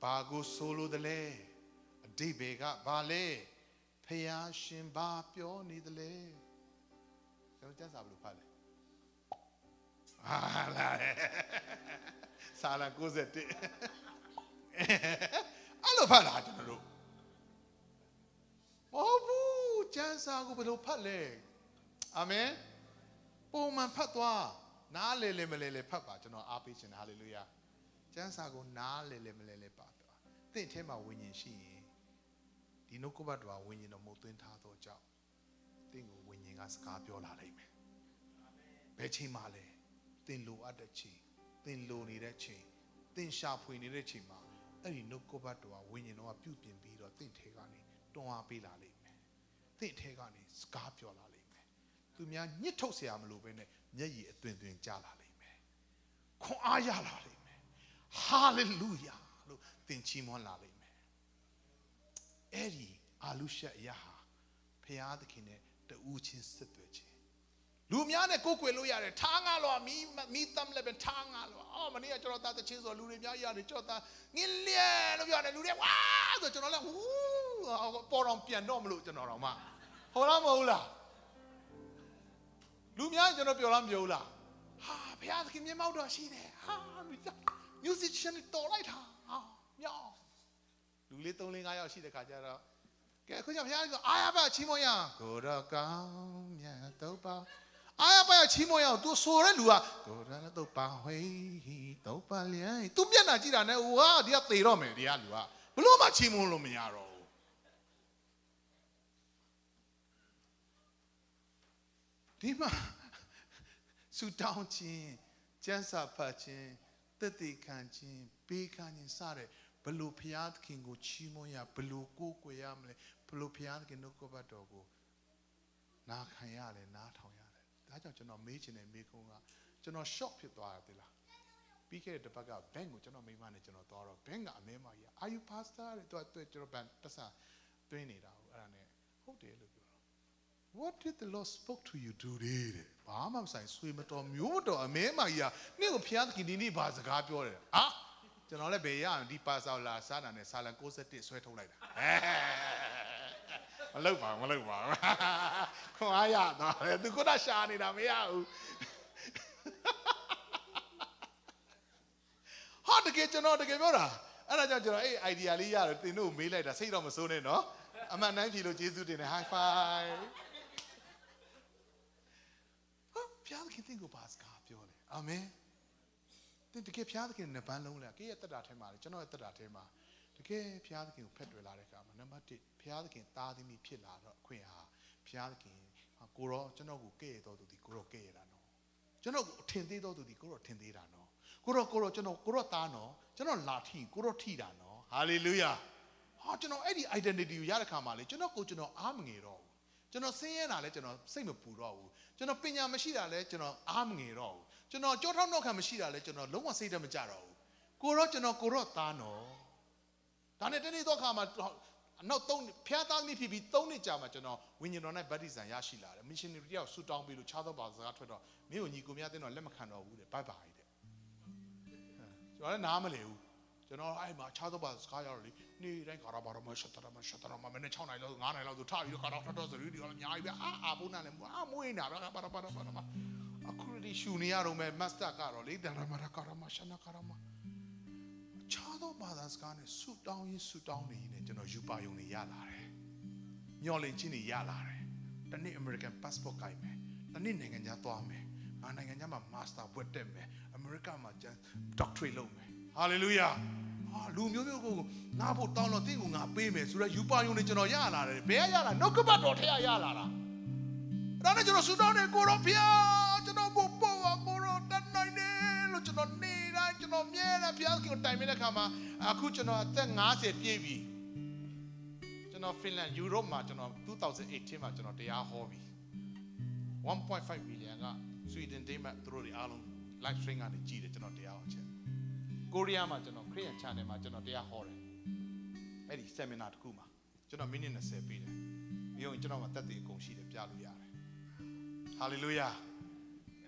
Bago solo the lay. Debega Bale, Paya Shimba Pio Nidale. Just have a pale. Sala goes at it. I love Pala. Oh, just I'll go below Pale. Amen. Oh, man, Patwa. Nale lemele papa, you know, our pitch and hallelujah. Just I'll go nale lemele papa. Think him a winning she. The no cover to a winning of Motin Tato Job. တင်းကိုဝိညာဉ်ကစကားပြောလာလိမ့်မယ်ဘယ်ချိန်မှလဲတင်းလိုအပ်တဲ့ချိန်တင်းလိုနေတဲ့ချိန်တင်းရှာဖွေနေတဲ့ချိန်မှာအဲ့ဒီနှုတ်ကပတ်တော်ကဝိညာဉ်တော်ကပြုပြင်ပြီးတော့တင်းထဲကနေတွန်းအားပေးလာလိမ့်မယ်တင်းထဲကနေစကားပြောလာလိမ့်မယ်သူများညှစ်ထုတ်เสียမလို့ပဲနဲ့မျက်ရည်အသွင်သွင်ကျလာလိမ့်မယ်ခွန်အားရလာလိမ့်မယ်ဟာလေလုယာလို့တင်းချီးမွမ်းလာလိမ့်မယ်အဲ့ဒီအာလုရှက်အရာဟာဖျားသခင်နဲ့တူးချင်းဆက်သွယ်ခြင်းလူများနဲ့ကိုယ်ကွယ်လို့ရတယ်ထားငါလောမီးတမ်းလည်းပဲထားငါလောအော်မနေ့ကကျွန်တော်သားတချင်းဆိုလူတွေများရတယ်ကျွန်တော်သားငင်းလျက်လို့ပြောတယ်လူတွေဝါဆိုကျွန်တော်လည်းဟူးပေါ်တော့ပြန်တော့မလို့ကျွန်တော်တော့မှဟောလားမဟုတ်လားလူများကျွန်တော်ပြောလားမပြောဘူးလားဟာဘုရားသခင်မျက်မှောက်တော်ရှိတယ်ဟာ musician တော်လိုက်တာဟာမြောက်လူလေး3 4 5ယောက်ရှိတဲ့ခါကျတော့ကဲခုကျဘုရားကအာရပါချီးမွမ်းရအောင်ကိုတော့ကောင်းမြတ်တော့ပါအာရပါချီးမွမ်းရအောင် तू ဆိုတဲ့လူကကိုတော့တော့ပါဟေးတော့ပါလျံ तू မျက်နှာကြည့်တာနဲ့ဟိုဟာဒီကသေတော့မယ်ဒီကလူကဘလို့မှချီးမွမ်းလို့မရတော့ဘူးဒီမှာဆူတောင်းခြင်းကျမ်းစာဖတ်ခြင်းသက်သေခံခြင်းပေးခံခြင်းစတဲ့ဘလို့ဘုရားသခင်ကိုချီးမွမ်းရဘလို့ကိုးကွယ်ရမလဲဘလို့ဘုရားသခင်နှုတ်ကပတ်တော်ကိုနားခံရတယ်နားထောင်ရတယ်ဒါကြောင့်ကျွန်တော်မေးချင်တဲ့မေးခွန်းကကျွန်တော် shock ဖြစ်သွားတယ်လားပြီးခဲ့တဲ့တစ်ပတ်ကဘန်ကိုကျွန်တော်မိမနဲ့ကျွန်တော်သွားတော့ဘန်ကအမဲမကြီး Are you pastor တဲ့ကျွန်တော်ဘန်တဆာတွင်းနေတာအဲ့ဒါနဲ့ဟုတ်တယ်လို့ပြောတော့ What did the Lord spoke to you today တဲ့ဘာမှမဆိုင်ဆွေမတော်မျိုးမတော်အမဲမကြီးကနေ့ကိုဘုရားသခင်ဒီနေ့ဘာစကားပြောတယ်ဟာကျွန်တော်လည်းဘယ်ရအောင်ဒီပါဆောက်လာစားတာနဲ့ဆာလန်61ဆွဲထုတ်လိုက်တာမလုပ်ပါဘူးခွန်အားရတော့သူကရှာနေတာမရဘူးဟာတကယ်ကျွန်တော်ပြောတာအဲ့ဒါကြောင့်ကျွန်တော်အဲ့ idea လေးရတယ်တင်တို့မေးလိုက်တာစိတ်တော့မစိုးနဲ့နော်အမှန်တမ်းဖြေလို့ကျေးဇူးတင်တယ် high five ဟာဘုရားသခင်တင်ကိုပါစကားပြောတယ်အာမင်တကယ်ဘုရားသခင်နဲ့ပန်းလုံးလဲကဲရဲ့တက်တာထဲမှာလေကျွန်တော်ရဲ့တက်တာထဲမှာတကယ်ဘုရားသခင်ကိုဖက်တွယ်လာတဲ့အခါမှာနံပါတ်1ဘုရားသခင်သားသမီးဖြစ်လာတော့အခွင့်ဟာဘုရားသခင်ကိုရောကျွန်တော်ကိုကဲ့ရတော်သူဒီကိုရောကဲ့ရတာနော်ကျွန်တော်ကိုအထင်သေးတော်သူဒီကိုရောထင်သေးတာနော်ကိုရောကျွန်တော်ကိုရောသားနော်ကျွန်တော်လာထီကိုရောထီတာနော်ဟာလေလုယာဟာကျွန်တော်အဲ့ဒီ identity ကိုရတဲ့အခါမှာလေကျွန်တော်အားမငယ်တော့ဘူးကျွန်တော်ဆင်းရဲတာလဲကျွန်တော်စိတ်မပူတော့ဘူးကျွန်တော်ပညာမရှိတာလဲကျွန်တော်အားမငယ်တော့ဘူးကျွန်တော်ကြောထောက်နှောက်ခံမရှိတာလဲကျွန်တော်လုံးဝစိတ်တမကြတော့ဘူးကိုရောသားနော်ဒါနဲ့တနေ့တော့ခါမှာနောက်ဖျားသားမိဖြစ်ပြီး3နှစ်ကြာမှကျွန်တော်ဝိညာဉ်တော်နဲ့ဗတ္တိဇံရရှိလာတယ် missionary တယောက်ဆူတောင်းပြီးလို့ခြားသောဘာစကားထွက်တော့မင်းကိုညီကိုများတင်းတော့လက်မခံတော့ဘူးတဲ့ bye bye တဲ့ကျွန်တော်လည်းနားမလည်ဘူးကျွန်တော်အဲ့မှာခြားသောဘာစကားရတော့လေနေ့တိုင်းကာရာဘာရမရှတရမမနေ့6နိုင်လောက်9နိုင်လောက်ဆိုထပြီးတော့ကာရာထတော့ဆိုရီဒီကအများကြီးပဲအာဘုန်းနဲ့လည်းမွေးနေတာပါအခုဒီရှူနေရတော့မဲ့ master ကတော့လေတရမကာရမရှနာကာရမခြားသောဘာသာစကားနဲ့ဆူတောင်းနေရင်ကျွန်တော်ယူပါယုံနေရလာတယ်မျောလင့်ချင်းနေရလာတယ်တနေ့ American passport ကိုင်မယ်တနေ့နိုင်ငံခြားသွားမယ်ငါနိုင်ငံခြားမှာ master ဘွဲ့တက်မယ် America မှာ doctorate လုပ်မယ် hallelujah လူမျိုးကိုငါဖို့တောင်းတော့တင်းကိုငါပေးမယ်ဆိုတော့ယူပါယုံနေကျွန်တော်ရလာတယ်ဘယ်ရလာနှုတ်ကပတ်တော်ထဲရလာတာဒါနဲ့ကျွန်တော်ဆူတောင်းနေကိုရောဖျားကျွန်တော်ကိုပို့ပါကိုရောတတ်နိုင်တယ်လို့ကျွန်တော်နေတိုင်းကျွန်တော်မြဲတယ်ဖျားကိုတိုင်နေတဲ့ခါမှာအခုကျွန်တော်အသက်50ပြည့်ပြီကျွန်တော်ဖင်လန်ယူရိုပမှာကျွန်တော်2018မှာကျွန်တော်တရားဟောပြီ 1.5 million ကဆွီဒင်ဒေးမှာသူတို့တွေအားလုံး live stream ကနေကြည့်တယ်ကျွန်တော်တရားဟောချက်ကိုရီးယားမှာကျွန်တော် Chrch channel မှာကျွန်တော်တရားဟောတယ်အဲ့ဒီ seminar တစ်ခုမှာကျွန်တော်မိနစ်20ပြီးတယ်ပြီးရင်ကျွန်တော်မှာတက်တည်အကုန်ရှိတယ်ပြလို့ရတယ် hallelujah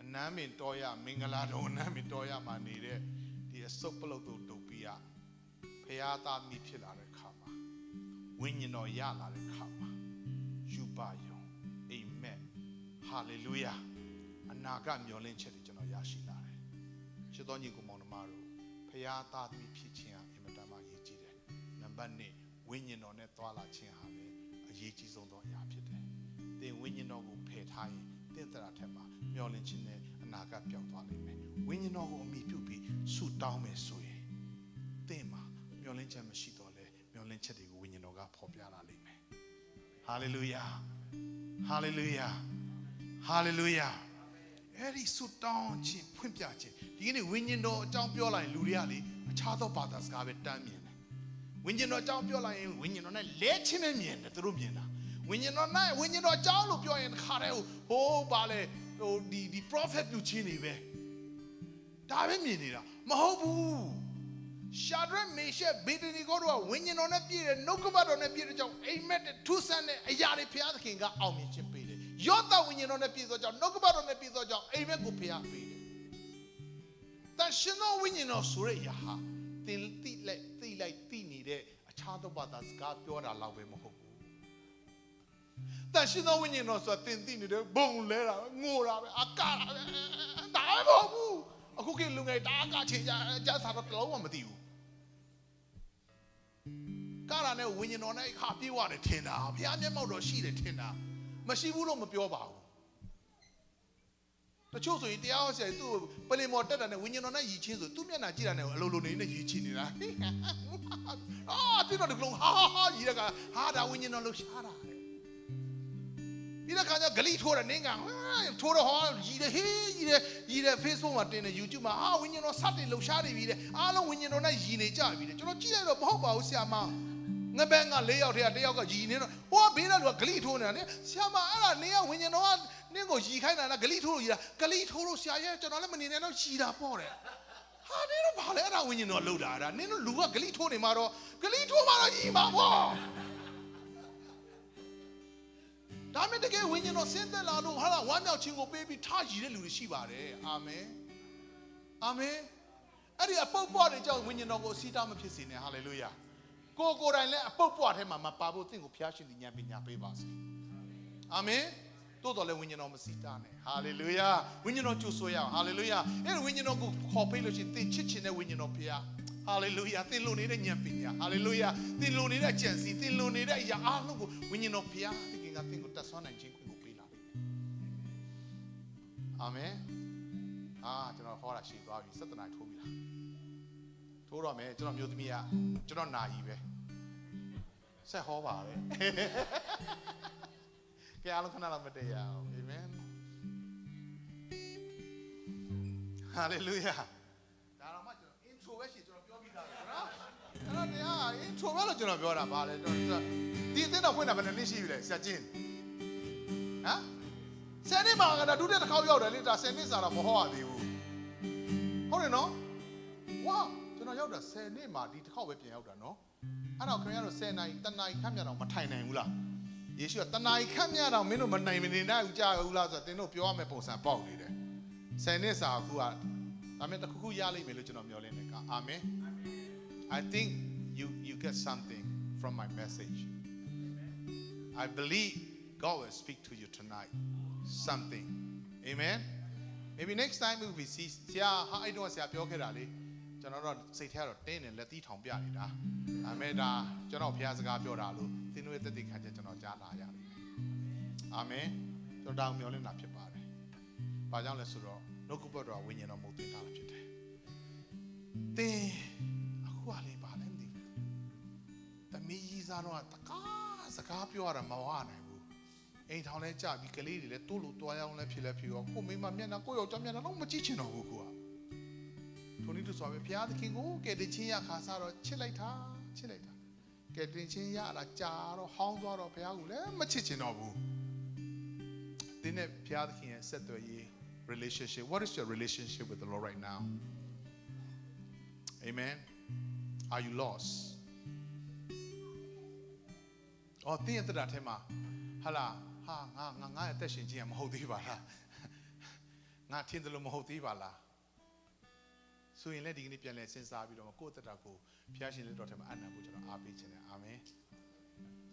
အနမ်းမင်တော်ရမင်္ဂလာတော်အနမ်းမင်တော်ရမှာနေတဲ့ဒီအစုပ်ပလုတ်တို့ဒုပိယဖရာသားမိဖြစ်လာတဲ့ခါမှာဝိညာဉ်တော်ရလာတဲ့ခါမှာယူပါယုံအာမင် hallelujah အနာဂတ်မျှော်လင့်ချက်တွေကျွန်တော်ရရှိလာတယ်ချစ်တော်ညီကိုမောင်နှမတို့ဖရာသားမိဖြစ်ခြင်းဟာအင်မတန်မှအရေးကြီးတယ်နံပါတ်1ဝိညာဉ်တော်နဲ့တွာလာခြင်းဟာလည်းအရေးကြီးဆုံးသောအရာဖြစ်တယ်သင်ဝိညာဉ်တော်ကိုဖယ်ထားရင်သင်တရားထက်မှာမျှော်လင့်ခြင်းနဲ့အနာဂတ်ပြောင်းသွားလိမ့်မယ်ဝိညာဉ်တော်ကိုအမိပြုပြီးဆုတောင်းမယ်ဆိုရင်သင်မှာမျှော်လင့်ချက်မရှိတော့လဲမျှော်လင့်ချက်တွေကိုဝိညာဉ်တော်ကဖော်ပြလာလိမ့်မယ် Hallelujah. Hallelujah. Hallelujah. အဲ့ဒီဆုတောင်းခြင်းဖွင့်ပြခြင်းဒီကနေ့ဝိညာဉ်တော်အကြောင်းပြောလိုက်ရင်လူတွေကလေအခြားသောဘာသာစကားပဲတမ်းမြင်တယ်ဝိညာဉ်တော်အကြောင်းပြောလိုက်ရင်ဝိညာဉ်တော်နဲ့လဲချင်းပဲမြင်တယ်သူတို့မြင်တာဝိညာဉ်တော်နဲ့ဝိညာဉ်တော်အကြောင်းလို့ပြောရင်ခါတဲ့ဟိုးပါလေဟိုဒီ prophet ပြုခြင်းတွေပဲဒါပဲမြင်နေတာမဟုတ်ဘူးရှာဒရက်မေရှက်ဘေဒနီကိုတို့ကဝိညာဉ်တော်နဲ့ပြည့်တယ်နှုတ်ကပတ်တော်နဲ့ပြည့်တဲ့ကြောင့်အိမ်မက်တဲ့ထူးဆန်းတဲ့အရာတွေဘုရားသခင်ကအောင်မြင်ခြင်းပေးတယ်ယောသဝိညာဉ်တော်နဲ့ပြည့်သောကြောင့်နှုတ်ကပတ်တော်နဲ့ပြည့်သောကြောင့်အိမ်မက်ကိုဘုရားပေးတယ်တန်ရှင်သောဝိညာဉ်တော်ဆိုတဲ့အရာဟာသင်သိနေတဲ့အခြားသောဘာသာစကားပြောတာလောက်ပဲမဟုတ်ဘူးတန်ရှင်သောဝိညာဉ်တော်ဆိုတာသင်သိနေတဲ့ဘုံလဲတာငိုတာပဲအကားတာပဲဒါပဲမဟုတ်ဘူးအခုကလူငယ်တာအကားချင်ကြစားတော့တလုံးမှမသိဘူးကာလာနဲ့ဝိညာဉ်တော်နဲ့ခါပြေးသွားတယ်ထင်တာဘုရားမျက်မှောက်တော်ရှိတယ်ထင်တာမရှိဘူးလို့မပြောပါဘူးတချို့ဆိုရင်တရားဟောဆရာသူ့ပလင်မော်တက်တာနဲ့ဝိညာဉ်တော်နဲ့ယဉ်ချင်းဆိုသူ့မျက်နှာကြည့်တာနဲ့အလိုလိုနေနဲ့ယဉ်ချင်းနေတာတိတော့ဒီကလုံးဟာရည်ရကဟာဒါဝိညာဉ်တော်လှရှားတာပြီးတဲ့ခါကျဂလိထိုးတယ်နင်းကထိုးတော့ဟောရည်တယ်ဟေးရည်တယ် Facebook မှာတင်တယ် YouTube မှာဝိညာဉ်တော်စတင်လှရှားနေပြီတဲ့အားလုံးဝိညာဉ်တော်နဲ့ယဉ်နေကြပြီတဲ့ကျွန်တော်ကြည့်လိုက်တော့မဟုတ်ပါဘူးဆရာမငဘန်းက၄ယောက်တည်းကတယောက်ကယဉ်နေတော့ဟိုကဘေးကလူကဂလိထိုးနေတာလေဆရာမအဲ့ဒါနင်းကဝိညာဉ်တော်ကနင်းကိုယဉ်ခိုင်းတာလားဂလိထိုးလို့ယဉ်တာဂလိထိုးလို့ဆရာရဲ့ကျွန်တော်လည်းမနေနဲ့တော့ယဉ်တာပေါ့တဲ့ဟာနင်းတို့ဘာလဲအဲ့ဒါဝိညာဉ်တော်လှုပ်တာအဲ့ဒါနင်းတို့လူကဂလိထိုးနေမှာတော့ဂလိထိုးမှာတော့ယဉ်ပါပေါ့ဒါမဲ့တကယ်ဝိညာဉ်တော်ဆင်းသက်လာလို့ဟာလားဝမ်းမြောက်ခြင်းကိုပေးပြီးထားရည်တဲ့လူတွေရှိပါတယ်အာမင်အာမင်အဲ့ဒီအပုပ်ပွားတွေကြောင့်ဝိညာဉ်တော်ကိုအစီတားမဖြစ်စေနဲ့ဟာလေလုယာကိုယ်တိုင်လည်းအပုပ်ပွားထဲမှာမပါဖို့သင်ကိုဖျားရှင်ဉာဏ်ပညာပေးပါစေအာမင်တိုးတော်လည်းဝိညာဉ်တော်မစီတားနဲ့ဟာလေလုယာဝိညာဉ်တော်ကြိုဆိုရအောင်ဟာလေလုယာအဲ့ဒီဝိညာဉ်တော်ကိုခေါ်ပေးလို့ရှိရင်သင်ချစ်ခြင်းတဲ့ဝိညာဉ်တော်ဖျားဟာလေလုယာသင်လိုနေတဲ့ဉာဏ်ပညာဟာလေလုယာသင်လိုနေတဲ့အကြံစီသင်လိုနေတဲ့အရာအားလုံးကိုဝိညာဉ်တော်ဖျားသင်ကသင်ကိုတတ်ဆွမ်းနိုင်ခြင်းခွင့်ကိုပေးလာလိမ့်မယ်အာမင်ကျွန်တော်ဟောတာရှည်သွားပြီ7 နာရီထိုးပြီလားထိုးတော့မယ်ကျွန်တော်မျိုးသမီးကကျွန်တော်နာရီပဲဆက်ဟောပါပဲကဲအားလုံးခဏလောက်မတည့်ရအောင်အာမင်ဟာလေလုယာဒါတော့မှကျွန်တော် intro ပဲရှိကျွန်တော်ပြောပြီးသားပဲနော်အဲ့တော့တရား intro ပဲလို့ကျွန်တော်ပြောတာပါလေဒီအသင်းတော်ဖွင့်တာဘယ်နှစ်နှစ်ရှိပြီလဲဆရာချင်းဟမ်ဆယ်နှစ်မှာကဒုတိယတစ်ခေါက်ရောက်တယ်လေဒါ10နှစ်စာတော့မဟောရသေးဘူးဟုတ်တယ်နော်ဝါကျွန်တော်ရောက်တာ10နှစ်မှာဒီတစ်ခေါက်ပဲပြန်ရောက်တာနော်အဲ့တော့ခင်ဗျားတို့10နာရီတနာရီခန့်မြတော့မထိုင်နိုင်ဘူးလားယေရှုကတနာရီခန့်မြတော့မင်းတို့မနိုင်မနေနိုင်ဘူးကြာဘူးလားဆိုတော့သင်တို့ပြောရမယ့်ပုံစံပေါက်နေတယ်10နှစ်စာအခုကဒါမဲ့တစ်ခုရလိမ့်မယ်လို့ကျွန်တော်မျှော်လင့်တယ်ကအာမင် I think you get something from my message I believe God will speak to you tonight something amen maybe next time we see ဆရာဟာအဲ့တော့ဆရာပြောခဲ့တာလေကျွန်တော်တော့စိတ်ထဲတော့တင်းနေလက်သီးထောင်ပြနေတာဒါမဲ့ဒါကျွန်တော်ဘုရားစကားပြောတာလို့သင်တို့ရဲ့သက်သေခံချက်ကျွန်တော်ကြားလာရလိမ့်မယ်အာမင်ကျွန်တော်တောင်းမျှော်လင့်တာဖြစ်ပါတယ်ဘာကြောင့်လဲဆိုတော့နှုတ်ကပတ်တော်ဝိညာဉ်တော်မုတ်တင်တာဖြစ်တယ်သင်အခုကလေးပါလဲမသိဘူးသမီးကြီးစားတော့တကားစကားပြောရတာမဝနိုင်ဘူးအိမ်ထောင်လဲကြပြီးကလေးတွေလည်းတိုးလို့တွားရအောင်လဲဖြစ်လဲဖြစ်ရောကိုမိမမျက်နှာကိုယောက်ျားမျက်နှာတော့မကြည့်ချင်တော့ဘူးကွာထိုနည်းတူဆိုပဲဘုရားသခင်ကိုကဲတင်ချင်းရခါစားတော့ချစ်လိုက်တာကဲတင်ချင်းရလာကြာတော့ဟောင်းသွားတော့ဘုရားကလည်းမချစ်ချင်တော့ဘူးသင်နဲ့ဘုရားသခင်ရဲ့ဆက်သွယ်ရေး relationship what is your relationship with the Lord right now amen are you lost သင်ရဲ့တရားထဲမှာဟာလားငါရဲ့အသက်ရှင်ခြင်းမဟုတ်သေးပါလားငါထင်တယ်လို့မဟုတ်သေးပါလားဆိုရင်လည်းဒီကနေ့ပြန်လဲစဉ်းစားပြီးတော့ကိုယ့်အသက်တာကိုဘုရားရှင်လက်တော်ထဲမှာအနံ့ဖို့ကျွန်တော်အားပေးခြင်းနဲ့အာမင်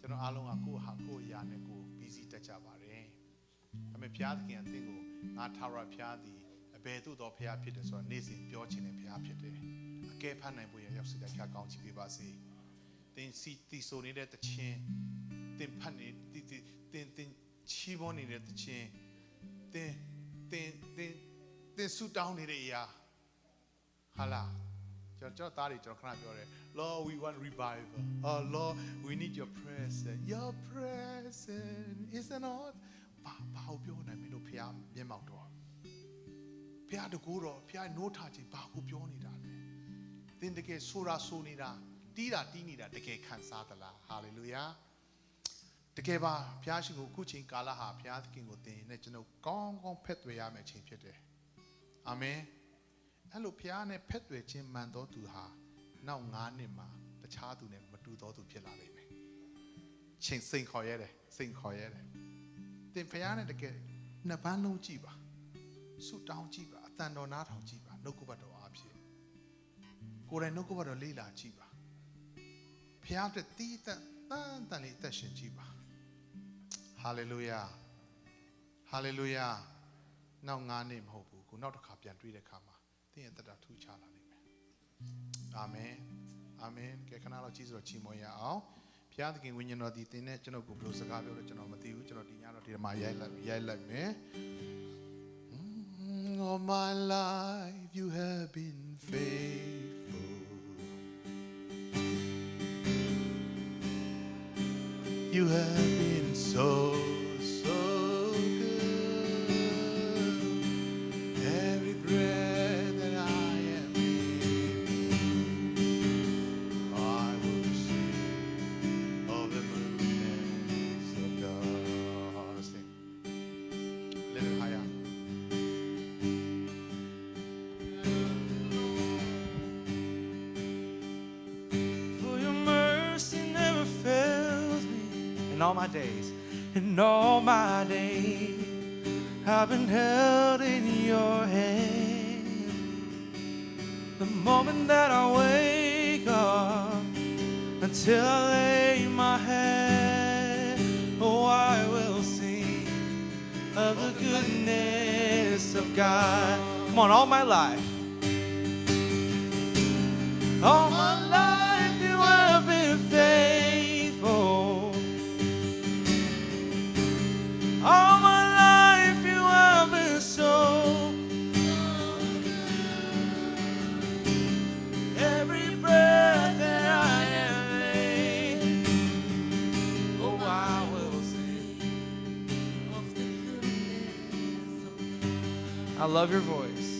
ကျွန်တော်အားလုံးကကိုယ့်ဟာကိုယ့်အရာနဲ့ကိုယ် busy တက်ကြပါတယ်ဒါပေမဲ့ဘုရားသခင်အသင်ကိုငါထာဝရဘုရားသည်အဘယ်သို့သောဘုရားဖြစ်တယ်ဆိုတော့နေ့စဉ်ပြောခြင်းနဲ့ဘုရားဖြစ်တယ်အကဲဖတ်နိုင်ဖို့ရရောက်စေတဲ့ဘုရားကောင်းချီးပေးပါစေသင်စီတီဆိုနေတဲ့တခြင်းသင်ဖတ်နေသင်ချီးမွမ်းနေတဲ့တခြင်းသင်ဆူတောင်းနေတဲ့အရာဟာလားကျွန်တော်သားတွေကျွန်တော်ခဏပြောတယ် Lord, we want revival. Oh, Lord, we need your presence. Your presence is not. How pure na me no pia me mau do. Pia de go do, pia no ta ji ba ko pyo ni da le. Tin de ke so ra so ni da, ti ni da de ke khan sa da la. Hallelujah. တကယ်ပါဘုရားရှင်ကိုအခုချိန်ကာလဟာဘုရားသခင်ကိုသင်နဲ့ကျွန်တော်ကောင်းကောင်းဖက်သွယ်ရမယ့်ချိန်ဖြစ်တယ်အာမင်အဲ့လိုဘုရားနဲ့ဖက်သွယ်ခြင်းမှန်တော်သူဟာနောက်9နှစ်မှာတခြားသူနဲ့မတူတော်သူဖြစ်လာလိမ့်မယ်ချိန်စိန်ခေါ်ရတယ်စိန်ခေါ်ရတယ်သင်ဘုရားနဲ့တကယ်နှစ်ပန်းလုံးကြည့်ပါဆုတောင်းကြည့်ပါအတန်တော်နားထောင်ကြည့်ပါနှုတ်ကပတ်တော်အားဖြင့်ကိုယ်တိုင်နှုတ်ကပတ်တော်လေ့လာကြည့်ပါဘုရားအတွက်တည်တတ်တန်လေးအသက်ရှင်ကြည့်ပါHallelujah. Hallelujah. Now ngane mhobu ku now takha pyan twi de kha ma tin ya tat ta thu cha la lai mai. Amen. Amen. Ke khana lo ji so chi mo ya aw. Phya thakin winyan tor ti tin ne chano ko blo saka pyo lo chano ma ti hu chano ti nya lo ti ma yai lai mai. All my life you have been faithful. You have been so good. Every breath that I am in, I will sing of the goodness of God. Sing. A little higher. For your mercy never fails me. In all my days, I've been held in your hand. The moment that I wake up until I lay my head, oh, I will sing of the goodness of God. Come on, all my life. All my life you have been faithful. All my life you have been so good. Every breath that I am in, oh, I will sing of the goodness of God. I love your voice.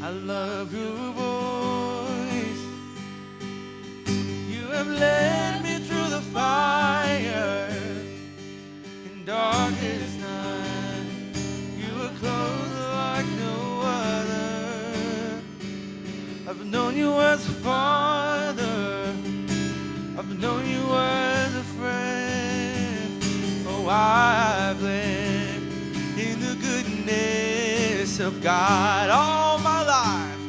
I love your voice. You have led me through the fire in darkest night. You were close like no other. I've known you as a father. I've known you as a friend. Oh, I've lived in the goodness of God all my life.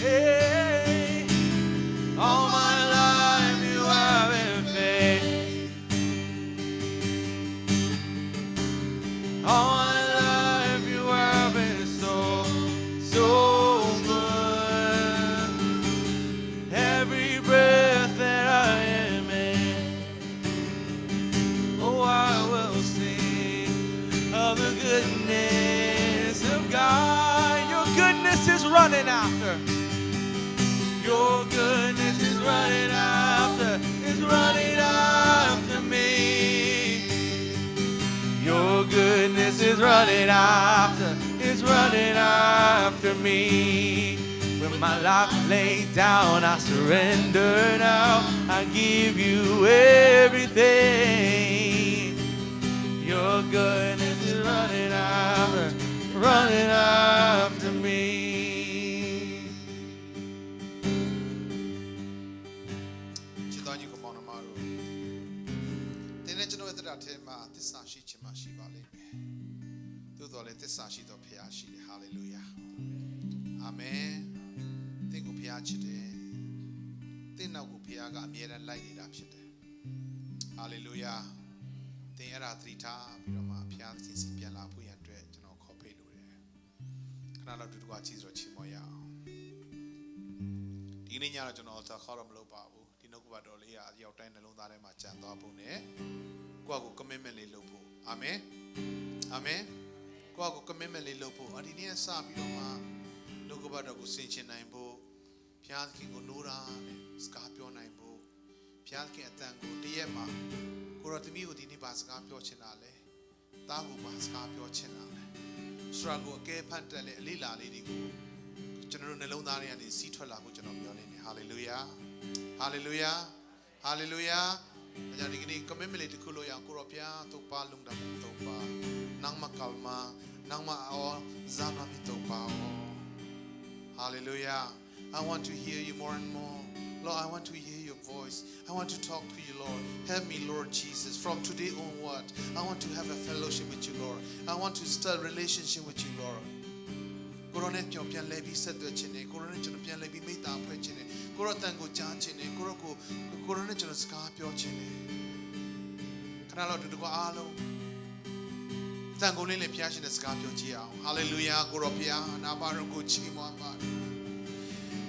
Hey, all my life you have been faithful. All my life you have been so good. Every breath that I am in, oh, I will sing of the goodness of God. Your goodness is running after. Your goodness is running after me. Your goodness is running after me. When my life laid down, I surrender now. I give you everything. Your goodness is running after me. Chitani ko mona maru. Tene chano etara thema tissa shi chima shi ba lai me. Tu to le tissa shi to phya shi de. Hallelujah. Amen. Tin ko phya chit de. Tin naw ko phya ka amye ran lai nida phit de. Hallelujah. Tin era thri tha pi do ma phya thin si pyan la phu yan twet chano khaw phai lo de. Khana law tu twa chi so chi mo ya aw. Di ni nya lo chano ta khaw ro ma lo pa bu. Di nok ba do le ya yaw tai nalong tha de ma chan twa phu ne. Kwa ko commitment le lo phu. Amen. Amen. Kwa ko commitment le lo phu. Adi ni sa pi do ma nok ba do ko sin chin nai phu. Phya thin ko no ra ne ska pyo nai phu. Pianki at Tango, Diema, Kuratimi with the Basca Piochinale, Tagu Basca Piochinale, Strago, Gay Pantale, Lila, Lady General Nelonari and his seat for language of Yolini. Hallelujah, Hallelujah, Hallelujah. Jadi commemorate kulo yang Kuropia, Topa, Lungda, Topa, Nangma Kalma, Nangma or Zana Mitopa. Hallelujah. I want to hear you more and more. Lord, I want to hear your voice. I want to talk to you, Lord. Help me, Lord Jesus. From today onward, I want to have a fellowship with you, Lord. I want to start a relationship with you, Lord. Coronet Champion Levy said the Chine, Coronet Champion Levy made that Pechine, Corotango Janchine, Coroko, Coronet Scarpio Chine. Can I to go alo? Tango Lily Piash in the Scarpio Chia. Hallelujah, Coropia, Nabarugo Chimamba.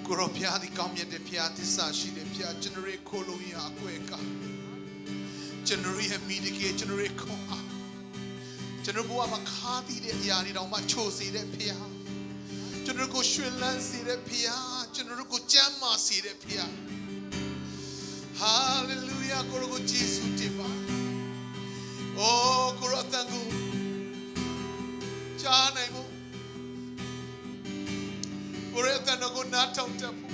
Coropia, the Comia de Piatisa, she de Pia, Generate Colonia, Quaker. Generate Medicaid, Generate Coa. General Makati de Yanni, don't much chosi de Pia. General Shrilan see the Pia, General Jamma see the Pia. Hallelujah, Gorogo Jesus Tiba. Oh, Korotangu, Janemo, Koretanago Natam Tapu,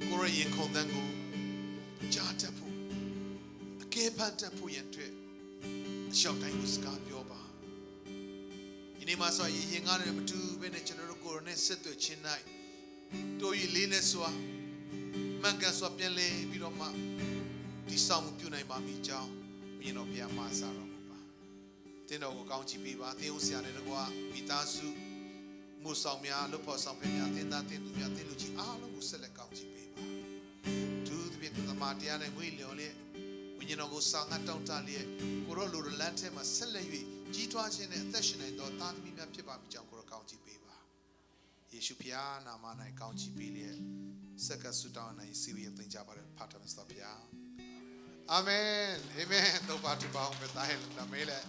Korean Kondango, Jantapu, a Kepantapu Yente, Shouting Scarpioba. Inimasa yingana number 2 when the general coronet said to Chinai. Do you lean as well? Mangan swap yele, Bidoma, the sound Punai Mami Chow, you know, Pia Masara. Then I'll go county people, the Ocean and Gua, Vitasu, Musamia, Lupo Sampia, Tenda, Tenduia, Teluci, all who select county paper. To the bit of the Martiana and William, when you know go sang at Town Talia, Corolo Lantem, a Celebi. G2 and Session and Dotan Mimia Pipa Jankoro County Paper. Yeshupiana Mana County Pilia, Seka Sudan and Sivi of the Jabba Pattern Stopia. Amen. Amen. No party bound with the Mele.